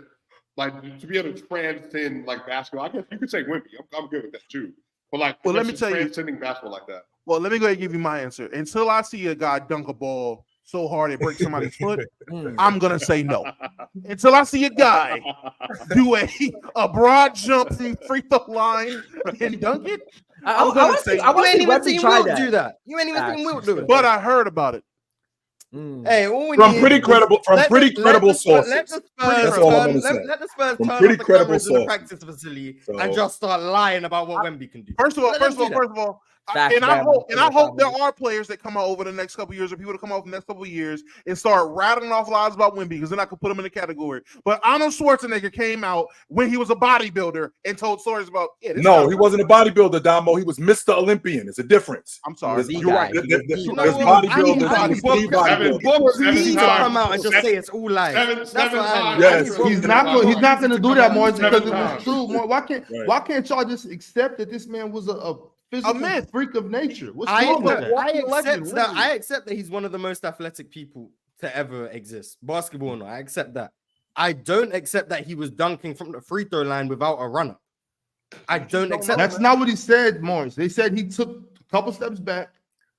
like to be able to transcend like basketball. I guess you could say Wemby. I'm good with that too. But let me tell you, transcending basketball like that. Well, let me go ahead and give you my answer. Until I see a guy dunk a ball so hard it breaks somebody's foot, I'm gonna say no. Until I see a guy do a broad jump from free throw line and dunk it, I'm gonna say you ain't even seen Wilt do that. You ain't even seen Wilt do it. But I heard about it. Hey, from pretty credible sources. Let the Spurs turn off the cameras in the practice facility and just start lying about what Wemby can do. First of all, And I hope there are players that come out over the next couple of years, or people that come out over the next couple of years and start rattling off lies about Wemby, because then I could put him in the category. But Arnold Schwarzenegger came out when he was a bodybuilder and told stories about. No, he wasn't a bodybuilder, Damo. He was Mr. Olympian. It's a difference. I'm sorry. You're right. There's bodybuilders. He to come out and just say it's all lies. Yes, he's not going to do that, Morris, because it was true. Why can't y'all just accept that this man was a physical freak of nature? What's wrong with that? I accept that he's one of the most athletic people to ever exist. Basketball, no, I accept that. I don't accept that he was dunking from the free throw line without a runner. I don't accept. That's not what he said, Morris. They said he took a couple steps back.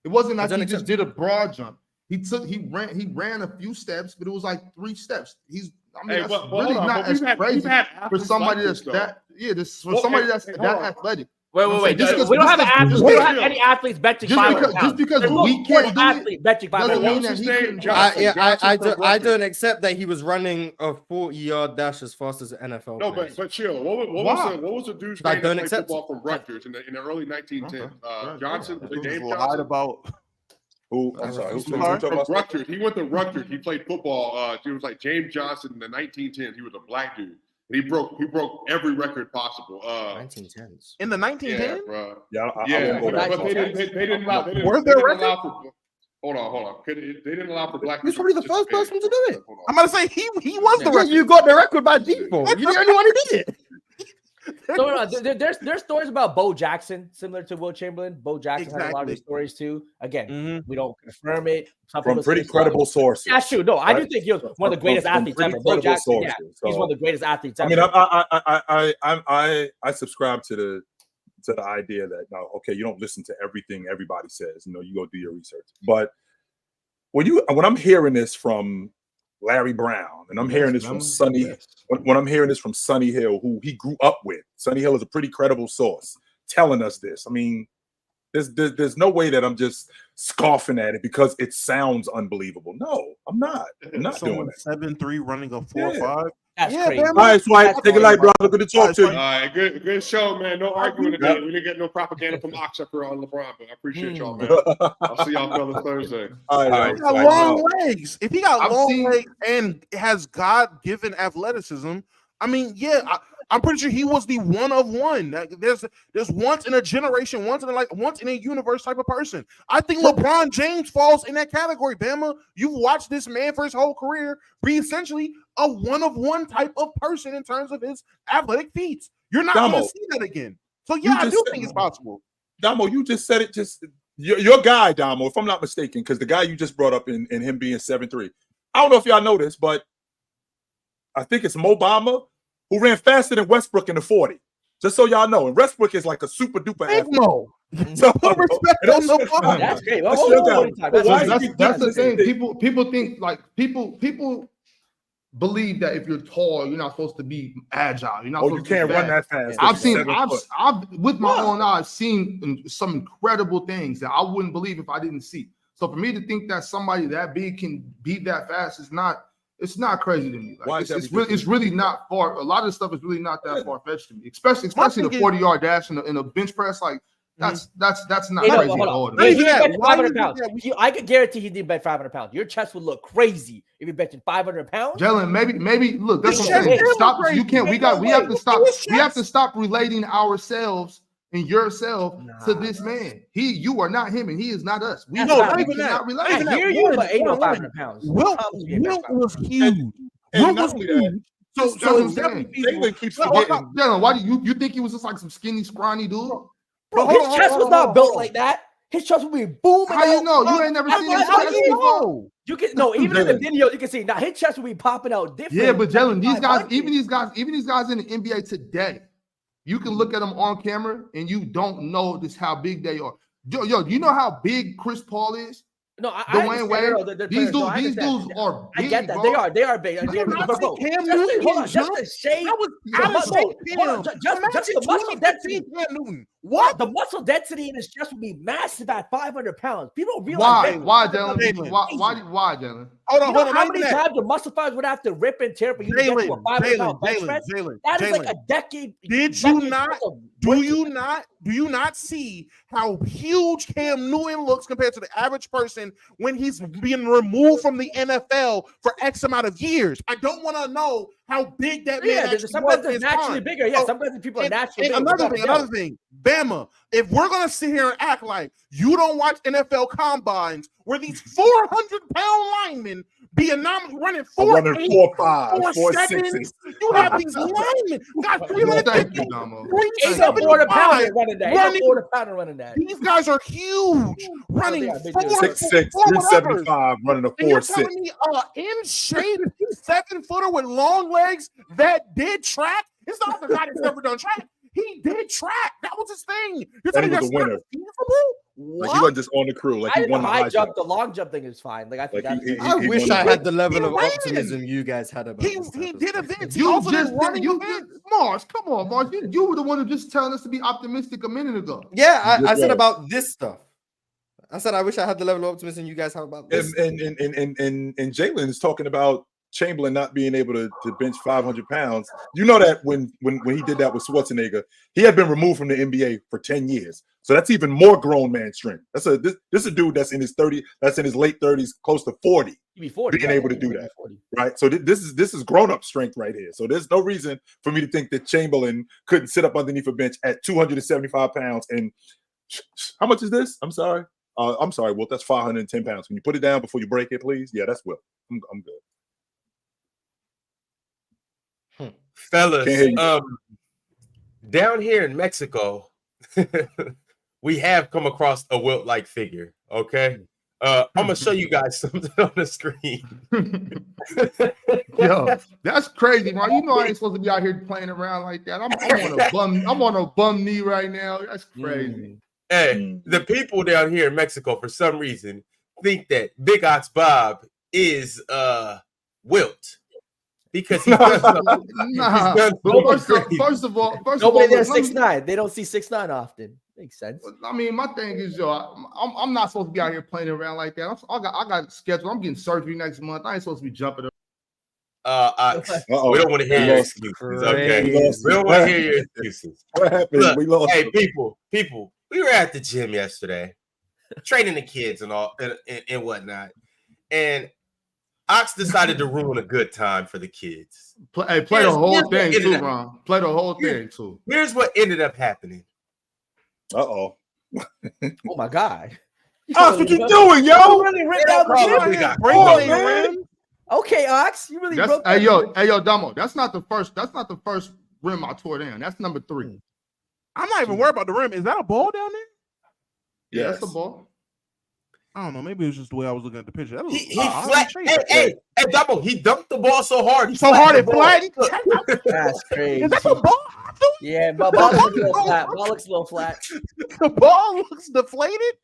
It wasn't like he just did a broad jump. He ran a few steps, but it was like 3 steps. That's really not as crazy for somebody that's that. Yeah, for somebody that's that athletic. Wait. We don't have athletes. We don't have any athletes betting 500 pounds. Just because we can't do it betting 500 doesn't mean that I don't accept that he was running a 40-yard dash as fast as an NFL. No, but chill. What was the dude's name that played football from Rutgers in the early 1910s? Johnson. James Johnson. Who? I'm sorry. From Rutgers. He went to Rutgers. He played football. He was like James Johnson in the 1910s. He was a black dude. And he broke every record possible. 1910s. In the 1910s? Yeah, but they didn't allow. Hold on. They didn't allow for black. He's probably the first person to do it. I'm about to say he was the record. You got the record by default. You're the only one who did it. So there's stories about Bo Jackson, similar to Wilt Chamberlain. Bo Jackson had a lot of these stories too. Again, we don't confirm it. From pretty credible sources. That's true. No, I do think he was one of the greatest athletes ever. Bo Jackson, he's one of the greatest athletes ever. I subscribe to the idea that you don't listen to everything everybody says. You go do your research. But when I'm hearing this from Larry Brown, and I'm hearing this from Sonny. When I'm hearing this from Sonny Hill, who he grew up with, Sonny Hill is a pretty credible source telling us this. I mean, there's no way that I'm just scoffing at it because it sounds unbelievable. No, I'm not. I'm not doing it. 7'3" running a 4.5. That's crazy. All right, Swipe. Take it light, brother. Good to talk to you. All right, good show, man. No arguing today. We didn't get no propaganda from Oxford on LeBron, but I appreciate y'all, man. I'll see y'all fellas Thursday. All right, he got long legs. If he got long legs and has God-given athleticism, I mean, I'm pretty sure he was the one of one. There's once in a generation, once in a universe type of person. I think LeBron James falls in that category. Bama, you've watched this man for his whole career be essentially a one of one type of person in terms of his athletic feats. You're not going to see that again. So I do think it's possible. Damo, you just said it. Just your guy, Damo, if I'm not mistaken, because the guy you just brought up in him being 7'3". I don't know if y'all know this, but I think it's Mo Bamba who ran faster than Westbrook in the 40. Just so y'all know. And Westbrook is like a super duper athlete. Mo. So, that's great. That's the thing. People think people believe that if you're tall, you're not supposed to be agile. You're not supposed you can't to be run that fast. I've with my own eyes seen some incredible things that I wouldn't believe if I didn't see. So for me to think that somebody that big can beat that fast is not. It's not crazy to me. Like, it's really not far. A lot of the stuff is really not that far fetched to me. Especially the 40-yard dash and a bench press. Like that's not crazy at all. He bench 500 pounds. I could guarantee he did bench 500 pounds. Your chest would look crazy if you benching 500 pounds. Jalen, maybe look. That's what I'm saying. Stop. You can't. We have to stop. We have to stop relating ourselves and yourself to this man. You are not him, and he is not us. We cannot relate. I hear you, but ain't no 500 pounds. Wilt was huge. Wilt was huge. So Jalen keeps forgetting. Jalen, why do you think he was just like some skinny, scrawny dude? Bro, his chest was not built like that. His chest would be booming. How you know? You ain't never seen his chest before. You can even in the video, you can see now his chest will be popping out different. Yeah, but Jalen, these guys in the NBA today. You can look at them on camera and you don't know this how big they are. Yo, you know how big Chris Paul is? No, Dwayne Wade. These dudes are big. I get that. Bro. They are big. Just a shade. Just the muscle. What? The muscle density in his chest would be massive at 500 pounds. People don't realize Why, Jalen? Why, Jalen? Hold on, You know hold on. how many times your muscle fibers would have to rip and tear for you to get to a 500-pound bench press? That is like a decade. Do you not see how huge Cam Newton looks compared to the average person when he's being removed from the NFL for X amount of years? I don't want to know how big that man actually was. Sometimes it's naturally bigger. Yeah, sometimes people are naturally bigger. Another thing, Bama, if we're going to sit here and act like you don't watch NFL combines where these 400-pound linemen be anomalous running 4.5, 4.6. You have these linemen got 350, 400-pounder running that. These guys are huge, running 6'6", 375, running a 4.6. Telling me in shape 7-footer with long legs that did track. It's not the guy that's never done track. He did track. That was his thing. You're telling me that's not feasible? Like he wasn't just on the crew. Like he won the high jump. The long jump thing is fine. Like I think I wish I had the level of optimism you guys had about this. He did events. You just running Mars. Come on, Mars. You were the one who just telling us to be optimistic a minute ago. Yeah, I said about this stuff. I said I wish I had the level of optimism you guys have about this. And Jalen is talking about Chamberlain not being able to bench 500 pounds. You know that when he did that with Schwarzenegger, he had been removed from the NBA for 10 years. So that's even more grown man strength. This a dude that's in his 30s, that's in his late 30s, close to 40. He'd be 40 being able to do that. 40. Right. So this is grown-up strength right here. So there's no reason for me to think that Chamberlain couldn't sit up underneath a bench at 275 pounds. And how much is this? I'm sorry, Wilt. That's 510 pounds. Can you put it down before you break it, please? Yeah, that's Wilt. I'm good. Fellas, down here in Mexico, we have come across a Wilt-like figure. Okay, I'm gonna show you guys something on the screen. Yo, that's crazy, man. You know I ain't supposed to be out here playing around like that. I'm on a bum knee right now. That's crazy. Hey, the people down here in Mexico, for some reason, think that Big Ox Bob is Wilt. Because he's done first of all, nobody there 6'9". They don't see 6'9" often. Makes sense. I mean, my thing is, I'm not supposed to be out here playing around like that. I got scheduled. I'm getting surgery next month. I ain't supposed to be jumping around. We don't want to hear your excuses. Okay, we don't want to hear your excuses. What happened? Look, we lost. Hey, people, we were at the gym yesterday, training the kids and all and whatnot, and Ox decided to ruin a good time for the kids. Play the whole thing too, Ron. Play the whole thing too. Here's what ended up happening. Oh my God. Ox, what you doing, yo? You really ripped out the gym? Okay, Ox. You really broke Hey, yo, Damo. That's not the first rim I tore down. That's number 3. I'm not even worried about the rim. Is that a ball down there? Yeah, that's a ball. I don't know. Maybe it was just the way I was looking at the picture. He Double. He dunked the ball so hard. It flattened. That's crazy. Is that the ball? Yeah, but ball looks a little flat. Ball looks a little flat. The ball looks deflated.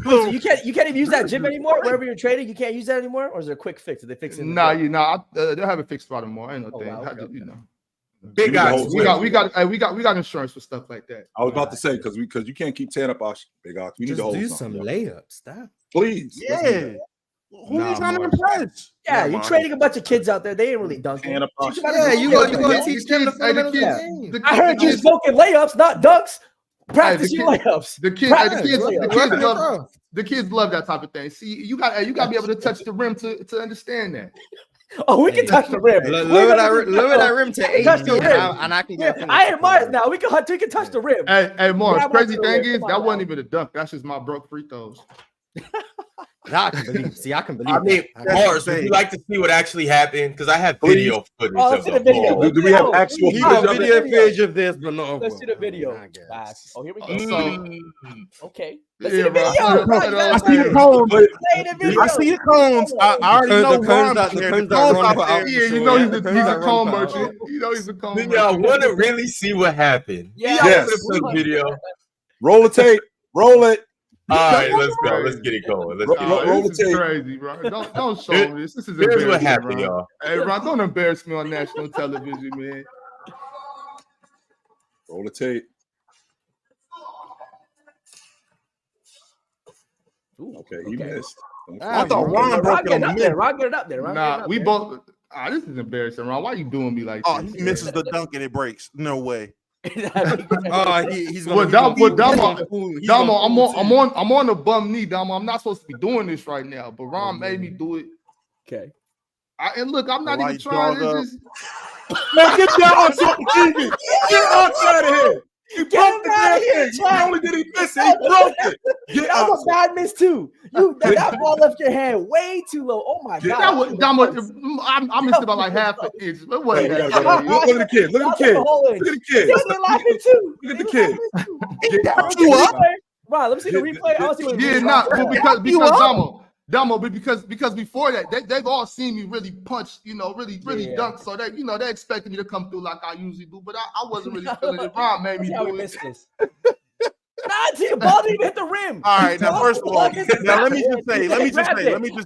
So you can't even use that gym anymore. Wherever you're trading, you can't use that anymore. Or is there a quick fix? Did they fix it? They'll have it fixed for tomorrow. Ain't no thing. Wow, okay. Big guys. We got insurance for stuff like that. I was about to say because you can't keep tearing up our Big Ox. We need to hold do some layups. Stop. Please. Yeah. Who are you trying to impress? Yeah, you're trading a bunch of kids out there. They ain't really dunking. Yeah, you got to teach them the fundamentals of the game. I heard you smoking layups, not dunks. Practice your layups. The kids love that type of thing. See, you got to be able to touch the rim to understand that. Oh, we can touch the rim. Lower that rim to 8 feet, and I can get. I admire it now. We can touch the rim. Hey, Morris. Crazy thing is that wasn't even a dunk. That's just my broke free throws. I can believe. See, I can believe. I mean, Morris, would you like to see what actually happened? Because I have video footage of the video. Do we have actual video footage of this? But no. Let's see the video. Oh, here we go. Okay. I see the cones. I see the cones. I already know the cones. Yeah, you know he's a cone merchant. You know he's a cone merchant. Y'all want to really see what happened? Yes. Video. Roll the tape. Roll it. All right, let's go. Let's get it going. Let's get it going. This is crazy, bro. Don't show me this. This is here's what happened, bro. Y'all. Hey, Ron, don't embarrass me on national television, man. Roll the tape. Ooh, Okay, he missed. I thought Ron broke it on the mid. Ron, get it up there. Ron, Nah, we both. This is embarrassing, Ron. Why you doing me like Oh, this? he misses the dunk and it breaks. No way. He's Well, gonna. I'm on the bum knee, Damo. I'm not supposed to be doing this right now, but Ron made me do it. Okay. And look, I'm not even lights trying. dog It's just, Man, get down, Jimmy. Get out of here. You broke the damn thing. Not only did he miss it, he broke it. Get That out. was a bad miss too. That ball left your hand way too low. Oh my god. that was Damo. I missed it by like half an inch. It wasn't Hey, that look bad. at the kid. Look at the kid. Look at the kid. They're laughing too. Look at the kid. Get out. Ron, let me see the replay. I want to see what Yeah, not because Damo, but because before that, they've all seen me really punch, really dunk. So they, they expected me to come through like I usually do, but I wasn't really feeling it. Ron made me See how we do it. missed this. See, the ball didn't even hit the rim. All right, now first of all, now let me just say,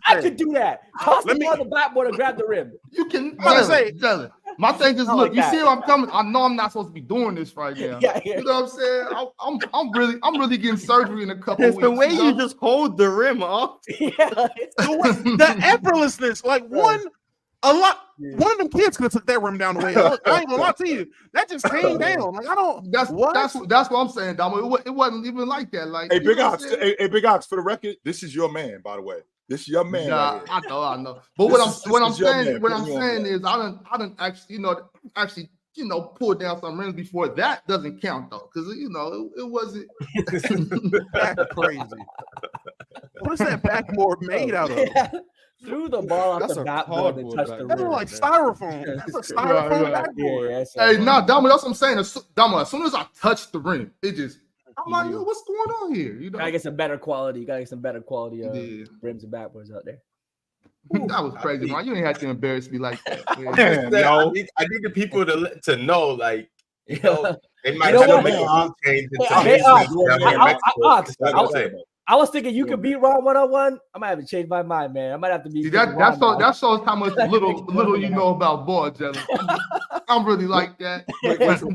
I could do that. Toss Let the me- ball on the backboard and grab the rim. You can. I'm gonna say- Dylan, my thing is, Not look, like you that. see where I'm coming. I know I'm not supposed to be doing this right now. Yeah. You know what I'm saying? I'm really getting surgery in a couple It's weeks. the way you you know? just hold the rim off. Yeah. The effortlessness, like one of them kids could have took that rim down the way. I ain't gonna lie to you. That just came down. Like I don't. That's what I'm saying, Damo. It wasn't even like that. Like, Hey, you Big know what Ox. I'm saying? Hey, Big Ox. For the record, this is your man, by the way. This is your man. Nah, Right here. I know. But This what I'm is your saying man. Put me on is blast. I didn't actually pull down some rims before. That doesn't count though, because it wasn't. That's crazy. What's that backboard made out of? Threw the ball off That's the a backboard and cardboard touched the backboard. That's rim. like styrofoam. That's a styrofoam Right. backboard. Yeah, that's Hey, nah, Damo, that's what I'm saying. Damo, as soon as I touched the rim, it just. I'm like, yo, what's going on here? You know, Gotta get some better quality. You gotta get some better quality Yeah. rims and backboards out there. that was crazy, man. You ain't have to embarrass me like that. Man. Damn, I yo. need the people to know, like, they might You know have to what? make a rule change into Hey, business Ox, down there in Mexico. Like I said, I was thinking you could beat Ron 1-on-1. I might have to change my mind, man. I might have to be. See, that shows how much little you know about ball, Jelly. I'm really like that.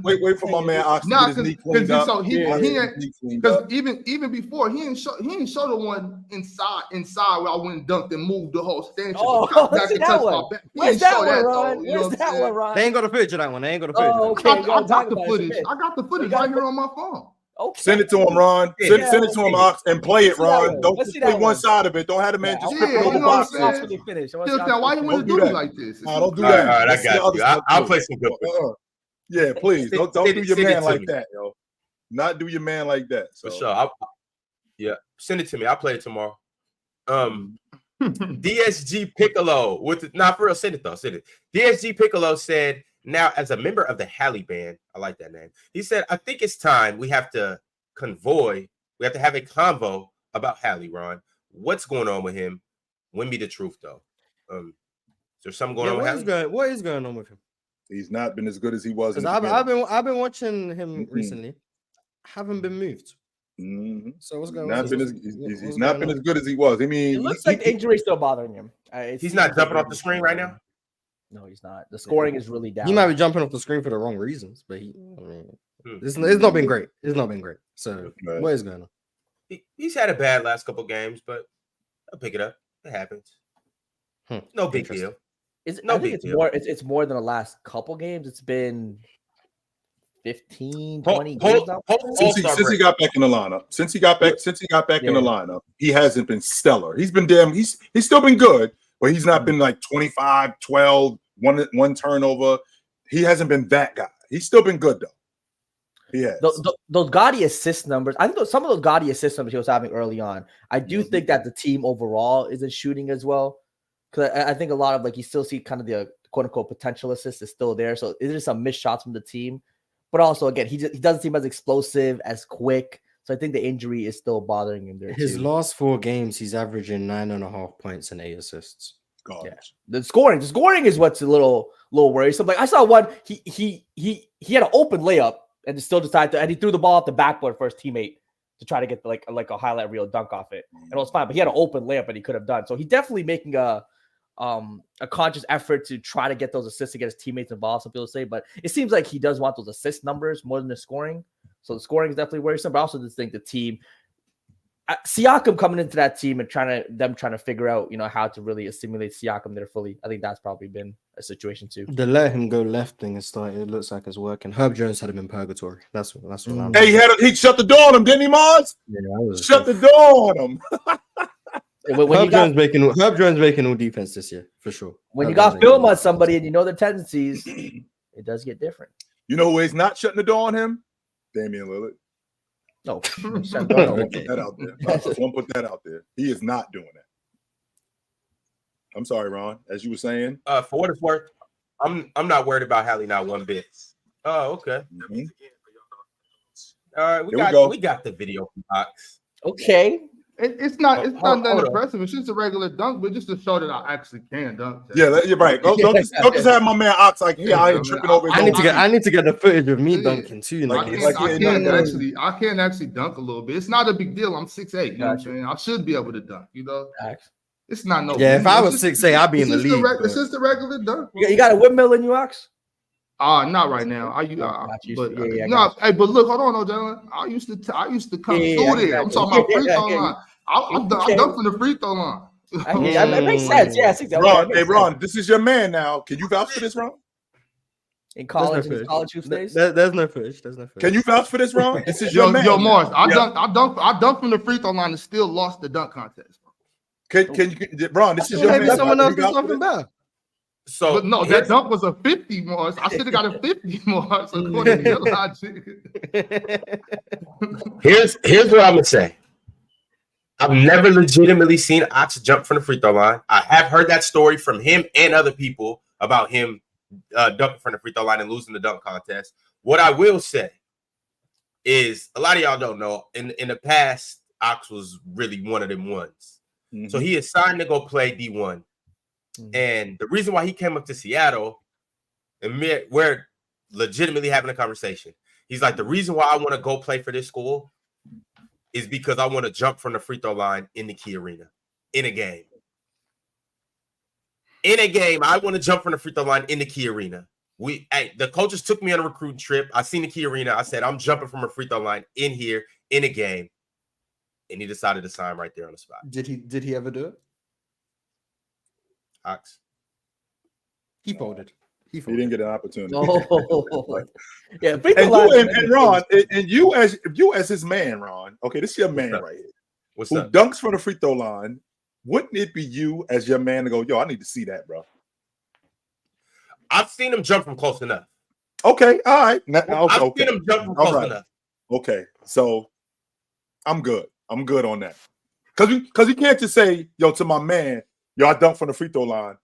wait for my man Ox to Nah, get his knee cleaned up. so he Ox ain't get his knee cleaned because up. even before he ain't show the one inside where I went and dunked and moved the whole stanchion. Oh, Back see and that touched one. my back. He Where's ain't that show one, that, Ron? though, you know Where's what I'm that saying? one, Ron? They ain't got a footage of that one. They ain't got a footage. Oh, of that one. okay. I got the Talk about it. footage. I got the footage right here on my phone. Okay. Send it to him, Ron. Send it to him, Ox, and play it, Let's see that Ron. one. Don't Let's just see play that one one. side of it. Don't have the man just Yeah, flip it you over know what I'm boxes. saying? When you finish. I want Still, to see why you want Don't to do do me that. like this? Nah, don't do All right, that. all right, I Let's see the got other you. stuff, I'll too. play some good football. Yeah, please. Don't do your Send it man to like me. that, yo. Not do your man like that. For So. sure. Send it to me. I'll play it tomorrow. DSG Piccolo for real, send it though. Send it. DSG Piccolo said, now as a member of the Halle band, I like that name. He said, I think it's time we have to have a convo about Halle, Ron. What's going on with him? Wemby the truth though. Is there something going on with Halle? What is going on with him? He's not been as good as he was. Because I've been watching him recently. Haven't been moved. Mm-hmm. So what's going on? He's not been as good as he was. I mean, It looks like the injury is still bothering him. He's not jumping off the screen right now. No, he's not. The scoring is really down. He might be jumping off the screen for the wrong reasons, but it's not been great. It's not been great. So what is going on? He's had a bad last couple games, but I'll pick it up. It happens. No big deal. It's more than the last couple games. It's been 15, 20 games now. Since he got back in the lineup. Since he got back in the lineup, he hasn't been stellar. He's been he's still been good, but he's not been like 25, 12, one turnover. He hasn't been that guy. He's still been good though. He has. Those gaudy assist numbers, I think some of those gaudy assist numbers he was having early on, I do think that the team overall isn't shooting as well. Because I think a lot of you still see kind of the quote unquote potential assist is still there. So there's some missed shots from the team. But also, again, he doesn't seem as explosive, as quick. So I think the injury is still bothering him there. His last 4 games, he's averaging 9.5 points and 8 assists. Garbage. Yeah. The scoring is what's a little worrisome. I saw one. He had an open layup and still decided to, and he threw the ball off the backboard for his teammate to try to get like a highlight reel dunk off it, and it was fine. But he had an open layup that he could have done. So he's definitely making a conscious effort to try to get those assists to get his teammates involved, some people say, but it seems like he does want those assist numbers more than the scoring. So the scoring is definitely worrisome, but I also just think the team, Siakam coming into that team and trying to figure out, how to really assimilate Siakam there fully. I think that's probably been a situation too. The let him go left thing is starting. It looks like it's working. Herb Jones had him in purgatory. That's what I'm. Hey, he shut the door on him, didn't he, Mars? Yeah, shut the door on him. Herb Jones making all defense this year for sure. When you got film on somebody and you know their tendencies, it does get different. You know who is not shutting the door on him? Damian Lillard. No, Put that out there. I just want to put that out there. He is not doing that. I'm sorry, Ron. As you were saying, for what it's worth, I'm not worried about Hallie not one bit. Oh, okay. Mm-hmm. All right, we got the video from Fox. Okay. It's not that impressive. It's just a regular dunk, but just to show that I actually can dunk. Yeah, you're right. Don't just have my man Ox like, I ain't tripping over. I need to get the footage of me dunking too. I can't actually dunk a little bit. It's not a big deal. I'm 6'8". You know what I'm saying? I should be able to dunk. It's not no. Yeah, if I was 6'8", I'd be in the league. It's just a regular dunk. You got a windmill in you, Ox? Not right now. But look, hold on, John. I used to come through there. I'm talking about free throw line. I dunk from the free throw line. That makes sense. Yeah, Ron, Ron, this is your man now. Can you vouch for this, Ron? In college hoops days? There's no fish. Can you vouch for this, Ron? This is your man. Yo, Mars, I dunked from the free throw line and still lost the dunk contest. Can you, Ron? This is your man. Maybe someone else did something better. So, but no, that dunk was a 50, Mars. I should have got a 50, Mars, according to your logic. Here's what I'm gonna say. I've never legitimately seen Ox jump from the free throw line. I have heard that story from him and other people about him dunking from the free throw line and losing the dunk contest. What I will say is a lot of y'all don't know. In the past, Ox was really one of them ones. Mm-hmm. So he is signed to go play D1. Mm-hmm. And the reason why he came up to Seattle, and we're legitimately having a conversation. He's like, the reason why I want to go play for this school is because I want to jump from the free throw line in the Key Arena in a game. In a game, I want to jump from the free throw line in the Key Arena. The coaches took me on a recruiting trip. I seen the Key Arena. I said, I'm jumping from a free throw line in here in a game. And he decided to sign right there on the spot. Did he ever do it? Ox. He folded. He didn't get an opportunity. Oh. Yeah, and Ron, and you as his man, Ron. Okay, this is your man right here. What's who up? Dunks from the free throw line. Wouldn't it be you as your man to go, yo, I need to see that, bro? I've seen him jump from close enough. Okay, all right. I've seen him jump from close enough. Okay, so I'm good. I'm good on that. Because you can't just say, yo, to my man, yo, I dunked from the free throw line.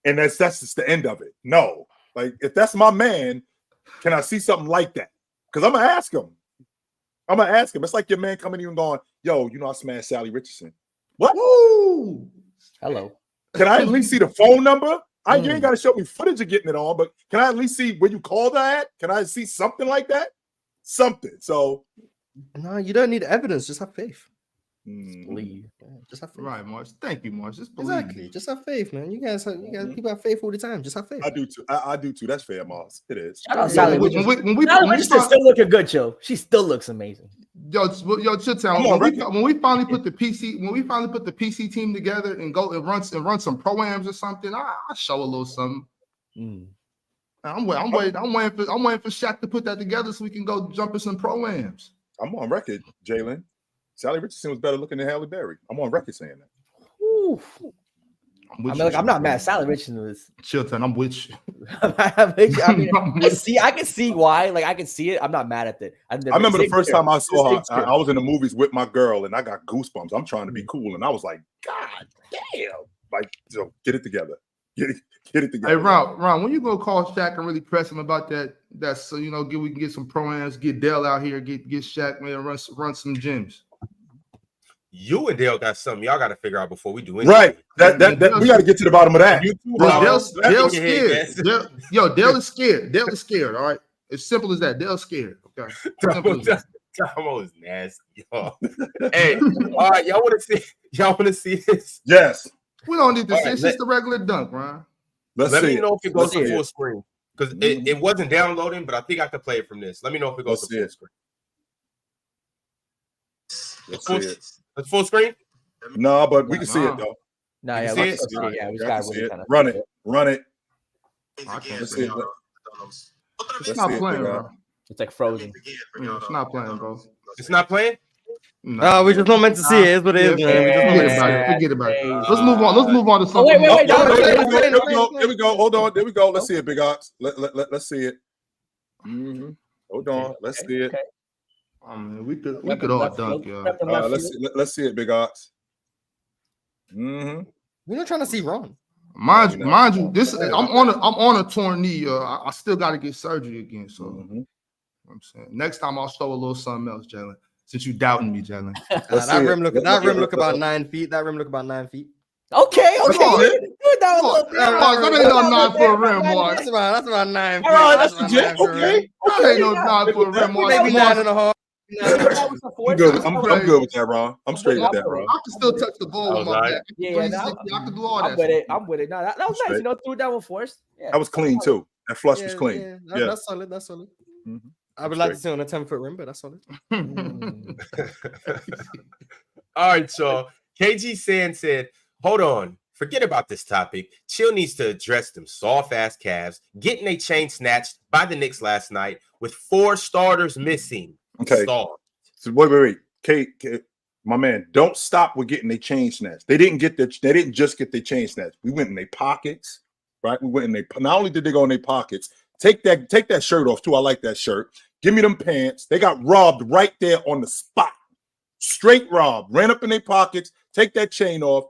And that's just the end of it. No. Like, if that's my man, can I see something like that? Because I'm going to ask him. It's like your man coming in and going, yo, I smashed Sally Richardson. What? Woo! Hello. Can I at least see the phone number? You ain't got to show me footage of getting it on, but can I at least see where you called her at? Can I see something like that? Something. So. No, you don't need evidence. Just have faith. Believe. Just have faith. Right, Mars. Thank you, Mars. Just believe. Exactly. Just have faith, man. You guys people have faith all the time. Just have faith. I do too. I do too. That's fair, Mars. It is. Shout out Sally Richardson still looking good, Joe. She still looks amazing. Yo, Chitchat, when we finally put the PC team together and go and run some pro-ams or something, I'll show a little something. I'm waiting for Shaq to put that together so we can go jump in some pro-ams. I'm on record, Jalen. Sally Richardson was better looking than Halle Berry. I'm on record saying that. Ooh. I'm not mad. Sally Richardson was. Chilton, I'm with you. I can see why. Like, I can see it. I'm not mad at it. I remember the first time I saw her. I was in the movies with my girl, and I got goosebumps. I'm trying to be cool, and I was like, God damn! Like, get it together. Get it together. Hey, Ron, when you gonna call Shaq and really press him about that? That's so we can get some pro-ams, get Dell out here, get Shaq, man, run some gyms. You and Dale got something y'all got to figure out before we do anything. Right. That we got to get to the bottom of that. Dale's scared. Dale is scared. Dale is scared. All right. As simple as that. Dale's scared. Okay. Damo is nasty. Y'all. Hey, all right. Y'all want to see this? Yes. We don't need to see. It's just a regular dunk, Ron. Let me know if it goes to full screen. Because it wasn't downloading, but I think I could play it from this. Let me know if it goes to full screen. Let's see it. That's full screen. No, but we can see it though. No, You yeah, see we it? can see it. Yeah, we just I gotta can see really it. kind of Run it. Run it. I can't Let's see see it. it. It's Let's not see it, playing, big bro. guy. It's like frozen. Yeah, it's not playing, bro. It's not playing. No, we just not meant to see it. It's what it is, man. We just not Forget meant to about see it. it. Forget about it. Crazy. Let's move on. Let's move on to something. wait, wait, Oh, no, there we no, go. no, There we go. There we go. Hold on. There we go. Let's see it, Big Ox. Let's see it. Mm-hmm. Hold on. Let's see it. Okay. I mean, we could all dunk, yo. Let's see it, Big Ox. Mm-hmm. We're not trying to see Ron. Mind you, this I'm on a torn knee. I still got to get surgery again. So I'm saying next time I'll show a little something else, Jalen. Since you doubting me, Jalen. That rim look about 9 feet. That rim look about 9 feet. Okay. Come on. That ain't no 9 for a rim, boy. That's about 9 feet. All right, That's that's about 9 legit. for a rim. Okay. That ain't no 9 for a rim, boy. Maybe 9.5. I'm good. I'm good with that, Ron. I'm straight with that, Ron. I can still touch the ball with my back. Yeah, I can do all I'm that. with it. I'm with it. No, that was nice. You know, threw it down with force. Yeah. That was clean too. That flush was clean. Yeah, that's solid. That's solid. I would like to see on a 10-foot rim, but that's solid. All right, so KG Sand said, hold on, forget about this topic. Chill needs to address them soft-ass Cavs getting a chain snatched by the Knicks last night with 4 starters missing. Okay. So wait. Kate, my man, don't stop with getting their chain snatched. They didn't just get their chain snatched. We went in their pockets, right? We went in not only did they go in their pockets, take that shirt off too. I like that shirt. Give me them pants. They got robbed right there on the spot. Straight robbed. Ran up in their pockets. Take that chain off.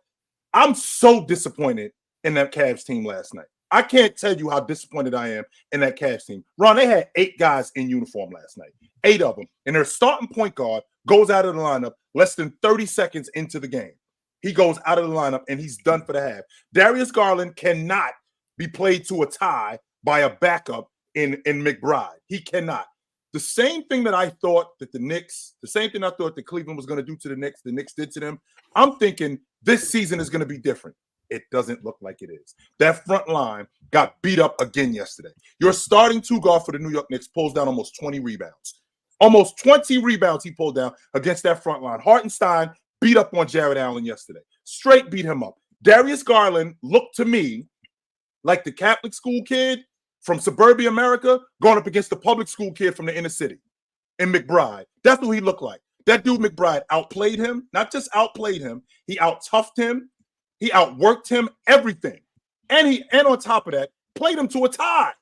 I'm so disappointed in that Cavs team last night. I can't tell you how disappointed I am in that Cavs team. Ron, they had 8 guys in uniform last night. 8 of them. And their starting point guard goes out of the lineup less than 30 seconds into the game. He goes out of the lineup and he's done for the half. Darius Garland cannot be played to a tie by a backup in McBride. He cannot. The same thing that I thought that Cleveland was going to do to the Knicks did to them. I'm thinking this season is going to be different. It doesn't look like it is. That front line got beat up again yesterday. Your starting 2 guard for the New York Knicks pulls down almost 20 rebounds. Almost 20 rebounds he pulled down against that front line. Hartenstein beat up on Jared Allen yesterday. Straight beat him up. Darius Garland looked to me like the Catholic school kid from suburbia America going up against the public school kid from the inner city in McBride. That's what he looked like. That dude McBride outplayed him. Not just outplayed him. He out-toughed him. He outworked him, everything. And on top of that, played him to a tie.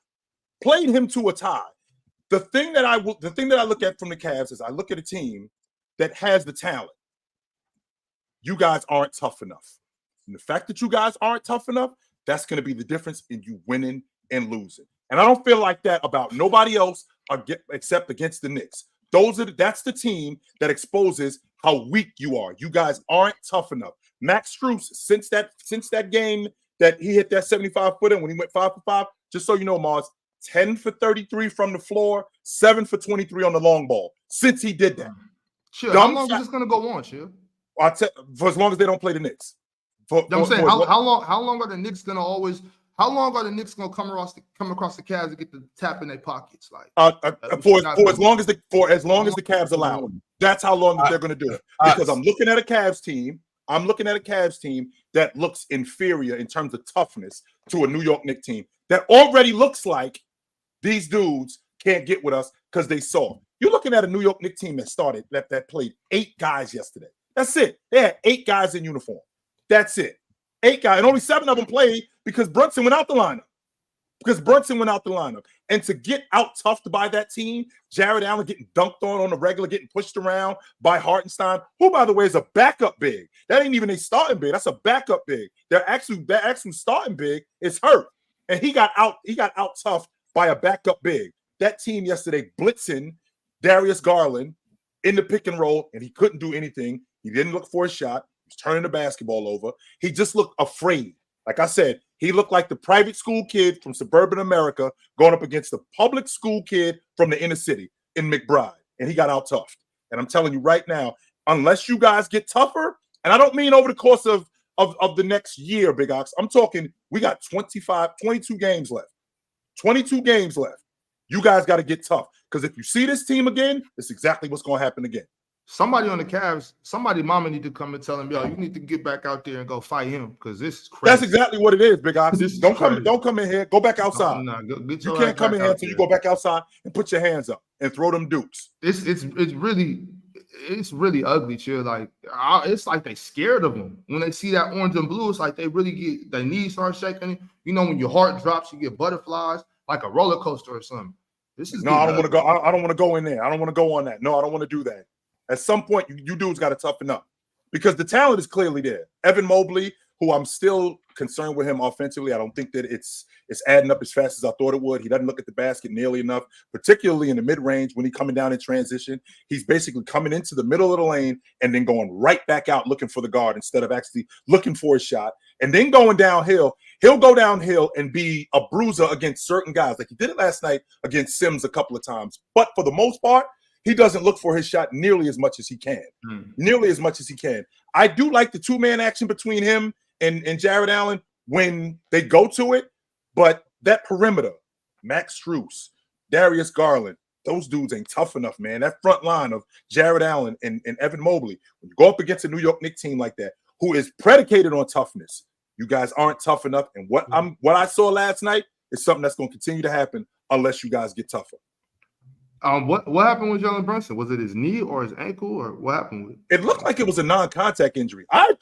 The thing that I look at from the Cavs is I look at a team that has the talent. You guys aren't tough enough. And the fact that you guys aren't tough enough, that's going to be the difference in you winning and losing. And I don't feel like that about nobody else except against the Knicks. That's the team that exposes how weak you are. You guys aren't tough enough. Max Strus, since that game that he hit that 75-footer when he went 5 for 5, just so you know, Mars, 10 for 33 from the floor, 7 for 23 on the long ball. Since he did that. Sure. How long is this going to go on, Sure? For as long as they don't play the Knicks. How long are the Knicks going to always? How long are the Knicks going to come across the Cavs and get the tap in their pockets? For as long as the Cavs allow it. That's how long they're going to do it. Because I'm looking at a Cavs team. That looks inferior in terms of toughness to a New York Knicks team that already looks like these dudes can't get with us because they saw. You're looking at a New York Knicks team that played 8 guys yesterday. That's it. They had 8 guys in uniform. That's it. 8 guys, and only 7 of them played because Brunson went out the lineup. And to get out-toughed by that team, Jared Allen getting dunked on the regular, getting pushed around by Hartenstein, who, by the way, is a backup big. That ain't even a starting big. That's a backup big. That actual starting big is hurt. And he got out-toughed by a backup big. That team yesterday blitzing Darius Garland in the pick and roll, and he couldn't do anything. He didn't look for a shot. He was turning the basketball over. He just looked afraid. Like I said, he looked like the private school kid from suburban America going up against the public school kid from the inner city in McBride, and he got out-toughed. And I'm telling you right now, unless you guys get tougher, and I don't mean over the course of the next year, Big Ox, I'm talking we got 22 games left. 22 games left. You guys got to get tough because if you see this team again, it's exactly what's going to happen again. Somebody on the Cavs, somebody mama need to come and tell him, yo, you need to get back out there and go fight him because this is crazy. That's exactly what it is, Big Ox. This is Don't crazy. come in here. Go back outside. No, get You your can't ass come back in here out until you there. go back outside and put your hands up and throw them dukes. It's really ugly, chill. Like it's like they scared of him when they see that orange and blue. It's like they really get their knees start shaking. You know, when your heart drops, you get butterflies like a roller coaster or something. This is No, I don't want to go. I don't want to go in there. I don't want to go on that. No, I don't want to do that. At some point, you dudes got to toughen up because the talent is clearly there. Evan Mobley, who I'm still concerned with him offensively. I don't think that it's adding up as fast as I thought it would. He doesn't look at the basket nearly enough, particularly in the mid-range when he's coming down in transition. He's basically coming into the middle of the lane and then going right back out looking for the guard instead of actually looking for a shot. And then going downhill, he'll go downhill and be a bruiser against certain guys. Like he did it last night against Sims a couple of times. But for the most part, he doesn't look for his shot nearly as much as he can. Nearly as much as he can. I do like the two-man action between him and Jared Allen when they go to it, but that perimeter, Max Strus, Darius Garland, those dudes ain't tough enough, man. That front line of Jared Allen and Evan Mobley, when you go up against a New York Knicks team like that, who is predicated on toughness, you guys aren't tough enough. And what I saw last night is something that's going to continue to happen unless you guys get tougher. What happened with Jalen Brunson? Was it his knee or his ankle, or what happened with it? It looked like it was a non-contact injury. I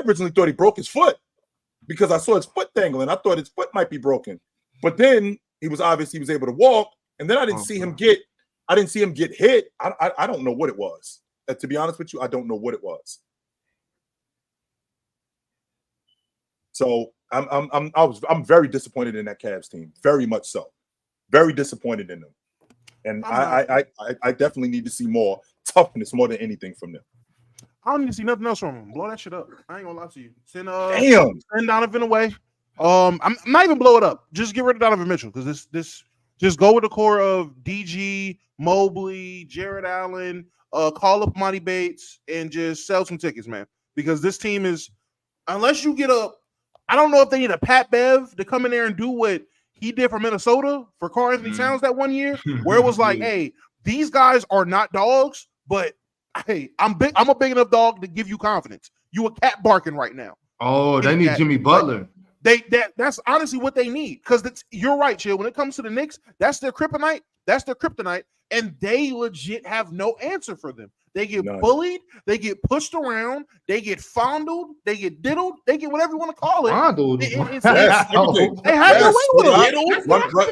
originally thought he broke his foot because I saw his foot dangling. I thought his foot might be broken, but then he was able to walk, and then I didn't see him get hit. I don't know what it was. To be honest with you, I don't know what it was. So I'm very disappointed in that Cavs team, very much so, very disappointed in them. And I definitely need to see more toughness more than anything from them. I don't need to see nothing else from him. Blow that shit up. I ain't gonna lie to you. Send Donovan away. I'm not even blow it up. Just get rid of Donovan Mitchell because this just go with the core of DG, Mobley, Jared Allen, call up Monty Bates and just sell some tickets, man. Because this team is, unless you get I don't know if they need a Pat Bev to come in there and do what he did for Minnesota for Karl Anthony Towns that one year, where it was like, hey, these guys are not dogs, but hey, I'm a big enough dog to give you confidence. You a cat barking right now. Oh, they need Jimmy Butler. That's honestly what they need. Because you're right, Chill. When it comes to the Knicks, that's their kryptonite. That's their kryptonite, and they legit have no answer for them. They get bullied, they get pushed around, they get fondled, they get diddled, they get whatever you want to call it. Fondled. They have their way with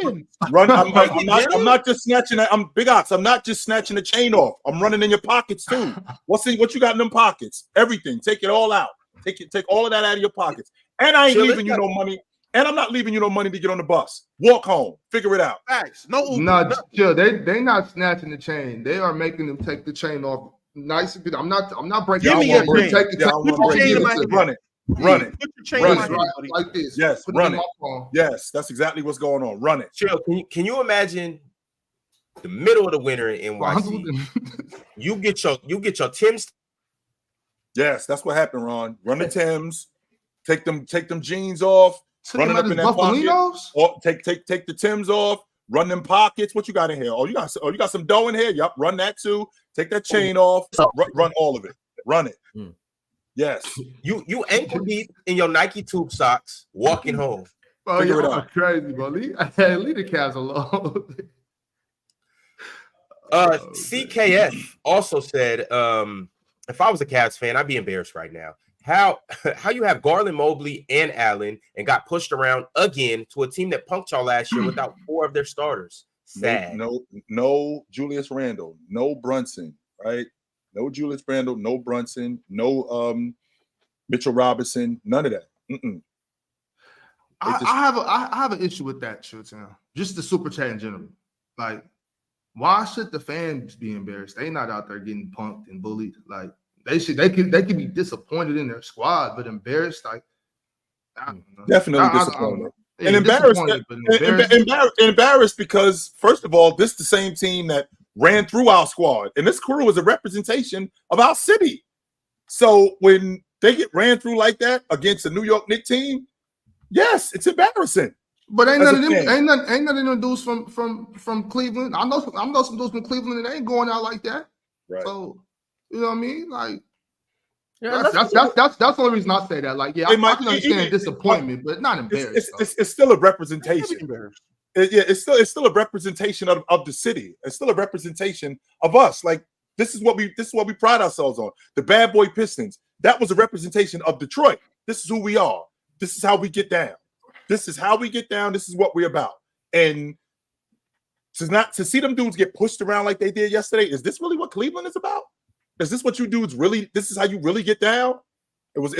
them. I'm not just snatching that. I'm Big Ox. I'm not just snatching the chain off. I'm running in your pockets too. What you got in them pockets? Everything. Take it all out. Take all of that out of your pockets. And I ain't leaving you no money. And I'm not leaving you no money to get on the bus. Walk home. Figure it out. Facts. No, chill. They not snatching the chain. They are making them take the chain off. Nice. I'm not breaking. Give me your chain. Take the chain. Run it. Put your chain like this. Yes, run it. Yes, that's exactly what's going on. Run it. Chill. Can you imagine the middle of the winter in NYC? you get your Tim's. Yes, that's what happened, Ron. Run the Timbs. Take them jeans off. Run it up in that pocket. Or take the Timbs off. Run them pockets. What you got in here? You got some dough in here. Yep. Run that too. Take that chain off. Run all of it. Run it. Yes. You ankle deep in your Nike tube socks walking home. Oh, you're crazy, bro. Leave the Cavs alone. CKF also said, if I was a Cavs fan, I'd be embarrassed right now. How you have Garland, Mobley, and Allen and got pushed around again to a team that punked y'all last year without 4 of their starters. Sad. No Julius Randle, no Brunson, right? No Julius Randle, no Brunson, no Mitchell Robinson, none of that. I have an issue with that, Chitchat. Just the super chat in general. Like, why should the fans be embarrassed? They not out there getting punked and bullied. Like, they could be disappointed in their squad, but embarrassed. Like, definitely disappointed. And embarrassed because, first of all, this is the same team that ran through our squad, and this crew is a representation of our city. So when they get ran through like that against a New York Knicks team, yes, it's embarrassing. But ain't none of them dudes from Cleveland. I know some dudes from Cleveland, and they ain't going out like that. Right. So You know what I mean? Like Yeah, that's the only reason I say that. Like, yeah, I can understand disappointment, but not embarrassed. It's still a representation. It's still a representation of the city. It's still a representation of us. Like this is what we pride ourselves on. The Bad Boy Pistons. That was a representation of Detroit. This is who we are. This is how we get down. This is how we get down. This is what we're about. And to see them dudes get pushed around like they did yesterday, is this really what Cleveland is about? Is this what you dudes really? This is how you really get down? It was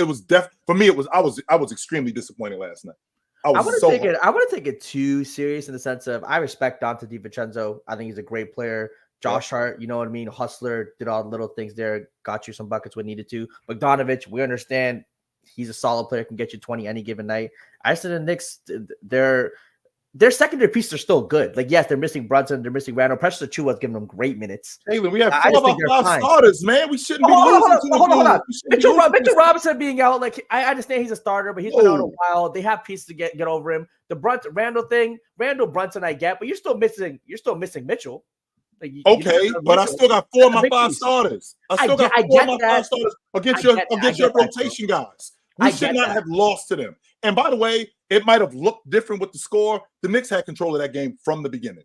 for me. It was I was extremely disappointed last night. I wouldn't take it too serious in the sense of I respect Dante DiVincenzo. I think he's a great player. Josh Hart, you know what I mean? Hustler, did all the little things there, got you some buckets when needed to. Bogdanovich, we understand he's a solid player, can get you 20 any given night. I said the Knicks, their secondary pieces are still good. Like, yes, they're missing Brunson, they're missing Randall. Precious Achiuwa is giving them great minutes. Jalen, we have 4 of our 5 starters, man. We shouldn't be losing. Hold on. Mitchell Robinson being out, like, I understand he's a starter, but he's been out a while. They have pieces to get over him. The Randall thing, Brunson, I get, but you're still missing Mitchell. Like, but I still got 4 of my 5 starters. I still got 4 of my 5 starters against your rotation guys. We should not have lost to them. And by the way, it might have looked different with the score. The Knicks had control of that game from the beginning.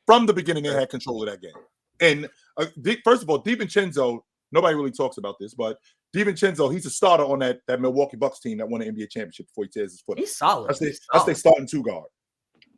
From the beginning, they had control of that game. And first of all, DiVincenzo, nobody really talks about this, but DiVincenzo, he's a starter on that Milwaukee Bucks team that won an NBA championship before he tears his foot. He's solid. That's their starting 2 guard.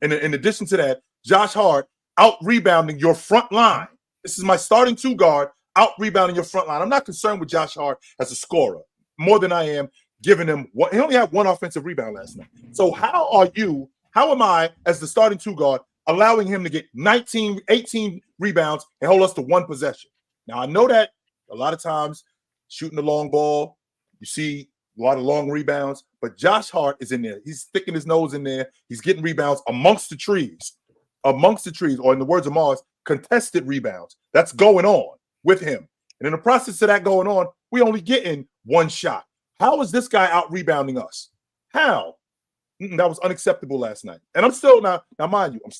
And in addition to that, Josh Hart out rebounding your front line. This is my starting 2 guard out rebounding your front line. I'm not concerned with Josh Hart as a scorer more than I am giving him what he only had 1 offensive rebound last night. So how am I as the starting 2 guard allowing him to get 19, 18 rebounds and hold us to 1 possession? Now I know that a lot of times shooting the long ball, you see a lot of long rebounds, but Josh Hart is in there. He's sticking his nose in there. He's getting rebounds amongst the trees, or in the words of Mars, contested rebounds. That's going on with him. And in the process of that going on, we only getting 1 shot. How is this guy out rebounding us? How? That was unacceptable last night. And I'm still now mind you, I'm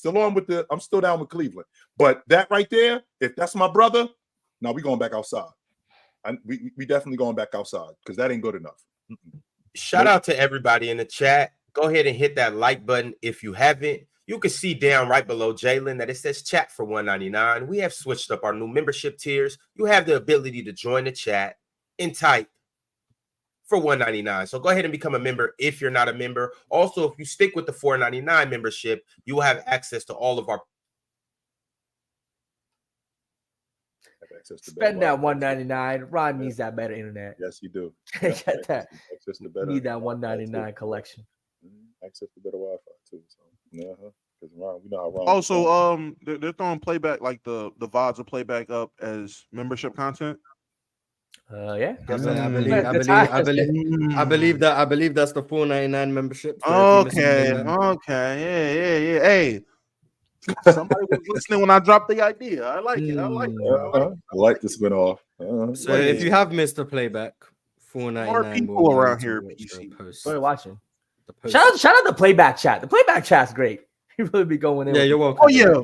still down with Cleveland. But that right there, if that's my brother, now we going back outside. We definitely going back outside because that ain't good enough. Shout out to everybody in the chat. Go ahead and hit that like button if you haven't. You can see down right below Jalen that it says chat for $1.99. We have switched up our new membership tiers. You have the ability to join the chat and type for $1.99. So go ahead and become a member if you're not a member. Also, if you stick with the $4.99 membership, you will have access to all of our. Spend that $1.99. Ron needs that better internet. Yes, you do. Get that. Access to better. Need that $1.99 collection. Access to better Wi-Fi too. So because Ron, we know how Ron. Also, they're throwing playback, like the VODs will playback up as membership content. Yeah. I believe that's the $4.99 membership. Okay. Yeah. Hey, somebody was listening when I dropped the idea. I like it. I like this went off. So if you have missed the playback, $4.99. More people around here. We're watching. Shout out the playback chat. The playback chat's great. You really be going in. Yeah, you're welcome. Oh yeah,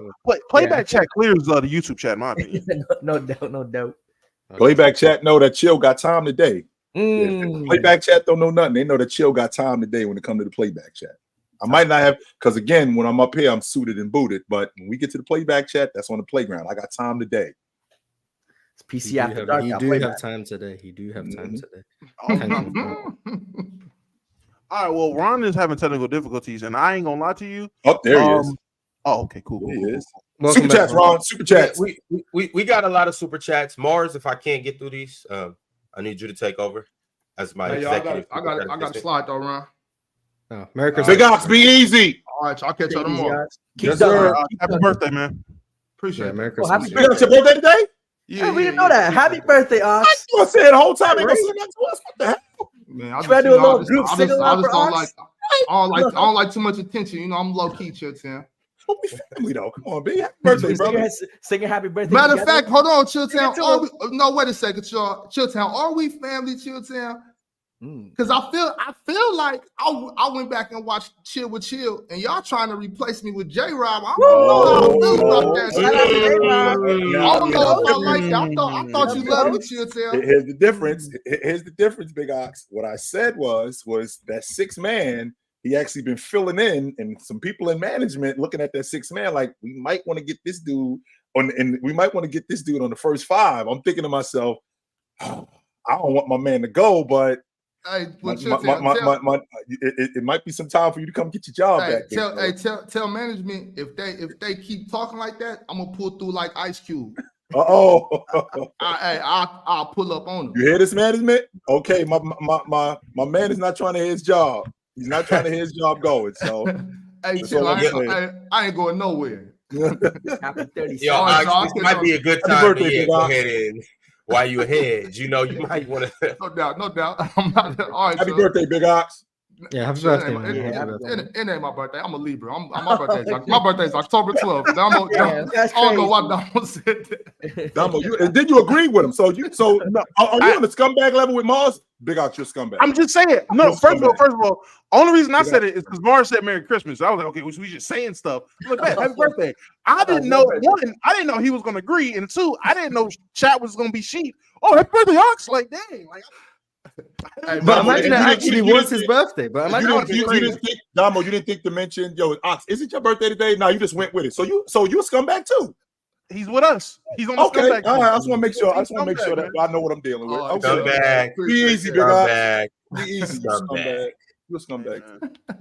playback chat clears the YouTube chat, in my opinion. No doubt. Okay. Playback chat know that Chill got time today. Playback chat don't know nothing. They know that Chill got time today when it comes to the playback chat. I might not have, because again, when I'm up here, I'm suited and booted. But when we get to the playback chat, that's on the playground. I got time today. It's PC after dark. He do have time today. All right, well, Ron is having technical difficulties, and I ain't gonna lie to you. Oh, there he is. Oh, okay, cool. He is. Super chats, Ron. Super chats. We got a lot of super chats. Mars, if I can't get through these, I need you to take over as my executive. I got to slide though, Ron. Oh, Merry Christmas. Big Ox, be easy. All right, I'll catch you tomorrow. Yes, sir. Happy birthday, man. Appreciate it. Merry Christmas. Big Ox, your birthday today? Yeah, we didn't know that. Happy birthday, Ox. I said the whole time. They gonna say that to us. What the hell? Man, I do a little group sing along for Ox. I don't like too much attention. You know, I'm low key, Chilltown. We family though. Come on, B. Happy birthday, brother. Singing happy birthday. Matter of fact, hold on, Chilltown. No, wait a second, y'all. Chilltown, are we family, Chilltown? Because I feel like I went back and watched Chill with Chill, and y'all trying to replace me with J-Rob. I don't know how I feel about that. I don't know if I like that. I thought you loved me, Chill Tail. Here's the difference. Here's the difference, Big Ox. What I said was that 6 man. He actually been filling in, and some people in management looking at that 6 man like we might want to get this dude on, and we might want to get this dude on the first 5. I'm thinking to myself, oh, I don't want my man to go, but hey, it might be some time for you to come get your job back. Tell management if they keep talking like that, I'm gonna pull through like Ice Cube. I'll pull up on him. You hear this, management? Okay, my man is not trying to hear his job. He's not trying to hear his job going. So, hey, I ain't going nowhere. Happy 30. Yo, this might be a good time to go ahead and while you ahead. You know, you might want to. No doubt. I'm not. All right, happy birthday, Big Ox. Yeah, happy birthday. It ain't my birthday. I'm a Libra. My birthday's October 12th. I don't know why Damo said that. Damo, did you agree with him? Are you on the scumbag level with Mars? Big Ox, you're scumbag. I'm just saying. No, first of all, only reason I said it is because Mars said Merry Christmas. So I was like, okay, we just saying stuff. Look, man, happy birthday. I didn't know I didn't know he was gonna agree, and 2, I didn't know chat was gonna be sheep. Oh, happy birthday, Ox! Like, dang, like. But imagine it actually was his birthday. But you didn't think, Damo, you didn't think to mention, yo, Ox, is it your birthday today? No, you just went with it. So you a scumbag too. He's with us. He's on the scumbag. All right, I just want to make sure. that I know what I'm dealing with. Scumbag. Be easy, Big Ox. Be easy, scumbag. You're a scumbag.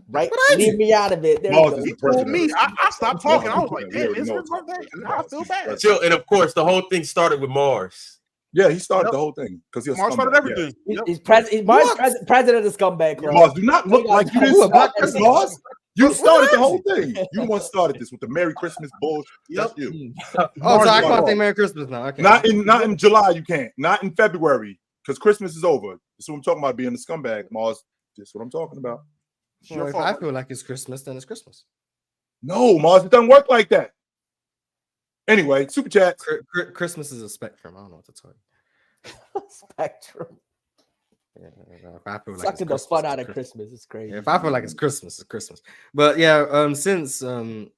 Right? Leave me out of it. He told me. I stopped talking. I was like, damn, it's his birthday. I feel bad. Chill. And of course, the whole thing started with Mars. Yeah, he started the whole thing because Mars started everything. Yeah. He's president of the scumbag club. Mars, do not look like you didn't start this, Mars. You started the whole thing. You the one started this with the Merry Christmas bullshit. That's you. So I can't say Merry Christmas now. Okay. Not in July, you can't. Not in February, because Christmas is over. That's what I'm talking about, being the scumbag, Mars. That's what I'm talking about. Well, if I feel like it's Christmas, then it's Christmas. No, Mars, it doesn't work like that. Anyway, super chat. Christmas is a spectrum. I don't know what to tell you. Spectrum. Yeah, if I feel like sucking the fun out of Christmas. It's crazy. Yeah, if I feel like it's Christmas, it's Christmas. But yeah, since Ron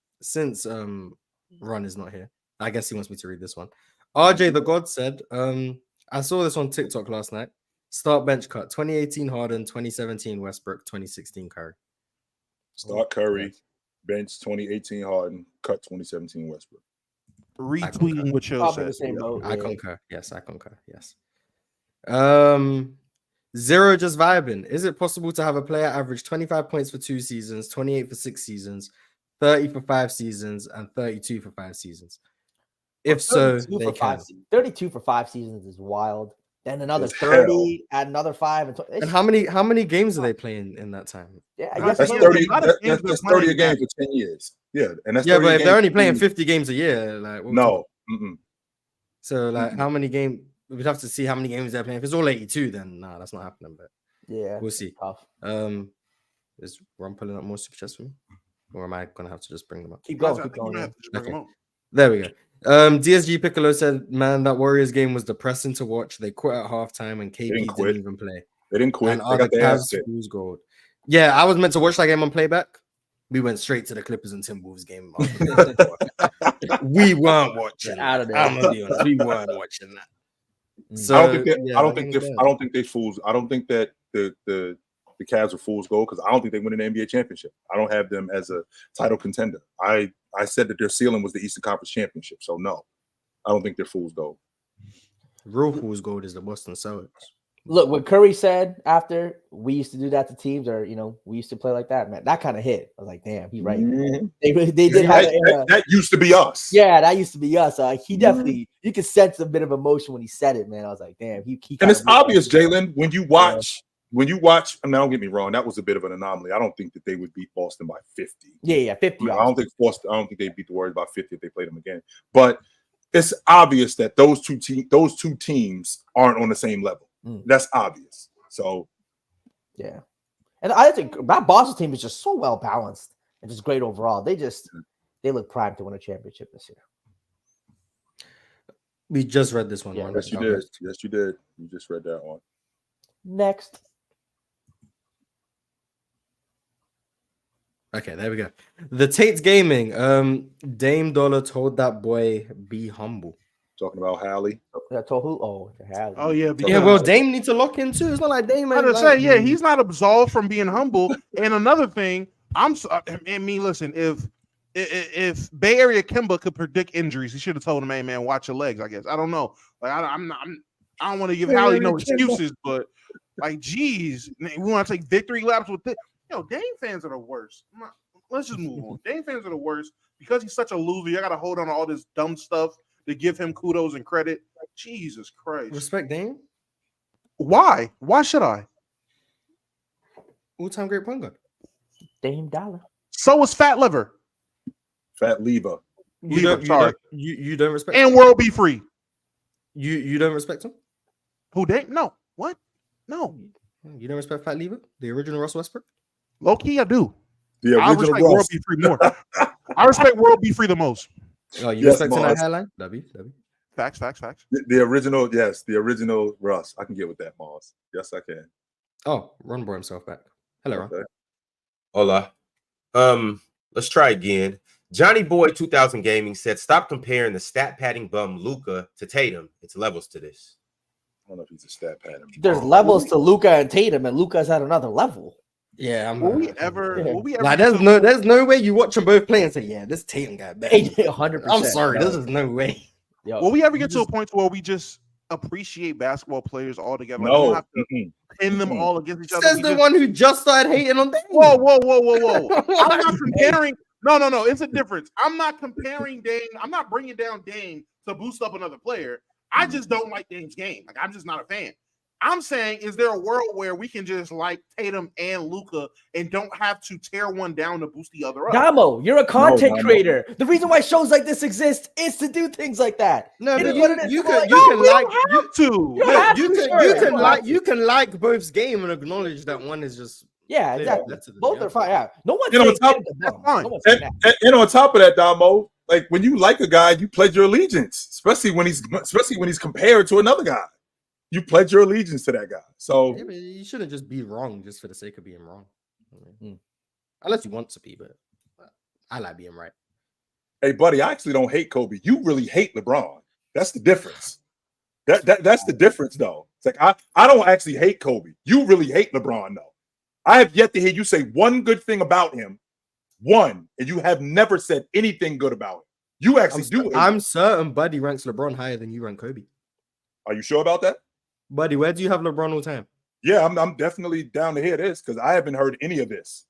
is not here, I guess he wants me to read this one. RJ the God said, I saw this on TikTok last night. Start bench cut 2018 Harden, 2017 Westbrook, 2016 Curry. Start Curry, bench 2018 Harden, cut 2017 Westbrook. Retweeting what Chill said. I concur. Yes, I concur. Yes. Zero just vibing. Is it possible to have a player average 25 points for 2 seasons, 28 for 6 seasons, 30 for 5 seasons, and 32 for 5 seasons? If so, they can. 32 for 5 seasons is wild. Then another 30, add another 5. And how many games are they playing in that time? Yeah, I guess that's 30. That's 30 a game for 10 years. Yeah, and that's but if they're only playing 50 games a year, like no. So like how many games? We'd have to see how many games they're playing. If it's all 82, then nah, that's not happening. But yeah, we'll see. Is Ron pulling up more super chats for me, or am I gonna have to just bring them up? Keep going. Okay. There we go. DSG Piccolo said, "Man, that Warriors game was depressing to watch. They quit at halftime, and KP didn't even play. They didn't quit. And other Cavs lose gold. Yeah, I was meant to watch that game on playback. We went straight to the Clippers and Timberwolves game. We weren't watching. Out of there. I'm gonna be honest. We weren't watching that. So I don't think they fools. I don't think that the Cavs are fool's gold because I don't think they win an NBA championship. I don't have them as a title contender. I said that their ceiling was the Eastern Conference Championship. So no, I don't think they're fool's gold. Real fool's gold is the Boston Celtics. Look, what Curry said after we used to do that to teams, or we used to play like that, man. That kind of hit. I was like, damn, he's right. Mm-hmm. They did have that used to be us. Yeah, that used to be us. He definitely you could sense a bit of emotion when he said it, man. I was like, damn, he and it's obvious, Jalen, when you watch. When you watch, I mean, don't get me wrong, that was a bit of an anomaly. I don't think that they would beat Boston by 50. Yeah, 50. I don't think they'd beat the Warriors by 50 if they played them again. But it's obvious that those two teams aren't on the same level. That's obvious. So, yeah, and I think that Boston team is just so well balanced and just great overall. They look primed to win a championship this year. We just read this one. Yes, you did. Yes, you did. You just read that one. Next. Okay, there we go. The Tate's Gaming. Dame Dollar told that boy be humble. Talking about Hallie. I told who? Oh, the hell. Oh yeah, Yeah, well, Dame needs to lock in too. It's not like Dame. I ain't was like, say, yeah, he's not absolved from being humble. And another thing, I mean, listen, if Bay Area Kimba could predict injuries, he should have told him, "Hey, man, watch your legs." I guess I don't know. Like I don't want to give Hallie no excuses, but like, geez, we want to take victory laps with this. Dame fans are the worst. Let's just move on. Dame fans are the worst because he's such a loser. You got to hold on to all this dumb stuff to give him kudos and credit. Jesus Christ. Respect Dame. Why? Why should I? All-time great point guard. Dame Dollar. So is Fat Liver. Fat Lever. You don't respect And World Be Free. You don't respect him? Who Dame? No. What? No. You don't respect Fat Lever? The original Russell Westbrook? Low key, I do. The I respect original World Russ. Be Free more. I respect World Be Free the most. Oh, you Yes, respecting that Mars. hairline? W. Facts. The original, yes, the original Russ. I can get with that, Mars. Yes, I can. Oh, Ron brought himself back. Hello, Ron. Okay. Hola. Let's try again. Johnny Boy 2000 Gaming said, "Stop comparing the stat padding bum Luka to Tatum. It's levels to this." I don't know if he's a stat pattern. There's levels to Luka and Tatum, and Luka's at another level. Yeah, Will we ever? Like, there's no way you watch them both play and say, yeah, this Tatum guy better. 100%. I'm sorry, this is no way. Yo, Will we ever get to a point where we just appreciate basketball players all together? Like, we No. don't have to pin them all against each other. Says We the just- one who just started hating on Dame. Whoa. I'm not comparing. No. It's a difference. I'm not comparing Dame. I'm not bringing down Dame to boost up another player. I just don't like Dame's game. Like, I'm just not a fan. I'm saying, is there a world where we can just like Tatum and Luka and don't have to tear one down to boost the other up? Damo, you're a content Damo. creator. The reason why shows like this exist is to do things like that. No, It but is what it is. you Come can on, you no, can we like don't have You two. You don't have you to, can sure. you You can don't like have to. you can like both's game and acknowledge that one is just Yeah, clearly exactly. better than Both the are fine. Yeah, no one's You know, saying top- Tatum's a bum. fine. No one's saying that. And on top of that, Damo, like when you like a guy, you pledge your allegiance, especially when he's compared to another guy. You pledge your allegiance to that guy. So Yeah, but you shouldn't just be wrong just for the sake of being wrong. Unless you want to be, but I like being right. hey, buddy, I actually don't hate Kobe. You really hate LeBron. That's the difference. That's the difference, though. It's like I don't actually hate Kobe. You really hate LeBron, though. I have yet to hear you say one good thing about him, and you have never said anything good about him. You actually do. I'm certain Buddy ranks LeBron higher than you rank Kobe. Are you sure about that? Buddy, where do you have LeBron all time? Yeah, I'm definitely down to hear this because I haven't heard any of this.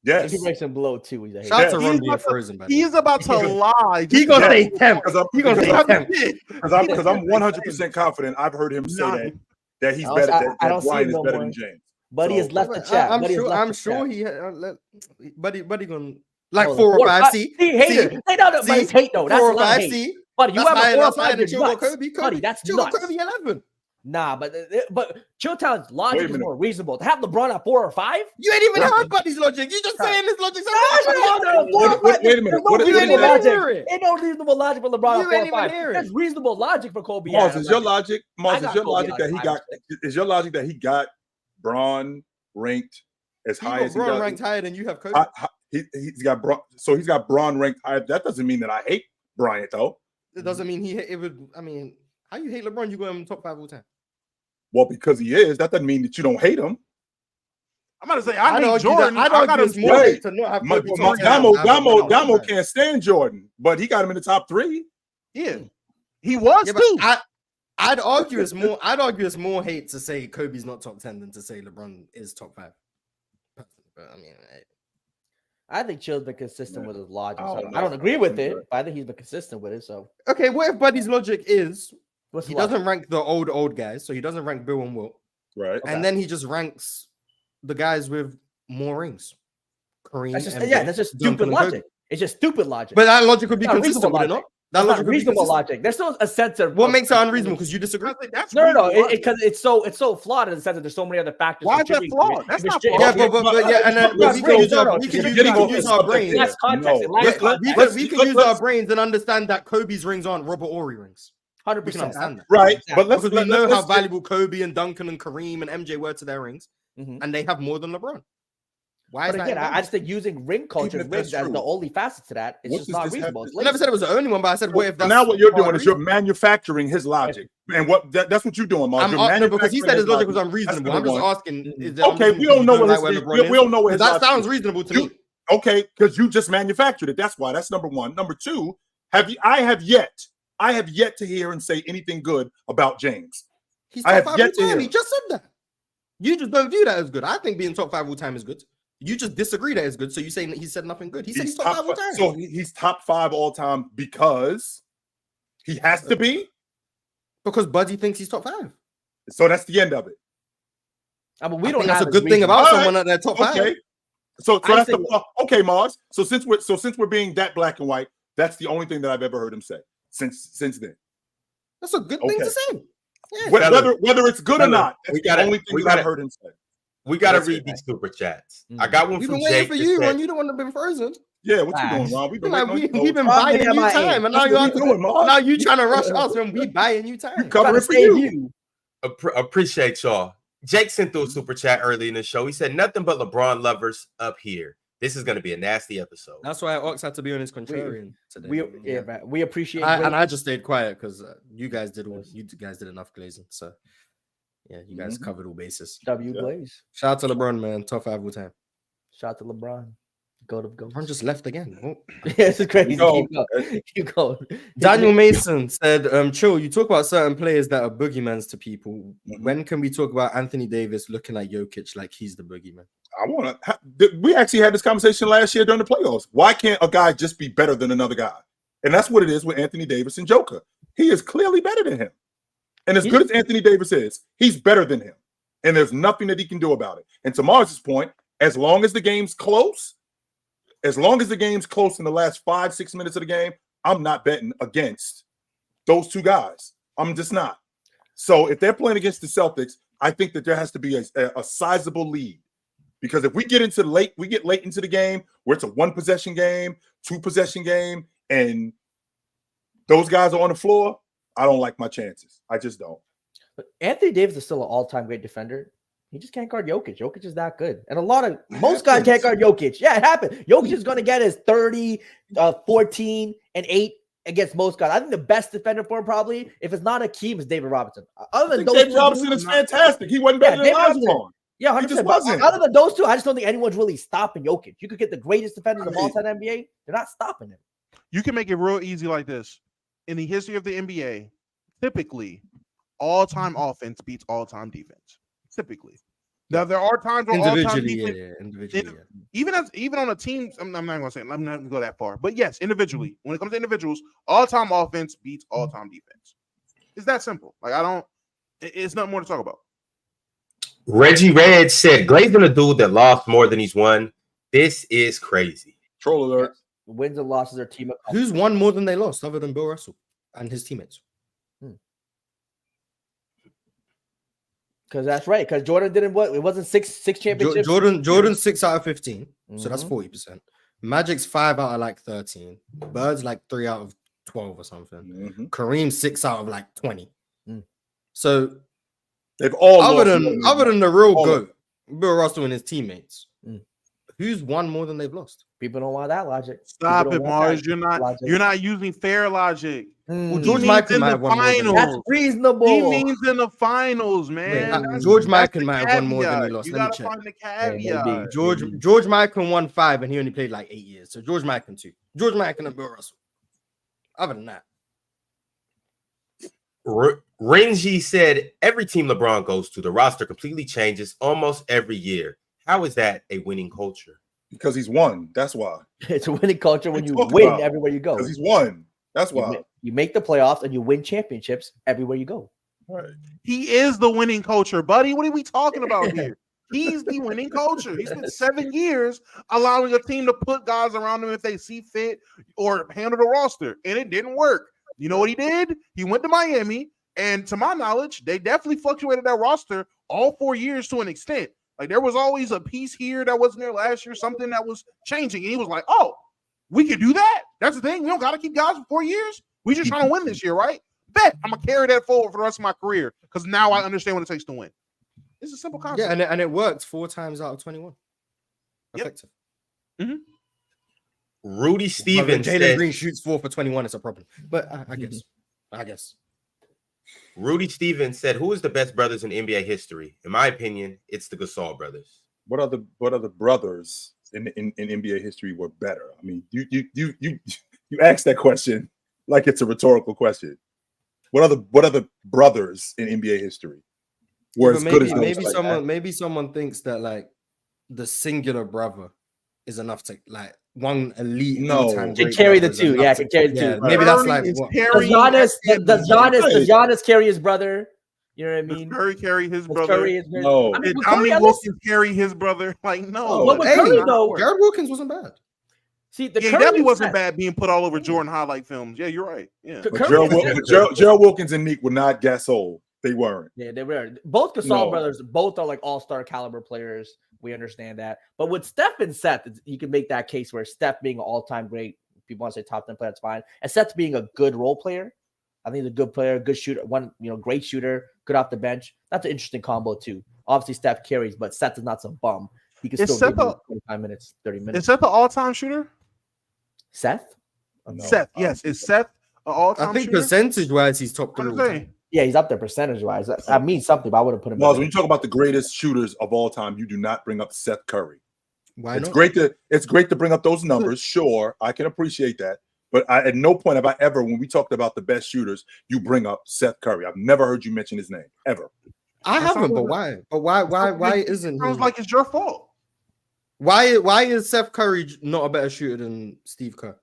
Yes, If he ranks him below 2, he's a hater. Shout out to Yeah. Ron being frozen. By the way. He's about to lie. He gonna say 10. because He gonna say 10. I'm 100% confident. I've heard him say that he's I better. don't That see Brian it is no better more. than James. Buddy So- has left the chat. I'm Buddy has sure. left I'm the sure chat. Buddy gonna like Oh, 4 or 5 C. See, hater. They know that See, Buddy's hate though. That's 4 a or lot of 5 hate. C. Buddy, you That's have a higher. 4 or That's higher 5. than You're Chill nuts. Kobe. Buddy, that's Chill nuts. Kobe 11. Nah, but Chilltown's logic Wait a is minute. more reasonable. To have LeBron at 4 or 5? You ain't even heard Buddy's logic. You just saying his logic. Wait a minute. What You is ain't your even logic? hear it. Ain't no reasonable logic for LeBron You at 4 ain't or even 5. hear it. That's reasonable logic for Kobe. Mars, at is your 11. logic? Mars, I got is your Kobe logic like that he 5 got? or 6. Is your logic that he got Braun ranked as high as he LeBron got? ranked higher than you have Kobe. He's got Braun. So he's got Braun ranked higher. That doesn't mean that I hate Bryant though. It doesn't mean it would. I mean, how you hate LeBron? You go him top 5 all time. Well, because he is. That doesn't mean that you don't hate him. I'm about to say I hate argue Jordan. I'd I argue gotta it's more Right. hate to not have My, Kobe top 10. Damo can't stand Jordan, but he got him in the top 3. Yeah, he was Yeah, too. but I'd argue it's more. I'd argue it's more hate to say Kobe's not top 10 than to say LeBron is top 5. But I mean, I think Chill's been consistent with his logic. I So don't I don't know. agree with it, but I think he's been consistent with it. So okay. What if Buddy's logic is what's he the logic? doesn't rank the old guys, so he doesn't rank Bill and Wilt, Right. Okay. and then he just ranks the guys with more rings. Kareem, That's just, MJ, yeah, that's just Duncan, stupid and Kobe. logic. It's just stupid logic. But that logic would be Not consistent, would it reasonable not? That That's logic not would be reasonable consistent. logic. There's still a sense of What makes it unreasonable? Because you disagree. That's No, reasonable. because it's so flawed in the sense that there's so many other factors. Why is that contributing to flawed? it. That's If not it's- flawed. Yeah, but yeah, and then That's we can use no, our no, we can you're use getting we off can use the our subject brains. there. Less context. No. It lacks Let- context. We can use our brains and understand that Kobe's rings aren't Robert Ory rings. We can 100%. understand that. Right. Exactly. But let's Because we know let's- how valuable Kobe and Duncan and Kareem and MJ were to their rings, Mhm. and they have more than LeBron. Why is But that? again, I just think using ring culture Even if that's rings as the true, only facet to that. It's what just does not this have reasonable. to- It's I never said it was the only one, but I said, what if So that's now what you're part of doing the is you're reason? manufacturing his logic, and that's what you're doing, Mark. No, because he said his logic was unreasonable. I'm just asking. Is there Okay, we don't know what we don't know what his that logic sounds is. reasonable to me. Okay, because you just manufactured it. That's why. That's number one. Number two, I have yet to hear him say anything good about James. He's I top have 5 yet all to time. hear. He just said that. You just don't view that as good. I think being top 5 all time is good. You just disagree that it's good. So you saying that he said nothing good. He said he's top 5 all time. So he's top 5 all time because he has to be. Because Buddy thinks he's top 5. So that's the end of it. I mean, we don't. That's have a good his thing reason. about All someone right. at their top 5. Okay. So I that's think- okay, Mars. So since we're being that black and white, that's the only thing that I've ever heard him say since then. That's a good thing to say. Yeah. Whether it's good or not, that's the only thing that I've heard him say. We gotta That's read it. these super chats. I got one We've from been waiting Jake. for that you, said- Ron. You the one that been frozen. Yeah, what you doing, Ron? We've been Like waiting on we've you. been Ron, buying get you MIA. time, and now That's what we doing, Mars. now you trying to rush us when we buying you time. Covering for you. Appreciate y'all. Jake sent through a super chat early in the show. He said, "Nothing but LeBron lovers up here. This is going to be a nasty episode." That's why Ox had to be on his contrarian today. We appreciate. And I just stayed quiet because you guys did enough glazing. So yeah, you guys covered all bases. Glaze. Shout out to LeBron, man. Top 5 all time. Shout out to LeBron. Goat of goats. LeBron just left again. Oh. Yeah, it's crazy. Keep going. Daniel Mason said, chill, you talk about certain players that are boogeymans to people. When can we talk about Anthony Davis looking like Jokic like he's the boogeyman? We actually had this conversation last year during the playoffs. Why can't a guy just be better than another guy? And that's what it is with Anthony Davis and Joker. He is clearly better than him. And as good as Anthony Davis is, he's better than him. And there's nothing that he can do about it. And to Mars's point, as long as the game's close in the last 5-6 minutes of the game, I'm not betting against those two guys. I'm just not. So if they're playing against the Celtics, I think that there has to be a sizable lead. Because if we get late into the game where it's a 1-possession game, 2-possession game, and those guys are on the floor, I don't like my chances. I just don't. But Anthony Davis is still an all-time great defender. He just can't guard Jokic. Jokic is that good. And most guys can't guard Jokic. Yeah, it happened. Jokic is going to get his 30, 14, and 8 against most guys. I think the best defender for him probably, if it's not Akeem, is David Robinson. Other than those David two, Robinson is fantastic. He wasn't better than Olajuwon. Yeah, 100%. He just wasn't. Other than those two, I just don't think anyone's really stopping Jokic. You could get the greatest defenders of all time in the NBA. They're not stopping him. You can make it real easy like this. In the history of the NBA, typically, all-time offense beats all-time defense. Typically. Now there are times where all-time defense, even on a team, I'm not going to go that far. But yes, individually, when it comes to individuals, all-time offense beats all-time defense. It's that simple. It's nothing more to talk about. Reggie Red said, "Glazing a dude that lost more than he's won. This is crazy." Troll alert. Wins and losses are team. Who's won more than they lost other than Bill Russell and his teammates? Because that's right. Because Jordan didn't what? It wasn't six championships. Jordan 6 out of 15. So that's 40%. Magic's 5 out of 13. Bird's 3 out of 12 or something. Kareem 6 out of 20. So they've all other than the real GOAT, Bill Russell and his teammates. Who's won more than they've lost? People don't want that logic. Stop it, Mars. You're not using fair logic. Well, George Michael might have won more than that's reasonable. He means in the finals, man. George Michael might have won more than he lost. You Let me gotta check. find the caveat. George Michael won 5 and he only played 8 years. So George Michael 2. George Michael and Bill Russell. Other than that. Renji said, "Every team LeBron goes to, the roster completely changes almost every year. How is that a winning culture?" Because he's won. That's why. It's a winning culture when you win everywhere you go. Because he's won. That's why. You make the playoffs and you win championships everywhere you go. Right. He is the winning culture, buddy. What are we talking about here? He's the winning culture. He spent 7 years allowing a team to put guys around him if they see fit or handle the roster, and it didn't work. You know what he did? He went to Miami, and to my knowledge, they definitely fluctuated that roster all 4 years to an extent. There was always a piece here that wasn't there last year, something that was changing. And he was like, oh, we could do that? That's the thing. We don't got to keep guys for 4 years. We just trying to win this year, right? Bet. I'm going to carry that forward for the rest of my career because now I understand what it takes to win. It's a simple concept. Yeah, and it worked 4 times out of 21. effective. Rudy When Stevens Jalen said, Green shoots 4 for 21, it's a problem. But I guess. Rudy Stevens said, "Who is the best brothers in NBA history? In my opinion, it's the Gasol brothers." What other brothers in NBA history were better? I mean, you asked that question like it's a rhetorical question. What other brothers in NBA history were as good as those? Maybe someone thinks that like the singular brother is enough to like one elite. Can carry the two. Yeah, can carry the two. Maybe that's like what? Does Giannis carry his brother? You know what I mean? Does Curry carry his brother? No. I mean, Did Dominique Wilkins carry his brother? Like, no. What with Curry though? Jared Wilkins wasn't bad. See, He definitely wasn't bad being put all over Jordan highlight films. Yeah, you're right. Yeah. Gerald Wilkins and Meek were not Gasol. They weren't. Yeah, they were. Both Gasol brothers, both are like all-star caliber players. We understand that. But with Steph and Seth, you can make that case where Steph being an all-time great, people want to say top 10 player, that's fine. And Seth being a good role player, I think he's a good player, good shooter, great shooter, good off the bench. That's an interesting combo too. Obviously, Steph carries, but Seth is not some bum. He can still give you 25 minutes, 30 minutes. Is Seth the all-time shooter? Seth? No. Seth, yes. Is Seth an all-time shooter? I think percentage-wise, he's top 3. Yeah, he's up there percentage-wise. That means something, but I would have put him. When you talk about the greatest shooters of all time, you do not bring up Seth Curry. Why not? It's great to bring up those numbers. Sure, I can appreciate that. But at no point have I ever, when we talked about the best shooters, you bring up Seth Curry. I've never heard you mention his name ever. I haven't, but why? But why isn't? Sounds like it's your fault. Why is Seth Curry not a better shooter than Steve Kerr?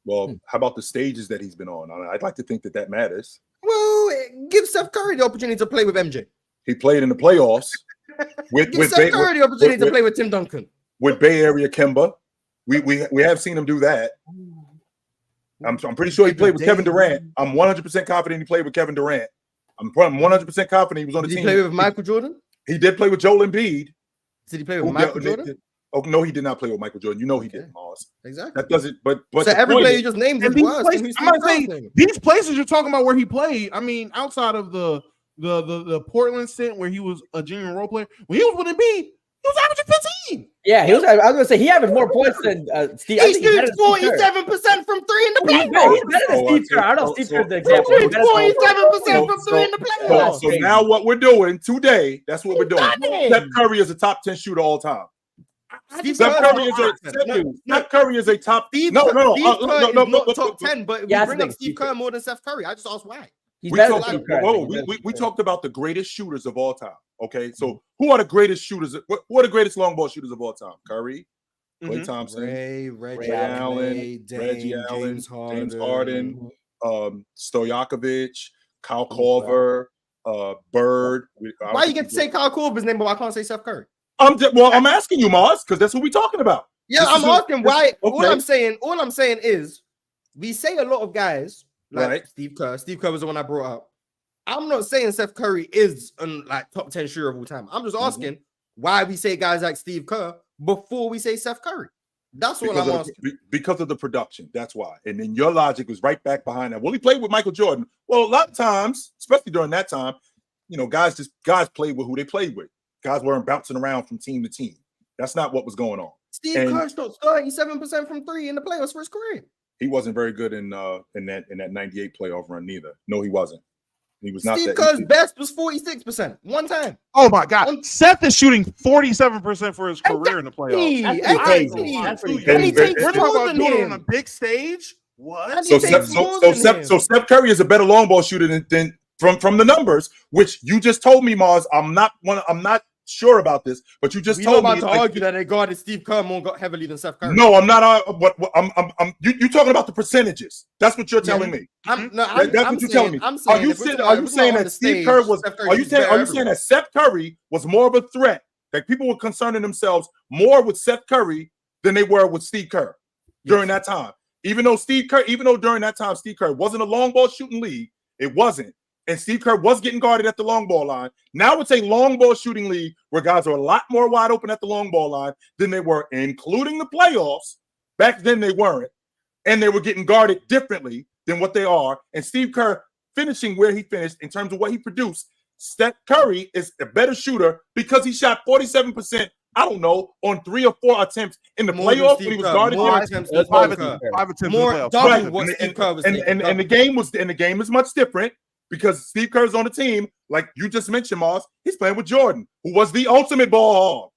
Well, how about the stages that he's been on? I'd like to think that matters. Well, give Seth Curry the opportunity to play with MJ. He played in the playoffs. Give Seth Curry the opportunity to play with Tim Duncan. With Bay Area Kemba. We have seen him do that. I'm pretty sure he played with Kevin Durant. I'm 100% confident he played with Kevin Durant. I'm 100% confident he was on the team. Did he play with Michael Jordan? He did play with Joel Embiid. Did he play with Michael Jordan? Oh no, he did not play with Michael Jordan. You know he didn't, Mars. Exactly. That doesn't. But so every player you just named is worse. I'm gonna say these places you're talking about where he played. I mean, outside of the Portland stint where he was a junior role player, when he was with Embiid, he was averaging 15. Yeah, he was. I was gonna say he averaged more points than Steve. He shoots 47% from 3 in the playoffs. He's better than Steve Kerr. I don't know if Steve Kerr's the example. 47% from 3 in the playoffs. So now what we're doing today? That's what we're doing. Steph Curry is a top 10 shooter all time. Steph Curry is a top. No, not top 10, but we bring up Steve Kerr more than Steph Curry. I just asked why. We talked about the greatest shooters of all time. Okay, so who are the greatest shooters? Who are the greatest long ball shooters of all time? Curry, Klay Thompson, Reggie Allen, James Harden, Stojakovic, Kyle Korver, Bird. Why you get to say Kyle Korver's name, but I can't say Steph Curry? I'm asking you, Mars, because that's what we're talking about. Yeah, I'm asking why. All I'm saying is we say a lot of guys like Steve Kerr. Steve Kerr was the one I brought up. I'm not saying Steph Curry is like top 10 shooter of all time. I'm just asking why we say guys like Steve Kerr before we say Steph Curry. That's what I'm asking. Because of the production. That's why. And then your logic was right back behind that. Well, he played with Michael Jordan. Well, a lot of times, especially during that time, guys played with who they played with. Guys weren't bouncing around from team to team. That's not what was going on. Steve Kerr shot 37% from 3 in the playoffs for his career. He wasn't very good in that 98 playoff run neither. No, he wasn't. He was not. Steve Kerr's best was 46% one time. Oh my God! Seth is shooting 47% for his career in the playoffs. We're talking about doing it on a big stage. What? So Steph Curry is a better long ball shooter than from the numbers, which you just told me, Mars. I'm not sure about this, but you just told me. You're about to argue that they guarded Steve Kerr more heavily than Steph Curry. No, I'm not. You talking about the percentages? That's what you're telling me. That's what you're telling me. Are you saying that Steve Kerr was? Are you saying that Steph Curry was more of a threat? That people were concerning themselves more with Steph Curry than they were with Steve Kerr during that time. Even though during that time Steve Kerr wasn't a long ball shooting league, it wasn't. And Steve Kerr was getting guarded at the long ball line. Now it's a long ball shooting league where guys are a lot more wide open at the long ball line than they were, including the playoffs. Back then they weren't. And they were getting guarded differently than what they are. And Steve Kerr finishing where he finished in terms of what he produced. Steph Curry is a better shooter because he shot 47% I don't know, on 3 or 4 attempts in the More than playoffs Steve when he was Kerr. guarding More him. attempts That's than five Steve Kerr. attempts. 5 attempts in More the playoffs. double Right. what Steve Kerr was taking. And the game is much different because Steve Kerr's on the team, like you just mentioned, Mars. He's playing with Jordan, who was the ultimate ball hog.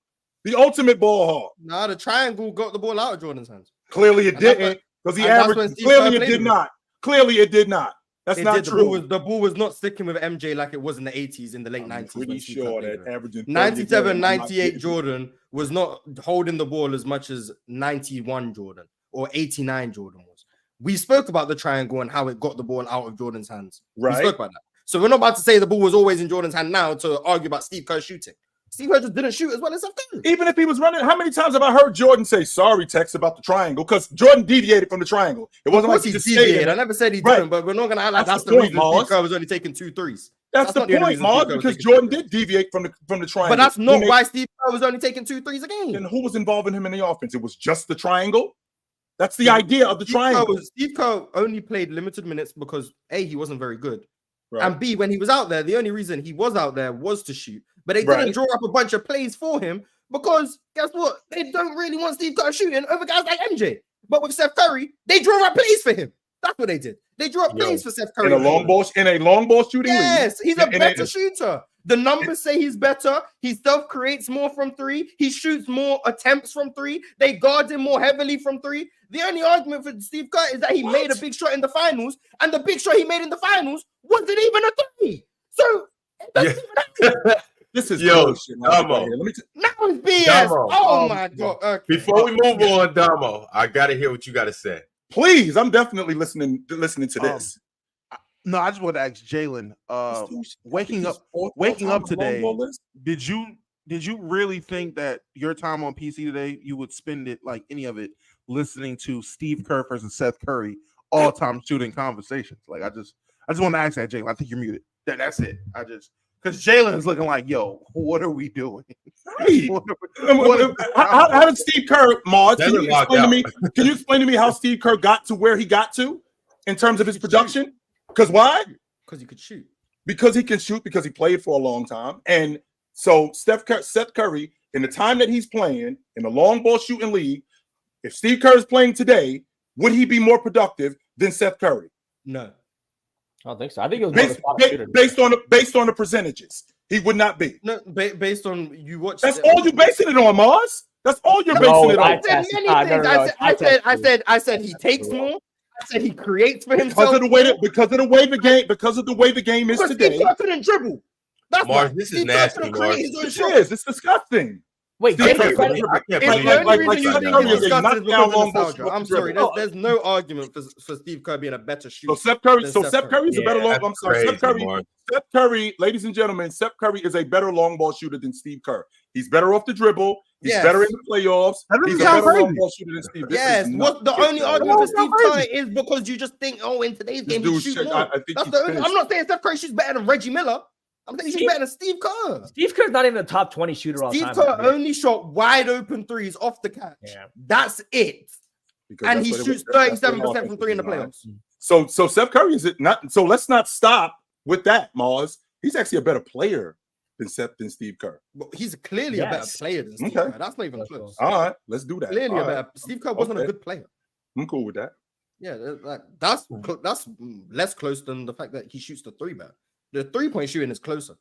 The ultimate ball hog. Nah, the triangle got the ball out of Jordan's hands. Clearly it And that's didn't, because he and that's when averaged. Steve Clearly Kerr it played did with him. not. Clearly it did not. That's It not did. true. The ball was not sticking with MJ like it was in the 80s, in the late 90s. Pretty when Steve Kerr sure played that with him. averaging 30 a 97, game, I'm not 98 kidding. Jordan was not holding the ball as much as 91 Jordan or 89 Jordan was. We spoke about the triangle and how it got the ball out of Jordan's hands. Right. We spoke about that. So we're not about to say the ball was always in Jordan's hand now to argue about Steve Kerr shooting. Steve Kerr just didn't shoot as well as Steph Curry. Even if he was running, how many times have I heard Jordan say sorry, Tex, about the triangle? Because Jordan deviated from the triangle. It Of wasn't like course he he's just stayed deviated. in I it. never said he Right. didn't, but we're not going to act like That's that's the the point, reason Steve Mars. Kerr was only taking 2 threes. That's the not the only point, reason Mars, Steve Kerr was because taking Jordan 2 did deviate from the triangle. But that's He not made- why Steve Kerr was only taking 2 threes a game. Then who was involving him in the offense? It was just the triangle. That's the idea of the triangle. Steve Kerr only played limited minutes because A, he wasn't very good. Right. And B, when he was out there, the only reason he was out there was to shoot. But they Right. didn't draw up a bunch of plays for him because guess what? They don't really want Steve Kerr shooting over guys like MJ. But with Steph Curry, they drew up plays for him. That's what they did. They drew up plays for Steph Curry. in a long ball shooting league. Yes, he's a And better shooter. The numbers say he's better. He self-creates more from 3. He shoots more attempts from 3. They guard him more heavily from 3. The only argument for Steve Kerr is that he made a big shot in the finals, and the big shot he made in the finals wasn't even a 3. So it doesn't even happen. This is Damo. bullshit, Mars, right here. Let me Now it's BS. Damo. Oh my god. Okay. Before we move on, Damo, I gotta hear what you gotta say. please, I'm definitely listening to this. No, I just want to ask Jalen. Waking up All-time today, long ball list? did you really think that your time on PC today you would spend it like any of it listening to Steve Kerr versus Seth Curry all-time shooting conversations? Like I just want to ask that, Jalen. I think you're muted. That's it. Because Jalen is looking like, yo, what are we doing? Right. How did Steve Kerr, Mars? Can you explain to me how Steve Kerr got to where he got to in terms of his production? Because why? Because he could shoot. Because he can shoot, because he played for a long time. And so Seth Curry, in the time that he's playing in the long ball shooting league, if Steve Kerr is playing today, would he be more productive than Seth Curry? No. I don't think so. I think it was more of a spot shooter. Based on the percentage, he would not be. No, based on you watch. That's all you basing it on, Mars. That's all you're basing it on. I said he takes more. I said he creates for himself Because of the way the game is today. Steve Kerr couldn't dribble. That's Mars, why. this is Steve Kerr nasty, couldn't Mars. create his own It shot. is. It's disgusting. Wait, Steve Jalen, Kerr- I can't It's believe the only it. reason you Seth think Curry it's is a disgusting is knockdown because of long ball nostalgia. I'm sorry. dribble. There's no argument for Steve Kerr being a better shooter. So Seth Curry is a Yeah, better long. that's I'm sorry, crazy, Mars. Seth Curry, ladies and gentlemen, Seth Curry is a better long ball shooter than Steve Kerr. He's better off the dribble. He's Yes. better in the playoffs. That doesn't He's a sound better long crazy. ball shooter than Steve. This Yes, is what the nuts. only argument for That's Steve not Kerr crazy. is because you just think, oh, in today's This game he dude shoot shit, more. I think That's he's the only, finished. I'm not saying Steph Curry shoots better than Reggie Miller. I'm saying he shoots better than Steve Kerr. Steve Kerr's not even a top 20 shooter all Steve time. Kerr only shot wide open threes off the catch. Yeah. That's it. Because And that's he what it shoots was. That's what 37% the from 3 in the offense playoffs. is. So Seth Curry is it not? So let's not stop with that, Mars. He's actually a better player than Steve Kerr. But he's clearly a better Yes. player than Steve Okay. Kerr. That's not even close. All right, let's do that. Clearly All a better. right. Steve Kerr wasn't a Okay. good player. I'm cool with that. Yeah, that's less close than the fact that he shoots the 3 better. The 3-point shooting is closer.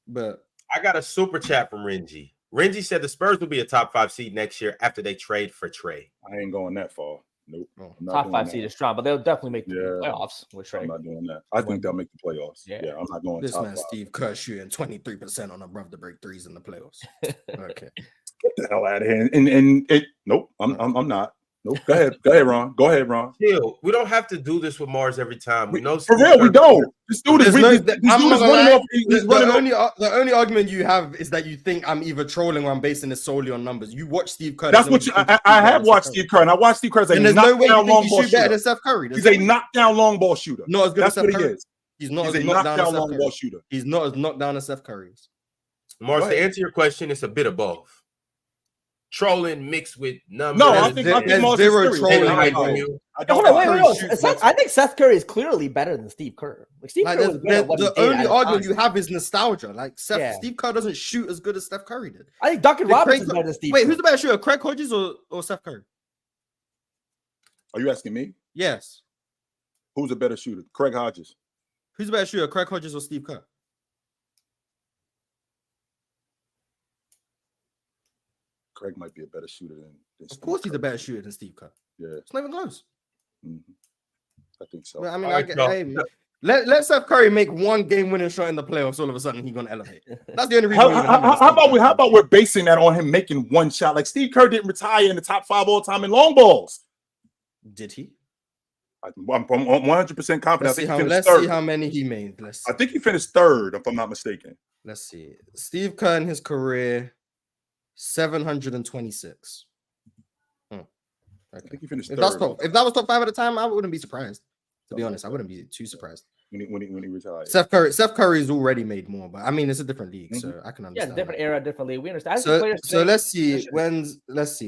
But I got a super chat from Renji. Renji said the Spurs will be a top 5 seed next year after they trade for Trey. I ain't going that far. Nope. Oh. I'm not Top doing 5 that. seed is strong, but they'll definitely make the Yeah. playoffs with Trey. I'm not doing that. I think they'll make the playoffs. Yeah. Yeah, I'm not going this top man 5. Steve Kerr shooting 23% on above the break threes in the playoffs. Okay. Get the hell out of here. And it. Nope. I'm not. Nope. Go ahead, Ron. Go ahead, Ron. Chill. We don't have to do this with Mars every time. We know For real, we don't. This dude is There's this I'm dude not is gonna running lie, off. He's running off. the only argument you have is that you think I'm either trolling or I'm basing this solely on numbers. You watch Steve Kerr. That's what I have watched Steve Kerr, and I watched Steve Kerr as a And there's no way you knockdown think long he ball shoot better shooter. than Steph Curry. He's a knockdown long ball shooter. Not as good That's as what Steph he Curry. is. He's not He's as a knockdown as knockdown Steph long Curry. ball shooter. He's not as knocked down as Steph Curry is. Mars, Go to ahead. answer your question, it's a bit of both. Trolling mixed with numbers. No, I think There's Mars is zero serious. trolling. And hyping involved. you. I don't. Hold on, wait. Curry shoots I think Seth Curry is clearly better than Steve Kerr. Like Steve Like, Kerr was good at what he the did only at argument the you time. have is nostalgia. Like Yeah. Steve Kerr doesn't shoot as good as Steph Curry did. I think Duncan Did Robinson Craig- is better than Steve. Wait, Kerr. who's the better shooter, Craig Hodges or Steph Curry? Are you asking me? Yes. Who's a better shooter? Craig Hodges. Who's the better shooter, Craig Hodges or Steve Kerr? Craig might be a better shooter than Of course, he's a better shooter than Steve Kerr. Yeah. It's not even close. I think so. Well, I mean, All right, so- hey, let Steph Curry make one game-winning shot in the playoffs. All of a sudden, he's gonna elevate. That's the only reason. How about we're basing that on him making one shot? Like Steve Kerr didn't retire in the top 5 all time in long balls. Did he? I'm 100% confident. Let's see how many he made. I think he finished third, if I'm not mistaken. Let's see. Steve Kerr in his career, 726. I Okay. think he finished If third. that was top 5 at the time, I wouldn't be surprised. To be honest, I wouldn't be too surprised. When he retired. Steph Curry's already made more, but I mean, it's a different league, so I can Yeah, understand. it's a different era, different league. We understand. I think So players so today- let's see. Let's see.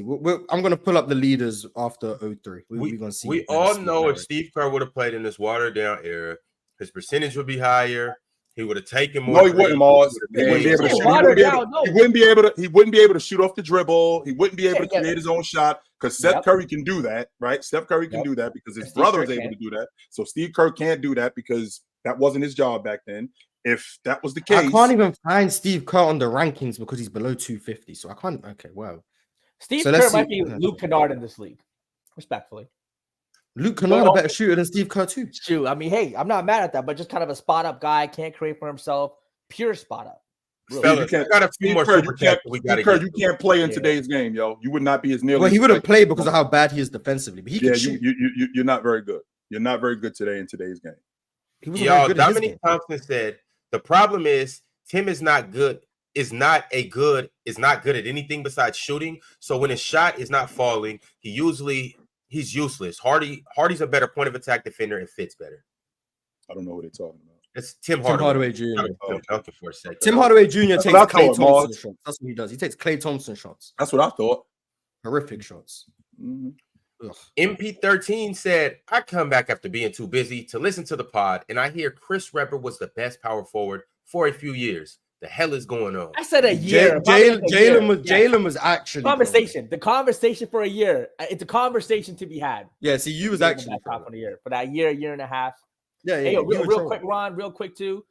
I'm gonna pull up the leaders after 03. We're gonna see. We when all Steve know if Kerr- Steve Kerr would have played in this watered down era, his percentage would be higher. He would have taken more. No, he wouldn't, Mars. threes. He wouldn't be able to shoot. Watered down, no. He wouldn't be able to. He wouldn't be able to shoot off the dribble. He wouldn't be able to Yeah. create his own shot because Seth Yep. Curry can do that, right? Steph Curry can Yep. do that because his And Steve brother Kerr was able can. to do that. So Steve Kerr can't do that because that wasn't his job back then. If that was the I case, can't even find Steve Kerr on the rankings because he's below 250. So I can't. Okay, wow. Steve So Kerr let's might see- be Luke Kennard in this league, respectfully. Luke Kennard a better shooter than Steve Kerr too. Shoot, I mean, hey, I'm not mad at that, but just kind of a spot up guy, can't create for himself, pure spot up. Really. Fellas, you we got a few Steve more Kerr, super chats we got to Kerr, get you to. can't play in Yeah. today's game, yo. You would not be as nearly. Well, he as wouldn't effective. play because of how bad he is defensively, but he Yeah, can shoot. you're not very good. You're not very good today in today's game. He wasn't very Y'all, good in his Dominique game. Thompson said the problem is Tim is not good. Is not good at anything besides shooting. So when his shot is not falling, he's useless. Hardy's a better point of attack defender and fits better. I don't know what they're talking about. It's Tim Tim Hardaway. Hardaway Jr. I'm talking for a second. Tim Hardaway Jr. takes what I Klay thought, Thompson Mars. shots. That's what he does. He takes Klay Thompson shots. That's what I thought. Horrific shots. Mhm. Ugh. MP13 said, I come back after being too busy to listen to the pod, and I hear Chris Webber was the best power forward for a few years. The hell is going on? I said a year. probably like a year. Yeah. Jalen was actually Conversation. The conversation for a year. It's a conversation to be had. Yeah, see, you was Jalen actually back top for the year for that year and a half. yeah, Hey, yeah. yo, real quick, Ron, real quick too.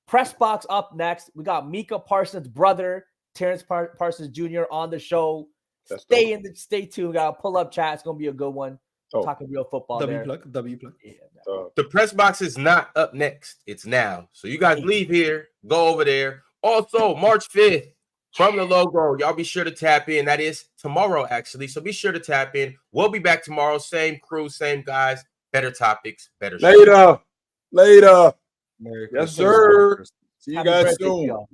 Press box up next. We got Mika Parsons' brother, Terrence Parsons Jr. on the show. That's Stay tuned. Got pull up chat. It's gonna be a good one. Oh. Talking real football there. W plug. Yeah. The press box is not up next. It's now. So you guys leave here, go over there. Also, March 5th, from the logo, y'all be sure to tap in. That is tomorrow, actually. So be sure to tap in. We'll be back tomorrow. Same crew, same guys, better topics, better show. Later. Merry Yes, Christmas. sir. See you Happy guys birthday to soon. y'all.